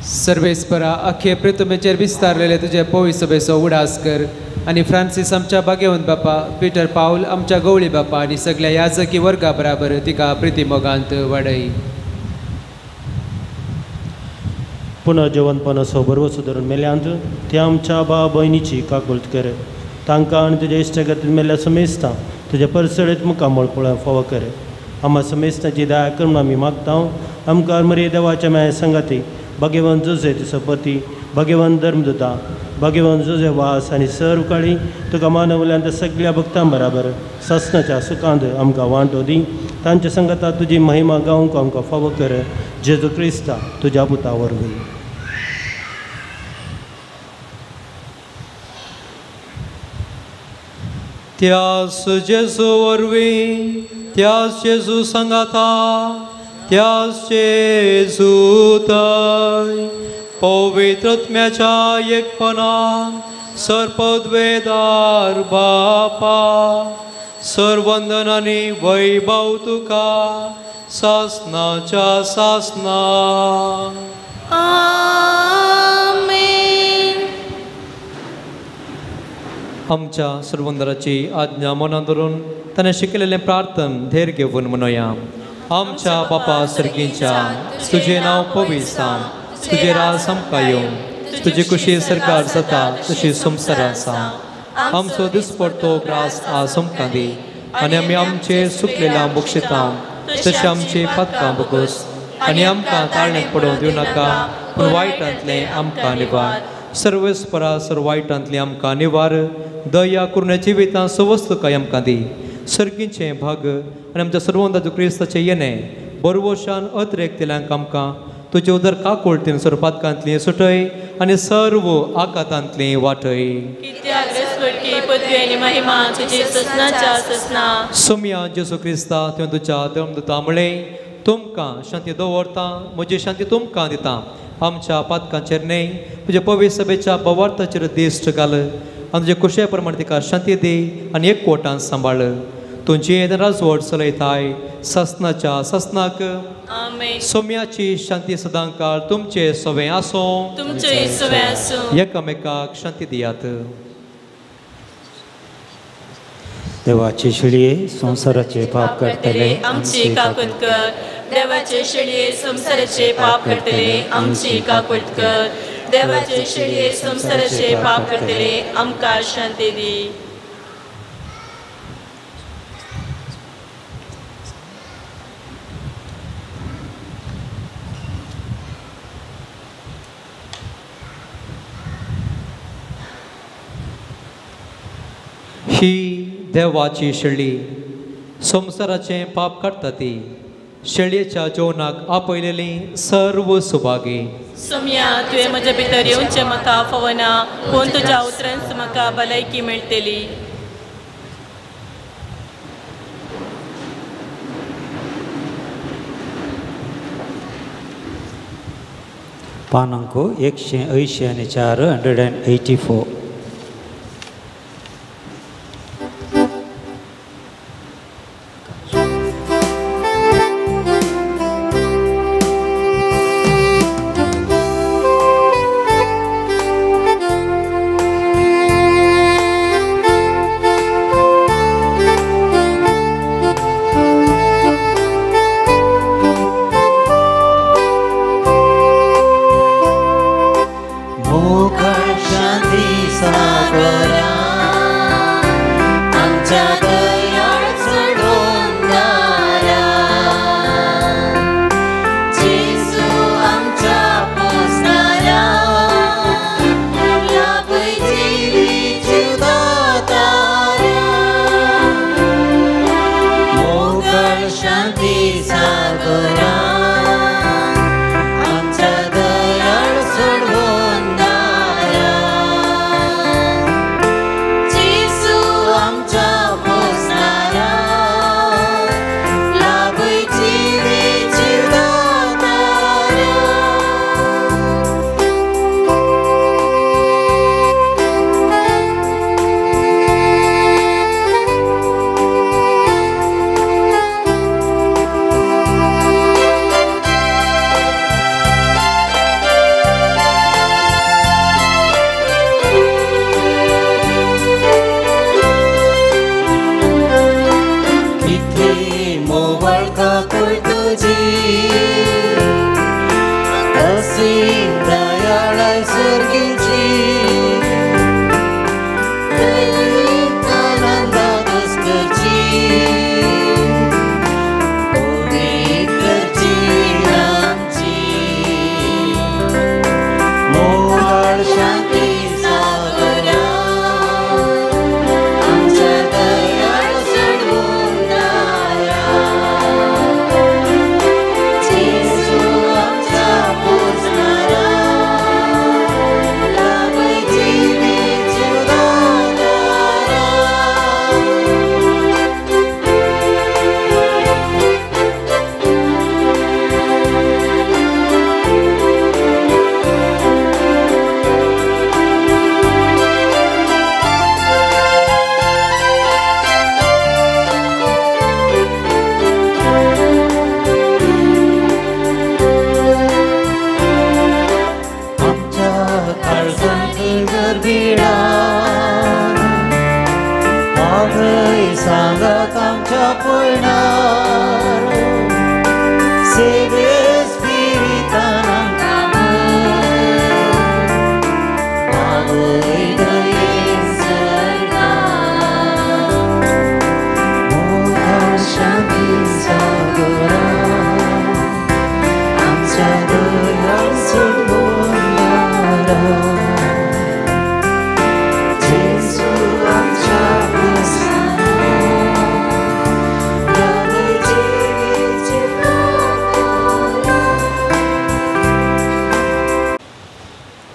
सर्वेस्परा अख्खे पृथ्वीचेर विस्तारलेले तुझे पवित्र सभेचो उडास कर आनी फ्रांसीस आमच्या भाग्यवंत बापा, पीटर पाऊल आमच्या गवळी बापा आनी सगळ्या याजकी वर्गा बराबर तिका प्रितीमोगांत वाडय. पुनर्जीवनपणाचो बरवो सुदारून मेल्यांत त्या आमच्या भाव भयणीची काकुळट कर, तांकां आनी तुज्या इश्टगतीन मेल्ल्या समेस्तां तुज्या परसळेत मुखार मोळपळ्या फोव कर. आम्हा समेस्तांची दया कर म्हूण आमी मागता. आमकां मरे देवाच्या माया संगाती भाग्यवान जोजे तिचो पती, भाग्यवान धर्मदूता, भाग्यवान जोजे वास आनी सर उकाळी तुका मानवल्यांत सगळ्या भक्तां बराबर ससनाच्या सुखांत आमकां वांटो दी. तांच्या संगता तुजी महिमा गावंक आमकां फावो कर, जेजू क्रिस्ता तुज्या पुता वरवीं. त्यास जेजू वरवीं, त्यास जेजू संगाता, त्यास जेजू थंय पवित्र आत्म्याच्या एकपणान सरपदवेदार बापा, सर्वंदन आनी वैभव तुका सासनाच्या सासना. आमेन. आमच्या सर्वंदराची आज्ञा मनात धरून ताणें शिकलेलें प्रार्थन धेर घेवन म्हणुया. आमच्या बापा सर्गीच्या, तुझे नांव पवित्र जावं, तुझे राज आमकां येवं, तुजी कुशी सरकार जाता तशी संवसार आसा. आमचो दिसपडटो ग्रास आज आमकां दी आनी आमी आमचे सुकलेल्या बक्षिता तशें आमची पातकां बगोस आनी आमकां ताळणेक पडोवंक दिवं नाका, पूण वायटांतलें आमकां निवार. सर्वेस्परा सर्व वायटांतलें आमकां निवार. दया करून जिवितां सवस्त काय आमकां दी. सर्गीचे भाग आनी आमच्या सर्वंदाचो क्रिस्ताचें येणें बरवशान अतिरेकतेल्यांक आमकां तुजे उदर काकुळटीन सरपातकांतली सुटय आनी सर्व आकातांतली वाटय. पदवी आनी महिमा तुजी ससनाच्या ससना. सोम्या जेसू क्रिस्ता तुवें तुज्या धर्मदूता म्हळें, तुमकां शांती दवरता, म्हजी शांती तुमकां दिता. आमच्या पातकांचेर न्हय तुजे पवित्र सभेच्या भवार्थाचेर दिश्ट घाल आनी तुजे कुशे प्रमाणे तिका शांती दी आनी एकवटान सांबाळ तुमची राजवट चलयताय ससनाच्या ससनाक आमेन. सोम्याची शांती सदां काळ तुमचे सवे आसो तुमचे सवे आसूं. एकामेकाक शांती दियात. देवाचे शिळये संसाराचे पाप करतले आमची काकूट कर. देवाचे शेळये संसाराचे पाप करतले आमची काकूट कर. देवाचे शेळये संसाराचे पाप करतले आमकां शांती दी. ही देवाची शेळी संसाराचे पाप काडटा ती शेळयेच्या जेवणाक आपयलेली सर्व सुभागी. सोम्या तुवें म्हज्या भितर येवचें म्हाका फवना पूण तुज्या उतरांच म्हाका भलायकी मेळटली. पानांको 184 184.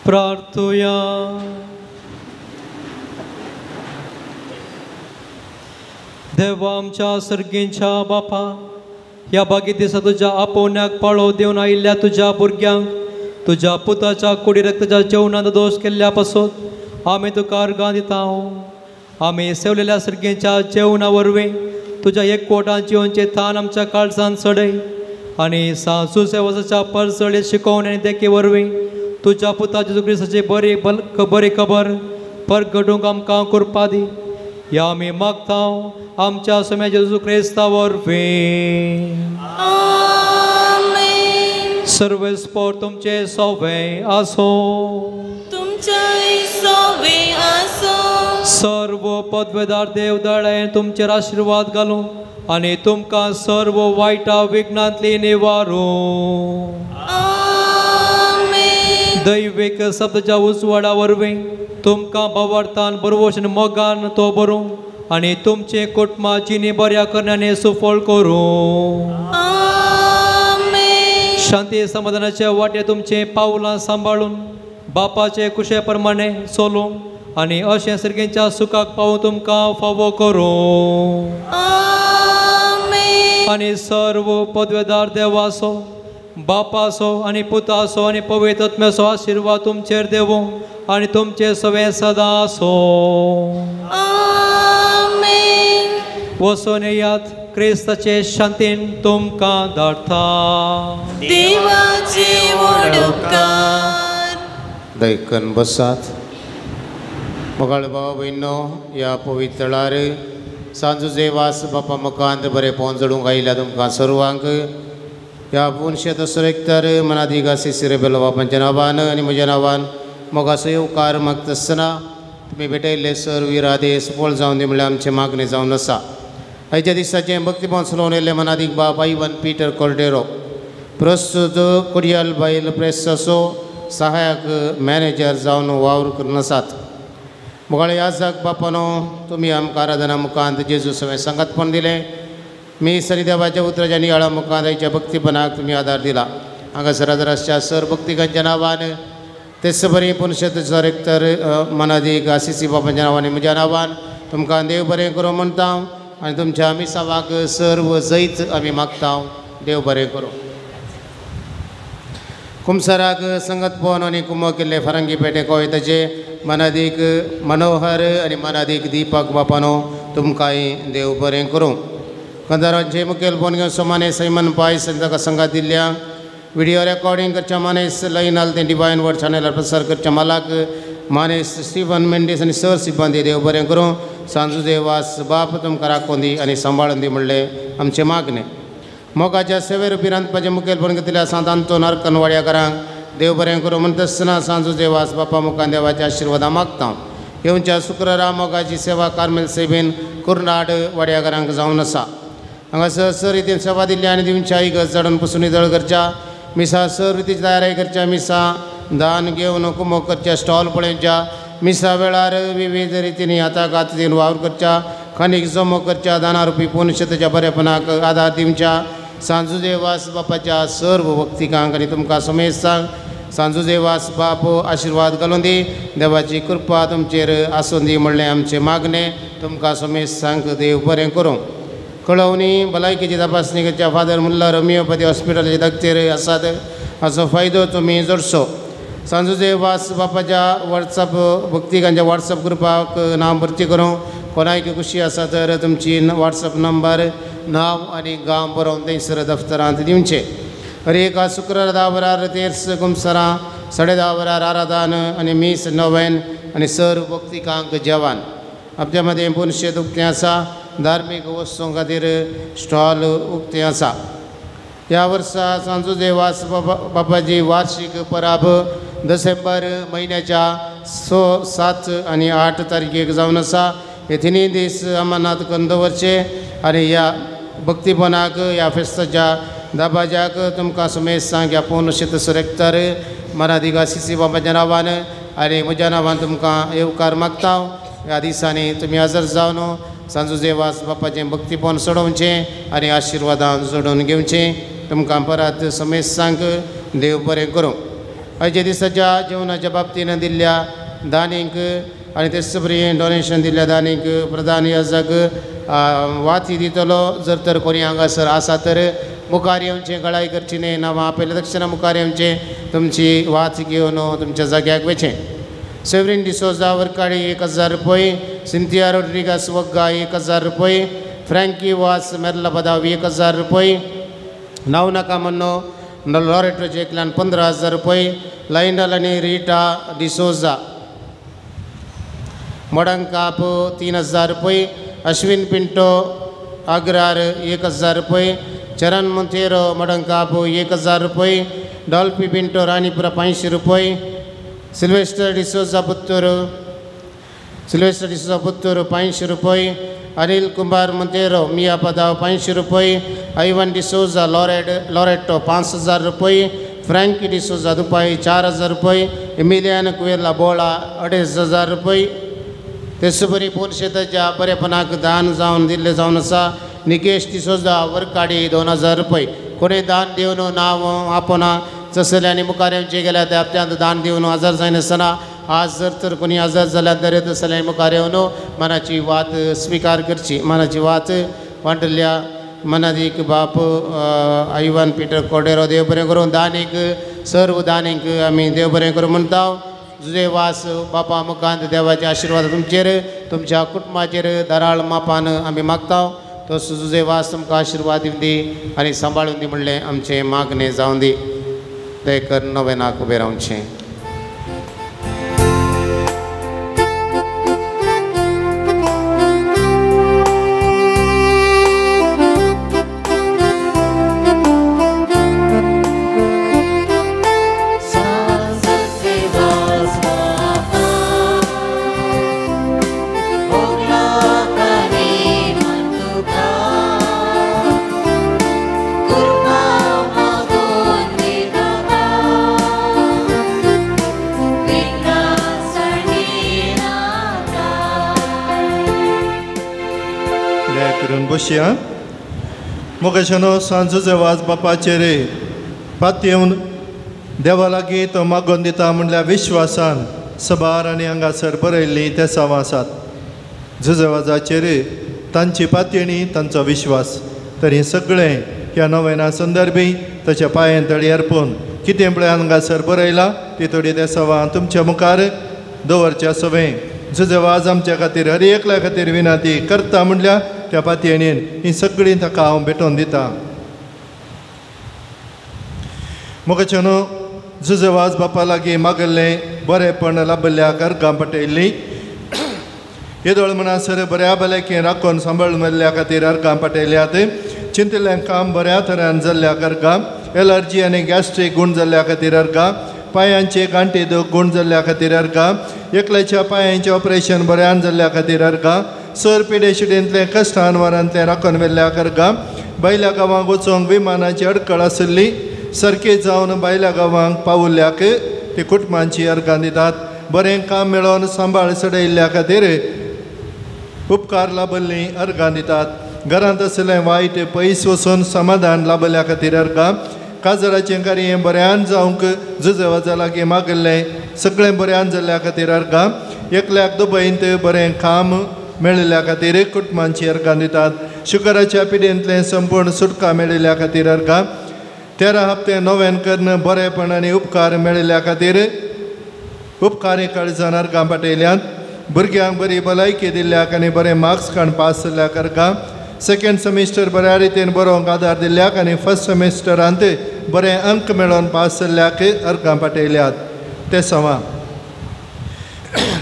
प्रार्थुया. देवा आमच्या सर्गींच्या बापा ह्या बागी दिसा तुज्या आपोवण्याक पाळो देवन आयिल्ल्या तुज्या भुरग्यांक तुझ्या पुताच्या कुडी रक्ताच्या जेवणात दोष केल्ल्या पासून आम्ही तुका अर्गां दिता आम्ही सेवलेल्या सर्गेच्या जेवणा वरवीं तुझ्या एकवटान जिवनचे थान आमच्या काळजांत चडय आनी सुसेवसाच्या परसळे शिकोवन आनी देखे वरवीं तुझ्या पुता जेजू क्रिस्ताची बरी खबर परगटूंक आमकां करपा दी या आमी मागता आमच्या सोम्या जेजू क्रिस्ता वरवीं आमेन. सर्वेस्पोर तुमचे सोवे आसो तुमचे सोवे आसो. सर्व पदवेदार देवदळे तुमचेर आशीर्वाद घालूं आनी तुमकां सर्व वायटा विघ्नांतली निवारो. दैवीक शब्दाच्या उजवाडा वरवीं तुमकां भावार्थान बरोवशेन मोगान तो भरूं आनी तुमचे कुटुंबा जिणी बऱ्या करण्याने सुफळ करूं. शांती समाधानाच्या वाटे तुमचे पावलां सांबाळून बापाचे कुशे प्रमाणे चलूं आनी अशें सर्गेच्या सुखाक पावूं तुमकां फावो करूं. आनी सर्व पदवेदार देवाचो बापाचो आनी पुताचो आनी पवित्र आत्म्याचो आशिर्वाद तुमचेर देवूं आनी तुमचे सवे सदां आसो. वचून येयात क्रिस्ताचे शांतीन तुमकां धाडटा. देवाचे व्हड उपकार. दैकन बसात. मोगाळ भाव भयणो ह्या पवित्र वेळार सांजुजे वास बापा मुखांत बरें पोंजडूंक आयल्या तुमकां सर्वांक ह्या पुणशेत सुरेक्तर मनाधिका सिसिरेबेलो बापांच्या नांवान आनी म्हज्या नांवान मोगाचो येवकार मागता आसतना तुमी भेटयल्ले सर्व आदेश सफळ जावन दी म्हळ्यार आमचे मागणी जावन आसा. आयच्या दिसाचे भक्तीभाव चलोवन येयल्ले मनाधीक बाब आयवन पीटर कोर्डेरो प्रस्तुत कुडियाल बायल प्रेसाचो सहाय्यक मॅनेजर जावन वावर करून आसात. मुगाळे याजक बापानो तुमी आमकां आराधना मुखांत जेजू सवें संगतपण दिलें. मी सरिदेवाच्या उतराच्या नियाळा मुखांत आयच्या भक्तीपणाक तुमी आदार दिला. हांगासर आदाराच्या सर भक्तिकांच्या नांवान तेच बरी पुणशेत डायरेक्टर मनाधीक आसिसी बाबांच्या नांवान म्हज्या नांवान तुमकां देव बरें करूं म्हणटा आनी तुमच्या मिसावाक सर्व जैत आमी मागता. देव बरें करूं. कुमसाराक संगतपण आनी कुमो केल्ले फरंगी पेटे कोयताचे मनाधीक मनोहर आनी मनाधीक दीपक बापानो तुमकांय देव बरें करूं. कंदारांचे मुखेल फोन घेवन सोमाने सैमन पायस ताका संगात दिल्ल्या व्हिडिओ रेकॉर्डिंग करच्या मानेस लायन आल ते डिवायन वर्ड चॅनलार प्रसार करच्या मालाक मानेस स्टीफन मेंडीस आनी सर सिब्बंदी देव बरें करूं. सांजुजे वास बाप तुमकां राखून दी आनी सांबाळून दी म्हणले आमचे मागणे. मोगाच्या सेवेर उबी रांदपाचें मुखेल फोन घेतल्या सांत आंतोन अर्कन वाड्याकारांक देव बरें करूं म्हणटा आसतना सांजुजे वास बापा मुखान देवाच्या आशिर्वादा मागता. येवच्या शुक्रारा मोगाची सेवा कार्मेल सेवेन कुर्नाड वाड्याकारांक जावन आसा. हांगासर सर रितीन सेवा दिल्ली आनी दिवच्या इगत चडून पुसून नितळ करच्या मिसा सर रितीची तयारी करच्या मिसा दान घेवन कुमो करच्या स्टॉल पळोवच्या मिसा वेळार विविध रितीनी हाताक हात दिवन वावर करच्या खनीक जमो करच्या दाना रुपी पुणशेताच्या बरेपणाक आदार दिवच्या. सांजुजे वास बापाच्या सर्व भक्तिकांक आनी तुमकां समेत सांग सांजुजे वास बाप आशिर्वाद घालून दी. देवाची कृपा तुमचेर आसून दी म्हणलें आमचे मागणे. तुमकां समेत सांग देव बरें करूं. कळवणी भलायकेची तपासणी करच्या फादर मुल्लार होमिओपॅथी हॉस्पिटलाचे दखतेर आसात हाचो फायदो तुमी जोडचो. सांजुजे वास बापाच्या वॉट्सअप भक्तिकांच्या वॉट्सअप ग्रुपाक नांव भरती करूं. कोणाक खुशी आसा तर तुमची वॉट्सअप नंबर नांव आनी गांव बरोवन थंयसर दफ्तरांत दिवचें. हर एका शुक्रार 10 वरार तेर्स कुमसारां 10:30 वरार आराधन आनी मीस नोवेन आनी सर्व भक्तिकांक जेवण. आपल्या मदें पुणशेत उक्तें आसा. धार्मीक वस्तूं खातीर स्टॉल उक्तें आसा. ह्या वर्सा सांजुजे वास बापाची वार्षिक परब डिसेंबर म्हयन्याच्या 6, 7 आनी 8 तारखेक जावन आसा. हे तिनूय दीस अमरनाथ करून दवरचे आनी ह्या भक्तीपणाक ह्या फेस्ताच्या दाबाज्याक तुमकां समेत सांग ह्या पुणशेत सुरेक्तर मनाधीक आसिसी बाबाच्या नांवान आनी म्हज्या नांवान तुमकां येवकार मागता. ह्या दिसांनी तुमी हजर जावन सांजुजे वास बापाचें भक्तीपण सोडोवचें आनी आशिर्वादान जोडून घेवचें. तुमकां परत समेत सांग देव बरें करूं. आयच्या दिसाच्या जेवणाच्या बाबतीन दिल्ल्या दानीक आनी तेच बरी डोनेशन दिल्ल्या दानीक प्रधान याजक वाती दितलो. जर तर कोणी हांगासर आसा तर मुखार येवचें गळाई करची न्ही नांवां आपयल्या तक्षणां मुखार येवचें तुमची वाच घेवन तुमच्या जाग्याक वेचें सेवरीन डिसोजा वरकाडी 1000 रुपये सिंथिया रोड्रिगास वग्गा 1000 रुपये फ्रँकी वास मेर्ला पदाव 1000 रुपये नाव नाका मन्नो लॉरेटो जेकल्यान 15000 रुपये लायनल आनी रिटा डिसोजा मडंकाप 3000 रुपये अश्विन पिंटो अग्रार 1000 रुपये चरण मोंतेरो मडंकाप 1000 रुपये डॉल्फी पिंटो रानीपुरा 500 रुपये सिल्वेस्टर डिसोजा पुत्तूरू 500 रुपये अनिल कुमार मोंतेरो मिया पदाव 500 रुपये आयवन डिसोजा लॉरेटो 5000 रुपये फ्रँकी डिसोजा दुपाई 4000 रुपये एमिलियान कुवेरला बोळा 2500 रुपये तेसुबरी पोरशेताच्या बरेपणाक दान जावन दिल्ले जावन आसा निकेश डिसोजा वरकाडी 2000 रुपये कोणी दान दिवन नांव आपणा चसल्यांनी मुखार येवचें गेल्यार त्या हप्त्यांत दान दिवन हजर जायनासतना आज जर तर कोणी हजर जाल्यार दरेत चसल्यांनी मुखार येवन मनाची वात स्विकार करची मनाची वात वांटल्या मनादीक बाप आयवान पिटर कोडेरो देव बरें करूं दानीक सर्व दानीक आमी देव बरें करूं म्हणटा तुझे वास बापा मुखांत देवाचे आशिर्वाद तुमचेर तुमच्या कुटुंबाचेर दाराळ मापान आमी मागता तस तुझे वास तुमकां आशिर्वाद दिवन दी आनी सांबाळून दी म्हणलें आमचें मागणें जावन दी ते कर नवेनाक उबें रावचें बसया मोगेशनो सांजूचे वाज बापाचेर पात येवन देवा लागीं तो मागोवन दिता म्हणल्यार विश्वासान सबार आनी हांगासर बरयल्ली ते सावासात झुजे वाजाचेर तांची पातयणी तांचो विश्वास तर हे सगळें ह्या नोवेना संदर्भी ताच्या पांयां तळी अर्पून कितें पळय हांगासर बरयलां ती थोडी ते सवां तुमच्या मुखार दवरच्या सवें झुजे वाज आमच्या खातीर हर एकल्या खातीर विनंती करता म्हणल्यार त्या पातयणीन ही सगळीं ताका हांव भेटोवन दिता मोगेचनो झुजे वाज बापा लागीं मागल्लें बरेंपण लाभल्या गर्गां पटयल्लीं येदोळ म्हणसर बऱ्या भलायकेन राखून सांबाळून मेल्ल्या खातीर अर्गां पटयल्यात चिंतिल्लें काम बऱ्या तरान जाल्ल्या अर्गां एलर्जी आनी गॅस्ट्रीक गूण जाल्ल्या खातीर अर्गां पांयांचे गांठी दूख गूण जाल्ल्या खातीर अर्गां एकल्याच्या पांयांचें ऑपरेशन बऱ्यान जाल्ल्या खातीर अर्गां सर पिडेशिडेंतले कश्टान वरांतले राखून वेल्ल्या अर्गां भायल्या गांवांक वचोंक विमानाची अडखळ आशिल्ली सारके जावन भायल्या गांवांक पावुल्ल्याक ते कुटुंबांची अर्गां दितात बरें काम मेळोवन सांबाळ सडयल्ल्या खातीर उपकार लाभल्लीं अर्गां दितात घरांत आसलें वायट पयस वचून समाधान लाभल्या खातीर अर्गां काजराचें कार्य बऱ्यान जावंक झुजे वाजा लागीं मागल्लें सगळें बऱ्यान जाल्ल्या खातीर अर्गां एकल्याक दुबईंत बरें काम मेळिल्ल्या खातीर कुटुंबांची अर्गां दितात शुगराच्या पिडेंतलें संपूर्ण सुटका मेळिल्ल्या खातीर अर्गां 13 हप्ते नोवेन करून बरेपण आनी उपकार मेळिल्ल्या खातीर उपकारी काळजान अर्गां पाटयल्यात भुरग्यांक बरी भलायकी दिल्ल्याक आनी बरें मार्क्स काडून पास जाल्ल्याक अर्गां सेकंड सेमिस्टर बऱ्या रितीन बरोवंक आदार दिल्ल्याक आनी फर्स्ट सेमिस्टरांत बरें अंक मेळोवन पास जाल्ल्याक अर्गां पाटयल्यात ते सवां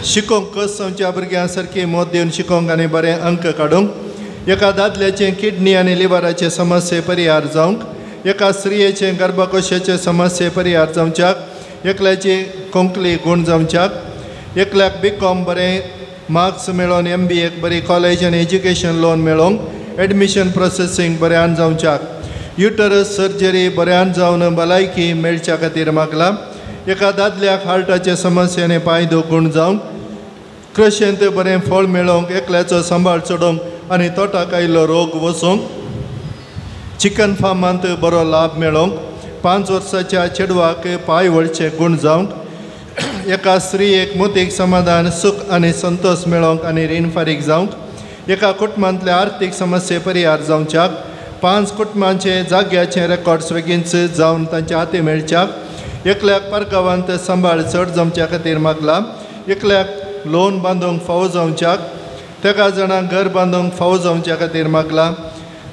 शिकोवंक कस आमच्या भुरग्यां सारकी मोद दिवन शिकोवंक आनी बरें अंक काडूंक एका दादल्याचे किडनी आनी लिव्हराचे समस्ये परिहार जावंक एका स्त्रियेचे गर्भकोशाचे समस्ये परिहार जावच्याक एकल्याची कोंकणी गूण जावच्याक एकल्याक बीकॉम बरें मार्क्स मेळोवन MBA बरी कॉलेज आनी एज्युकेशन लोन मेळोवंक एडमिशन प्रोसेसींग बऱ्यान जावच्याक युटरस सर्जरी बऱ्यान जावन भलायकी मेळच्या खातीर मागला एका दादल्याक हार्टाचे समस्येने पांय दुख गूण जावंक क्रशेंत बरें फळ मेळोवंक एकल्याचो सांबाळ चडोवंक आनी तोटाक आयिल्लो रोग वचोवंक चिकन फार्मांत बरो लाभ मेळोवंक 5 वर्साच्या चेडवाक पांय वळचे गूण जावंक एका स्त्रियेक मोतीक समाधान सूख आनी संतोष मेळोवंक आनी रीण फारीक जावंक एका कुटुंबांतल्या आर्थीक समस्ये परिहार जावच्याक 5 कुटुंबांचे जाग्याचे रेकॉर्ड्स बेगीनच जावन तांच्या हाती मेळच्याक एकल्याक परगांवांत सांबाळ चड जमच्या खातीर मागला एकल्याक लोन बांदूंक फावो जावच्याक 13 जाणांक घर बांदूंक फावो जावच्या खातीर मागला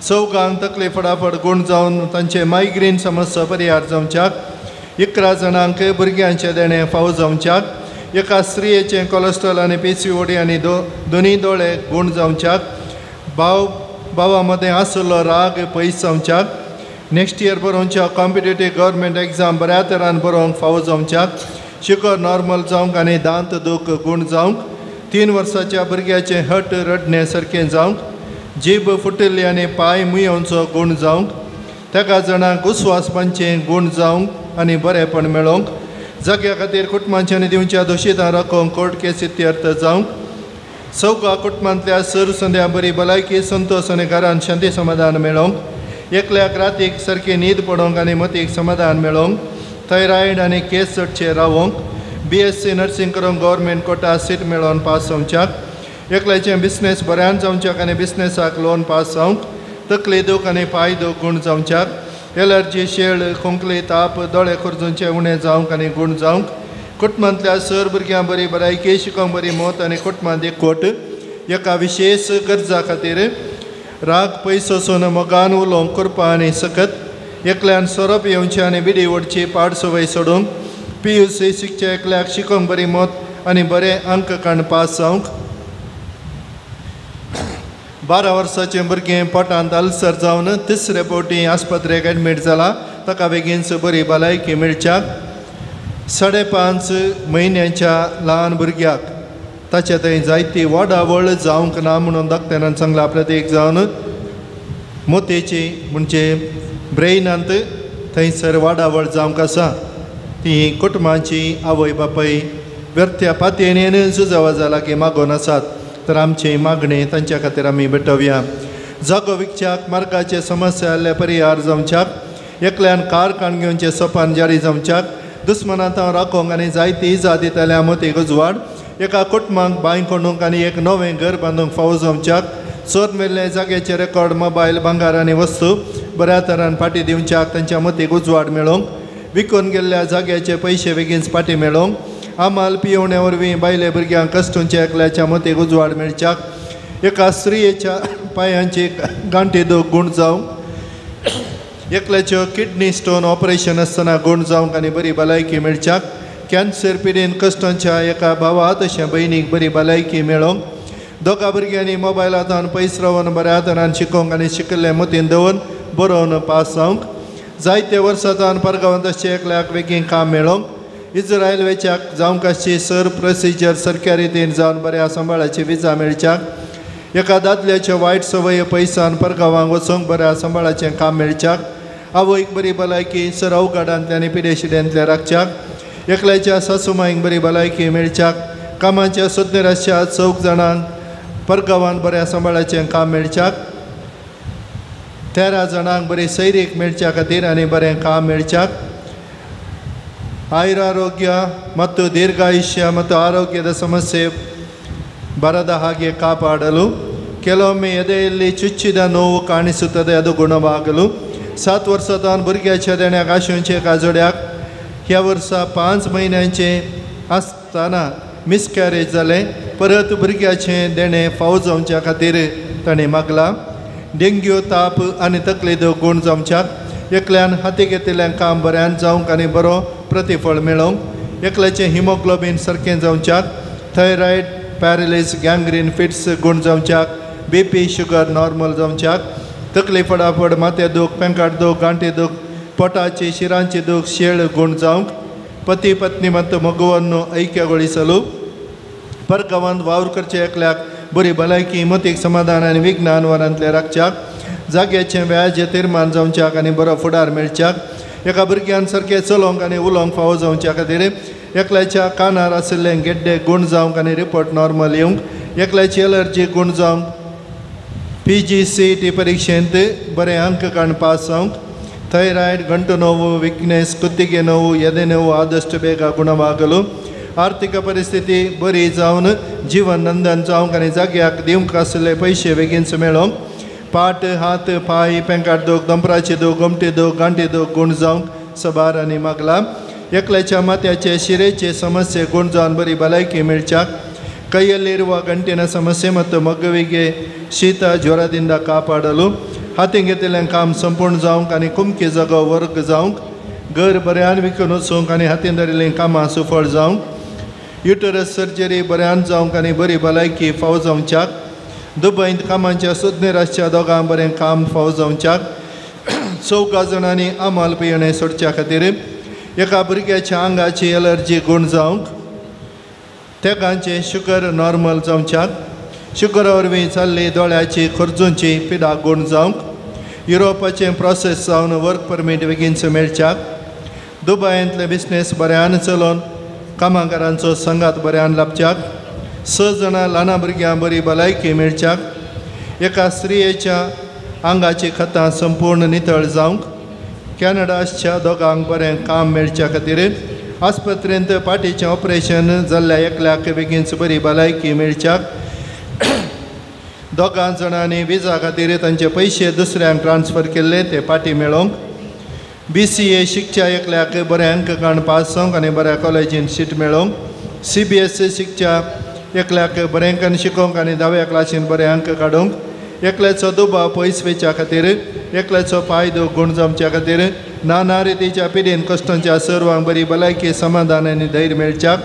4 तकली फटाफट गुण जावन तांचे मायग्रेन समस्या परिहार जावच्याक 11 जाणांक भुरग्यांचे देणे फावो जावच्याक एका स्त्रियेचें कोलेस्ट्रॉल आनी PCOD आनी दोनी दोळे गुण जावच्याक भावा मदें आसलो राग पयस जावच्याक नेक्स्ट इयर बरोवच्या कॉम्पिटेटीव गव्हर्मेंट एग्जाम बऱ्या तरान बरोवंक फावो जावच्याक शिको नॉर्मल जावंक आनी दांत दूख गुण जावंक 3 वर्साच्या भुरग्याचें हट रडणे सारकें जावंक जीब फुटिल्ली आनी पांय मुयोवचो गुण जावंक 13 जाणांक उस्वासपांचें गुण जावंक आनी बरेपण मेळोवंक जाग्या खातीर कुटुंबांच्यांनी दिवच्या दोशीतां राखोवंक कोर्ट केस इत्यर्थ जावंक 4 कुटुंबांतल्या सरसंद्या बरी भलायकी संतोष आनी घरांत शांती समाधान मेळोवंक एकल्याक रातीक सारकी न्हीद पडोवंक आनी मतीक समाधान मेळोवंक थायरॉयड आनी केस चडचे रावोवंक BSc नर्सिंग करूंक गव्हर्मेंट कोटा सीट मेळोवन पास जावच्याक एकल्याचें बिझनेस बऱ्यान जावच्याक आनी बिझनेसाक लोन पास जावंक तकली दूख आनी पांय दूख गुण जावच्याक एलर्जी शेळ खोंकली ताप दोळे खुर्जूंचे उणें जावंक आनी गुण जावंक कुटुंबांतल्या सर भुरग्यां बरी भलायकी शिकोवंक बरी मोत आनी कुटुंबांत एकवट एका विशेष गरजा खातीर राग पयस वचून मोगान उलोवंक करपा आनी सकत एकल्यान सोरोप येवचें आनी बिडी ओडची पाड संवय सोडूंक PUC शिकचे एकल्याक शिकोवंक बरी मोत आनी बरे अंक काडून पास जावंक 12 वर्साचें भुरगें पोटांत अल्सर जावन 3रे फावटी आस्पत्रेक एडमीट जाला ताका बेगीनच बरी भलायकी मेळच्याक 5.5 म्हयन्याच्या ल्हान भुरग्याक ताचे थंय जायती वडावळ जावंक ना म्हणून डॉक्टरान सांगला प्रत्येक जावन मोतेची म्हणजे ब्रेनांत थंयसर वाडावळ जावंक आसा ती कुटुंबाची आवय बापाय व्यर्थ्या पातयेन झुजावा जाला की मागोन आसात तर आमची मागणी तांच्या खातीर आमी भेटोवया जागो विकच्याक मार्गाचे समस्या आसले परिहार जावच्याक एकल्यान कार काण घेवचे सोपान जारी जावच्याक दुस्मनांत राखोवंक आनी जायती इजा दिताल्या मोतीक उजवाड एका कुटुंबांक बांय कोंडूंक आनी एक नवें घर बांदूंक फावो जावच्याक सोद मेल्ले जाग्याचे रेकॉर्ड मोबायल भांगार आनी वस्तू बऱ्या तरान फाटी दिवच्याक तांच्या मतीक उजवाड मेळोवंक विकून गेल्ल्या जाग्याचे पयशे बेगीनच फाटी मेळोवंक आमाल पियोवण्या वरवीं बायले भुरग्यांक कश्टूंच्या एकल्याच्या मतीक उजवाड मेळच्याक एका स्त्रियेच्या पांयांची गांठी दूख गुण जावंक एकल्याच्यो किडनी स्टोन ऑपरेशन आसतना गुण जावंक आनी बरी भलायकी मेळच्याक कॅन्सर पिडेन कश्टांच्या एका भावा तशें भयणीक बरी भलायकी मेळोवंक दोगा भुरग्यांनी मोबायलांतल्यान पयस रावन बऱ्या तरान शिकोवंक आनी शिकिल्ले मतीन दवरून बरोवन पास जावंक जायते वर्सांतल्यान परगांवांतशें एकल्याक बेगीन काम मेळोवंक इज्रायल वेच्याक जावंक आसची सर प्रोसिजर सारक्या रितीन जावन बऱ्या सांबाळाची विजा मेळच्याक एका दादल्याच्यो वायट संवय पयसान परगांवांक वचूंक बऱ्या सांबाळाचें काम मेळच्याक आवयक बरी भलायकी सर अवघडांतल्या आनी पिडेशिड्यांतल्या राखच्याक एकल्याच्या सासूमाईक बरी भलायकी मेळच्याक कामाच्या सुज्ञर आसच्या 4 जाणांक परगांवांत बऱ्या सांबाळाचें काम मेळच्याक 13 जाणांक बरी सैरीक मेळच्या खातीर आनी बरें काम मेळच्याक ಆಯುರಾರೋಗ್ಯ ಮತ್ತು ದೀರ್ಘಾಯುಷ್ಯ ಮತ್ತು ಆರೋಗ್ಯದ ಸಮಸ್ಯೆ ಬರದ ಹಾಗೆ ಕಾಪಾಡಲು ಕೆಲವೊಮ್ಮೆ ಎದೆಯಲ್ಲಿ ಚುಚ್ಚಿದ ನೋವು ಕಾಣಿಸುತ್ತದೆ ಅದು ಗುಣವಾಗಲು 7 वर्सांतल्यान भुरग्याच्या देण्याक आशुंचे काजोड्याक ह्या वर्सा 5 म्हयन्यांचे आसतना मिसकॅरेज जालें परत भुरग्याचें देणें फावो जावच्या खातीर ताणें मागलां डेंग्यू ताप आनी तकलेदो गुण जावच्याक एकल्यान हाती घेतिल्लें काम बऱ्यान जावंक आनी बरो प्रतिफळ मेळोवंक एकल्याचें हिमोग्लोबीन सारकें जावच्याक थायरॉयड पॅरलीस गँग्रीन फिट्स गुण जावच्याक BP शुगर नॉर्मल जावच्याक तकली फडाफड माथे दूख पेंकाट दूख गांठी दूख पोटाची शिरांची दूख शेळ गुण जावंक पती पत्नी मत मगुವನ್ನು ऐक्यಗೊಳಿಸಲು परगांवांत वावर करचे एकल्याक बरी भलायकी मतीक समाधान आनी विज्ञान वरांतले राखच्याक जाग्याचें व्याज तीर्मान जावच्याक आनी बरो फुडार मेळच्याक एका भुरग्यान सारकें चलोवंक आनी उलोवंक फावो जावच्या खातीर एकल्याच्या कानार आशिल्ले गेड्डे गुण जावंक आनी रिपोर्ट नॉर्मल येवंक एकल्याची एलर्जी गुण जावंक PGCET परीक्षेंत बरे अंक काडून पास जावंक ಥೈರಾಯ್ಡ್ ಗಂಟು ನೋವು ವೀಕ್ನೆಸ್ ಕುತ್ತಿಗೆ ನೋವು ಎದೆ ನೋವು ಆದಷ್ಟು ಬೇಗ ಗುಣವಾಗಲು ಆರ್ಥಿಕ ಪರಿಸ್ಥಿತಿ ಬರಿ जावन जीवन नंदन जावंक आनी जाग्याक दिवंक आसले पयशे बेगीनच मेळोवंक पाट हात पाय पेंकाट दोग दंपराचे दोग गोमटे दोग गांठे दोग गुण जावंक सबार आनी मागला एकल्याच्या माथ्याचे शिरेचे समस्ये गुण जावन बरी भलायकी मेळच्याक ಕೈಯಲ್ಲಿರುವ ಗಂಟಿನ ಸಮಸ್ಯೆ ಮತ್ತು ಮಗುವಿಗೆ ಶೀತ ಜ್ವರದಿಂದ ಕಾಪಾಡಲು हातींत काम संपूर्ण जावंक आनी कुमकी जागो वर्ग जावंक घर बऱ्यान विकून वचूंक आनी हातीन धरिल्लीं कामां सुफळ जावंक युटरस सर्जरी बऱ्यान जावंक आनी बरी भलायकी फाव जावच्याक दुबईंत कामांच्या सुज्ञरासच्या दोगां बरें काम फाव जावच्याक 14 जाणांनी आमाल पियेणें सोडच्या खातीर एका भुरग्याच्या आंगाची एलर्जी गुण जावंक तेगांचे शुगर नॉर्मल जावच्याक शुगरा वरवीं जाल्ली दोळ्याची खर्जूंची पिडा गुण जावंक युरोपाचें प्रोसेस जावन वर्क परमीट बेगीनच मेळच्याक दुबयांतले बिझनेस बऱ्यान चलोवन कामगारांचो संगात बऱ्यान लाभच्याक 6 जाणां ल्हान भुरग्यां बरी भलायकी मेळच्याक एका स्त्रियेच्या आंगाची खतां संपूर्ण नितळ जावंक कॅनडाच्या दोगांक बरें काम मेळच्या खातीर आस्पत्रेंत पाटीचें ऑपरेशन जाल्ल्या एकल्याक बेगीनच बरी भलायकी मेळच्याक 2 जाणांनी विजा खातीर तांचे पयशे दुसऱ्यांक ट्रान्सफर केल्ले ते पाटी मेळोवंक BCA शिकच्या एकल्याक बऱ्या अंक काडून पास जावंक आनी बऱ्या कॉलेजीन सीट मेळोवंक CBSE शिकच्या एकल्याक बरें करून शिकोवंक आनी 10व्या क्लासीन बरे अंक काडूंक एकल्याचो दुबाव पयस वेच्या खातीर एकल्याचो फायदो गुण जमच्या खातीर नाना रितीच्या पिढीन कश्टांच्या सर्वांक बरी भलायकी समाधान आनी धैर्य मेळच्याक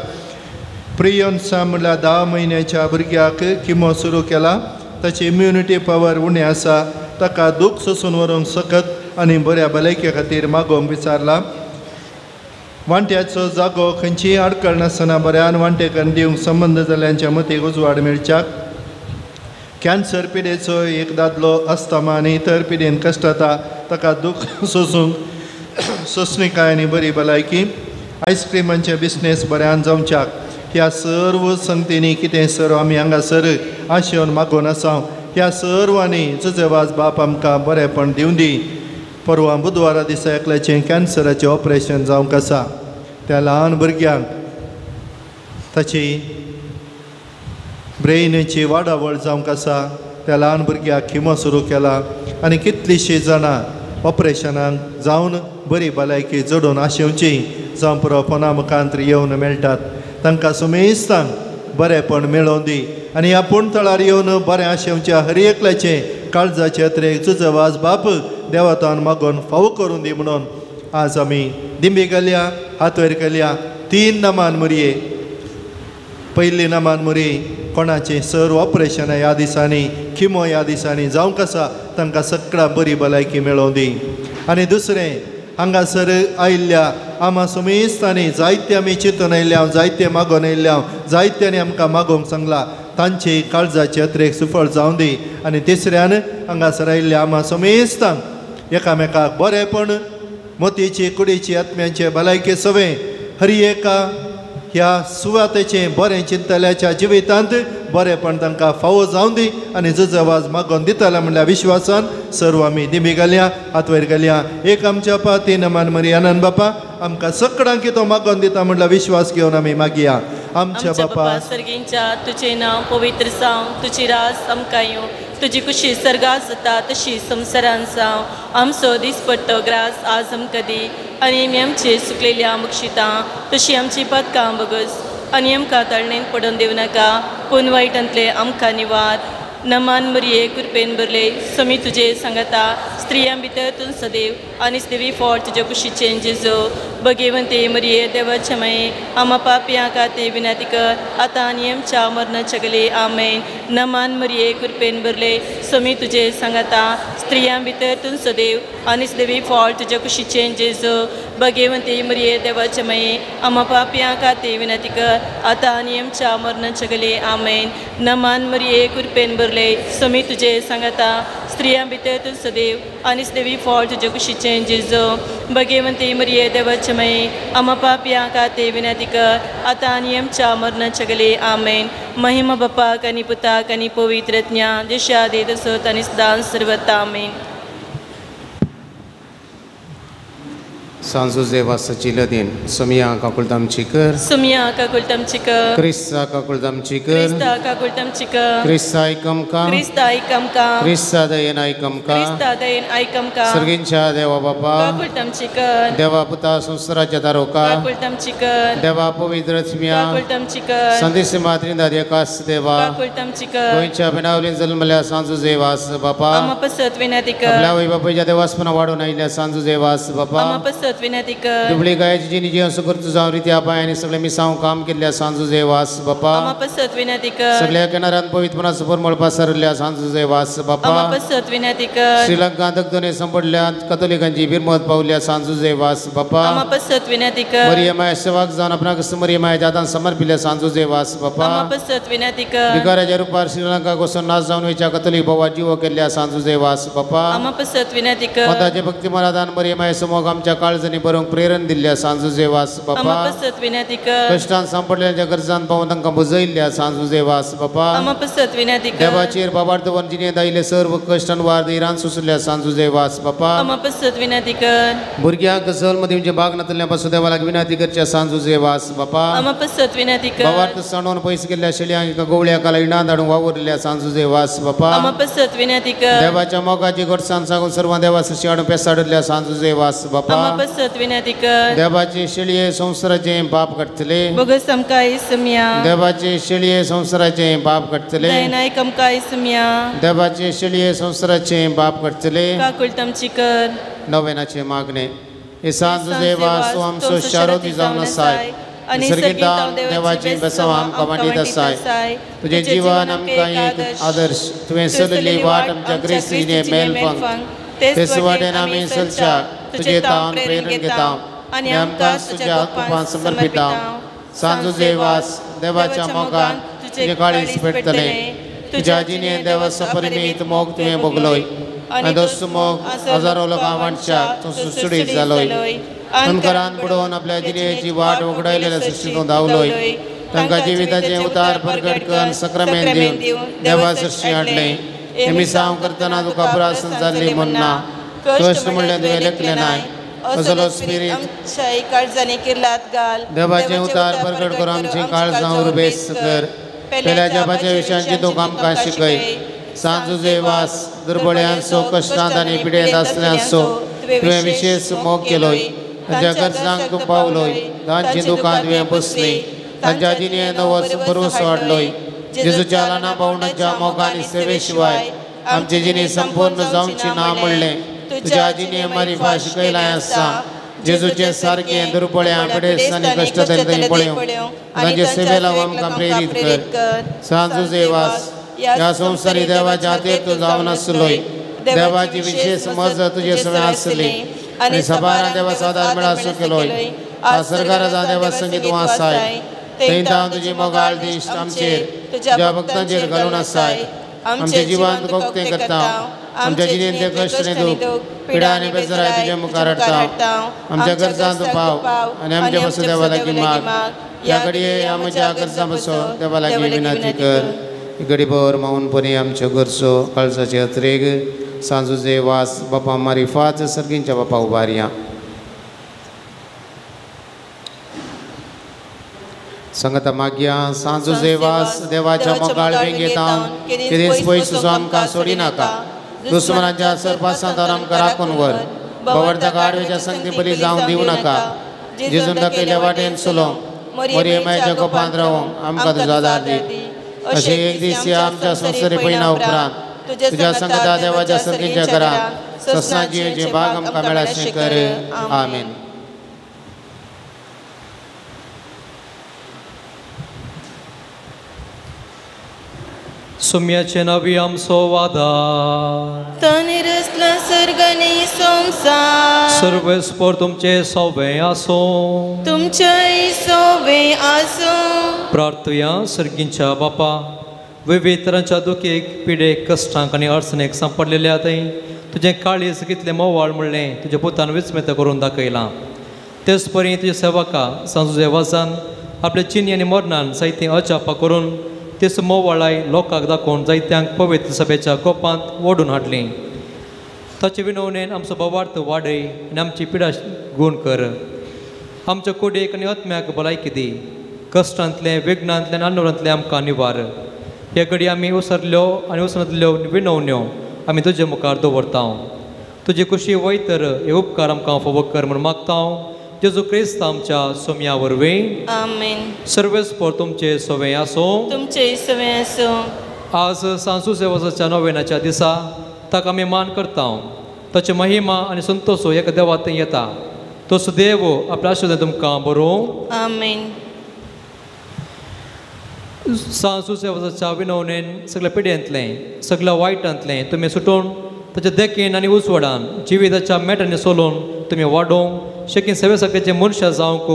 प्रियोन्सा म्हणल्यार 10 म्हयन्याच्या भुरग्याक किमो सुरू केला ताची इम्युनिटी पावर उणी आसा ताका दूख सोसून व्हरूंक सकत आनी बऱ्या भलायके खातीर मागोवंक विचारला वांट्याचो जागो खंयचीय आडखळ नासतना बऱ्यान वांटेकन दिवंक संबंद जाल्ल्यांच्या मतीक उजवाड मेळच्याक कॅन्सर पिडेचो एक दादलो अस्थमा आनी इतर पिडेन कश्ट जाता ताका दूख सोसूंक सोंसणीकाय आनी बरी भलायकी आयस्क्रिमांचे बिझनेस बऱ्यान जावच्याक ह्या सर्व संगतींनी कितें सर्व आमी हांगासर आशेवन मागोवन आसा ह्या सर्वांनी जुजेवाज बाप आमकां बरेंपण दिवं दी परवा बुधवारा दिसा एकल्याचें कॅन्सराचें ऑपरेशन जावंक आसा त्या ल्हान भुरग्यांक ताची ब्रेनची वाडावळ जावंक आसा त्या ल्हान भुरग्याक किमो सुरू केला आनी कितलींशीं जाणां ऑपरेशनाक जावन बरी भलायकी जोडून आशेवची जावं पुरो फोना मुखांतर येवन मेळटात तांकां सुमेस्तान बरेंपण मेळोवन दी आनी ह्या पुणतळार येवन बरें आशेवच्या हर एकल्याचें काळजाचे यात्रेक तुजो वाज बाप देवातान मागोवन फावो करून दी म्हणून आज आमी दिंबी घालया हात वयर केल्या 3 नामान मुरये पयली नामान मुरी कोणाचें सर्व ऑपरेशनां ह्या दिसांनी किमो ह्या दिसांनी जावंक आसा तांकां सगळ्या बरी भलायकी मेळोवन दी आनी दुसरें हांगासर आयिल्ल्या आमा समेस्तांनी जायते आमी चिंतून आयिल्ल्या जायते मागोवन आयिल्ल्या जायत्यांनी आमकां मागोवंक सांगला तांचे काळजाचे यात्रेक सुफळ जावं दी आनी तिसऱ्यान हांगासर आयिल्ल्या आमा समेस्तांक एकामेकाक बरेंपण मोतीची कुडीची आत्म्याचे भलायके सवें हरी एका ह्या सुवातेचें बरें चिंतल्याच्या जिवितांत बरेंपण तांकां फावो जावं दी आनी जुजो आवाज मागोवन दिताले म्हणल्यार विश्वासान सर्व आमी दिंबी घालया हात वयर घालया एक आमच्या बापा 3 नमान मरी आनंद बापा आमकां सगळ्यांक तो मागोवन दिता म्हणल्यार विश्वास घेवन आमी मागया आमच्या बापा सर्गींच्या तुजें नांव पवित्र जावं तुजी रास आमकां येवं तुजी कुशी सर्गास जाता तशी संवसारांत जावं आमचो दिसपट्टो ग्रास आज आमकां दी आनी आमी आमची सुकलेल्या मुक्षितां तशी आमची पदकां बगस आनी आमकां तळणेन पडोवन दिवं नाका पूण वायटांतले आमकां निवार नमान मरिये कृपेन भरले समी तुजे सांगता स्त्रियां भितर तूं सदैव आनी स्तेवी फॉर तुजे कुशीचें जेजो भगवंते मरिये देवाचे माये आमा पापयां खातीर विनंती कर आतां आनी आमच्या मरणाच्या गले आमेन नमान मरिये कृपेन भरले समी तुजे सांगता स्त्रियां भितर तूं सदैव आनी स्तेवी फॉर तुजे कुशीचें जेजो भगवंते मरिये देवाचे माये आमा पापयां खातीर विनंती कर आतां आनी आमच्या मरणाच्या गले आमेन नमान मरिये कृपेन भरले समी तुजे सांगता स्त्रियां भितर तूं सदैव आनी स्तेवी फॉर तुजे कुशीचें जेजो भगवंते मरिये देवाचे माये आमा पापयां खातीर विनंती कर आतां आनी आमच्या मरणाच्या गले आमेन महिमा बापाक आनी पुताक आनी पवित्र आत्म्या दिशा दे दसत आनी सदां सर्वता आमेन सांजुजे वासाची लदीन सोमिया काकुळतामची कर सुमिया काकुळतामची कर क्रिस्ता काकुळतामची कर क्रिस्ता काकुळतामची कर क्रिस्ता ऐकमका क्रिस्ता ऐकमका क्रिस्ता दयेन ऐकमका क्रिस्ता दयेन ऐकमका सर्गींच्या देवा बापा काकुळतामची कर देवा पुता संसाराच्या दारोका काकुळतामची कर देवा पवित्र स्मिया काकुळतामची कर संदेश मात्रीन दादियाकास देवा काकुळतामची कर गोंयच्या बेनावलीन जल्मल्या सांजुजे वास बापा आमा पसत विनंती कर आपल्या वै बापाच्या देवासपणा वाढून आयिल्ल्या सांजुजे वास बापा आमा पसत विनंती कर दुबळी गायची जी निजी असं करतो जाऊन रित्या पायांनी सगळे मिसाव काम केल्ल्या सांजुजे वास बापा आमा पसत विनंती कर सगळ्या किनाऱ्यान पवित्रपणाचं परमळ पसरल्या सांजुजे वास आमा बापा पसत विनंती कर श्रीलंका दगदने संपडल्या कथोलिकांची बिरमत पावल्या सांजुजे वास बापा आमा पसत विनंती कर मरियमाया सेवाक जाऊन आपणाक मरियमाया जातान समर्पिल्या सांजुजे वास बापा आमा पसत विनंती कर भिकाऱ्याच्या रुपार श्रीलंका कोसून नाच जाऊन वेच्या कथोलिक भावा जीव केल्ल्या सांजुजे वास बापा आमा पसत विनंती कर मताचे भक्ती मरादान मरियमाया समोग आमच्या काळजणी बरोवंक प्रेरण दिल्ल्या सांजुजे वास आमा बापा पसत विनंती कर कष्टान सांपडलेल्या गरजान पावून तांकां बुजयल्ल्या सांजुजे वास बापा आमा पसत विनंती कर देवाचेर बाबार्दवन जिने दायिल्ले सर्व कष्टान वार दैरान सुसल्या सांजुजे वास बापा आमा पसत विनंती कर भुरग्यांक सल मध्ये म्हणजे बाग नातल्ल्यापासून देवाला विनंती करच्या सांजुजे वास बापा आमा पसत विनंती कर बाबार्थ सणोन पयस केल्ल्या शेळ्यांक गवळ्या काला इणा धाडून वावरल्या सांजुजे वास बापा आमा पसत विनंती कर देवाच्या मोगाची घटसाण सांगून सर्व देवाशी हाडून पेसाडल्या सांजुजे वास बापा आमा पसत विनंती कर देवाचे शेळये संसाराचे पाप कटतले बोगस आमकाय सुमिया देवाचे शेळये संसाराचे पाप कटतले दयनाय कमकाय सुमिया देवाचे शेळये संसाराचे पाप कटतले काकुळतामची कर नवेनाचे मागणे हे सांजुजे वास आमचो शारोदी जावन आसाय आणि सर्गीतान देवाचे बसव आमकां मांडीत आसाय तुझे जीवन आमकां एक आदर्श तुवें चलली वाट आमच्या क्रिस्तीने मेलफंग ते सुवातेन आमी चलच्या तुजे तावन प्रेरण घेता आनी आमकां तुज्या कृपान समर्पिता सांजुजे वास देवाच्या मोगान तुजे काळीज पेटतले तुज्या जिणे देवा सपरिमीत मोग तुवें भोगलोय आनी दोस्त मोग हजारो लोकां वांटच्या तूं सुसुडीत जालोय अनकरान बुडोवन आपल्या जिणेची वाट उगडायलेल्या सृश्टीतूं धांवलोय तांकां जिविताचें उतार परगट करून सक्रामेंत दिवन देवा सृश्टी हाडले हे मिसांव करतना तुका पुरासन जाल्ली म्हणना कश्ट म्हणलें तुवें लेखलें नाय असलो स्पिरीट आमच्या काळजांनी किर्लात घाल देवाचें उतार परगट करून आमची काळजां उर्बेस कर पेल्या जपाच्या विशयांची तूं आमकां शिकय सांजुजे वास दुर्बळ्यांचो कश्टांत आनी पिडेंत आसल्यांचो तुवें विशेश मोग केलोय तांच्या गरजांक तूं पावलोय तांची दुकां तुवें बसली तांच्या जिणे नवो भरोस वाडलोय जेजूच्या ल्हाना भावंडांच्या मोगांनी सेवे शिवाय आमचे जिणे संपूर्ण जावची ना म्हणलें तुज्या जिणे मारी भाश कैलाय आसा जेजूचे सारकें दुर्बळ्यां पिडेस्त आनी कश्ट थंय पळयोवंक तांचे सेवे लागून आमकां प्रेरीत कर सांजुजे वास ह्या संवसारी देवाच्या हातीर तूं जावन आसलोय देवाची विशेष मजत तुजे सगळें आसली आनी सबारा देवा सादार मेळा आसूं केलोय आ सरकाराचा देवा संगीत तूं आसाय थंय तुजी मोगाळ दिश्ट आमचेर तुज्या भक्तांचेर घालून आसाय आमचे जिवन तुका उक्तें करता आमच्या जिणेंत ते कश्ट आनी दूख पिडा आनी बेजाराय तुजे मुखार हाडटा आमच्या गरजां तूं पाव आनी आमच्या पासून देवा लागीं माग ह्या घडये आमच्या गरजां पासून देवा लागीं विनंती कर गडीभर माऊनपणी आमच्यो गरजो काळजाचे अत्रेक सांजुजे वास बापा मारी फाच सर्गींच्या बापा उबारया संगता मागया सांजुजे वास देवाच्या मोगाळ वेंगेतावन कितेंच पयसो आमकां सोडी नाका दुस्मनाच्या सरपासांतल्यान आमकां राखून व्हर बवरच्या गाडवेच्या संगती बरी जावंक दिवं नाका जेजून दाखयल्या वाटेन चलो मरियमाच्या कोपांत रावंक आमकां तुजो आदार दी अशें एक दीस ह्या आमच्या संवसारी पयना उपरांत तुज्या संगता देवाच्या सर्गीच्या घरांत सत्संगाचे भाग आमकां मेळाशें कर आमेन. सुम्याचे नवी आमचो वादार ताने रचला सर्गाने संसार सर्वेस्पर तुमचे सवे आसो तुमचे सवे आसो प्रार्थया सर्गींच्या बापा विविध तरांच्या दुखेक पिडेक कश्टांक आनी अडचणेक सांपडलेल्या थंय तुजें काळीज कितलें मोवाळ म्हणलें तुज्या पुतान विस्मित करून दाखयलां तेच परी तुज्या सेवका सांजुजे वासान आपल्या चिनी आनी मरणान जायतीं अजापा करून तेच मोवाळाय लोकांक दाखोवन जायत्यांक पवित्र सभेच्या कोपांत ओडून हाडलीं ताचे विनवणेन आमचो भावार्थ वाडय आनी आमची पिडा गूण कर. आमच्या कोडयेक आनी आत्म्याक भलायकी दी. कश्टांतले विघ्नांतले आनी आनोरांतले आमकां निवार. हे घडी आमी उसरल्यो आनी उसरांतल्यो विनवण्यो आमी तुजे मुखार दवरता. तुजी खुशी वयतर हे उपकार आमकां फावो कर म्हूण मागता. जेजू क्रिस्त आमच्या सोम्या वरवीं आमेन. सर्वेस्पर तुमचे सवे आसूं. तुमचे सवे आसूं. आज सांसू सेवाच्या नोवेनाच्या दिसा ताका आमी मान करता. ताची महिमा आनी संतोष एका देवात येता. तोच देव आपल्या आशिर्वाद तुमकां बरो. आमेन. सांसू सेवाच्या विनवणेन सगळ्या पिड्यांतलें सगळ्या वायटांतलें तुमी सुटोवन ताच्या देखीन आनी उसवडान जिविताच्या मेटांनी सोलून तुमी वाडोवंक शेकीन सगळे सगळ्याचे मनशां जावंक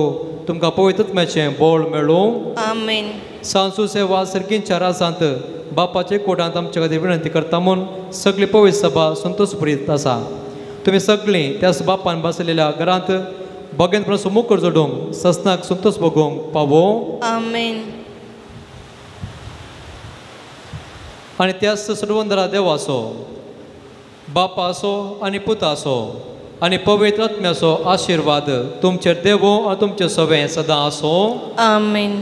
तुमकां पवित्रत्म्याचें बोळ मेळूं. आमेन. सांसू सेवा सर्गींच्या रासांत बापाचे कोटांत आमचे खातीर विनंती करता म्हूण सगळी पवित्र सभा संतोश भरीत आसा. तुमी सगळीं त्याच बापान बसलेल्या घरांत भगेंतपणां मुखार जोडूंक ससनाक संतोष भोगूंक पावो. आमेन. आनी त्याच सर्वंदरा देव आसो, बापा आसो आनी पुता आसो आनी पवित्र आत्म्याचो आशिर्वाद तुमचेर देवो आनी तुमचे सवें सदां आसो. आमेन.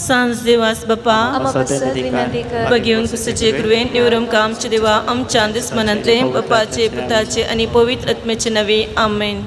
सांज देवास बापा बघेवन कुसाचे कृवेन निवरम कामचे देवा आमच्या दुस्मनांतले बापाचे पुताचे आणि पवित्र आत्म्याचे नवे आमेन.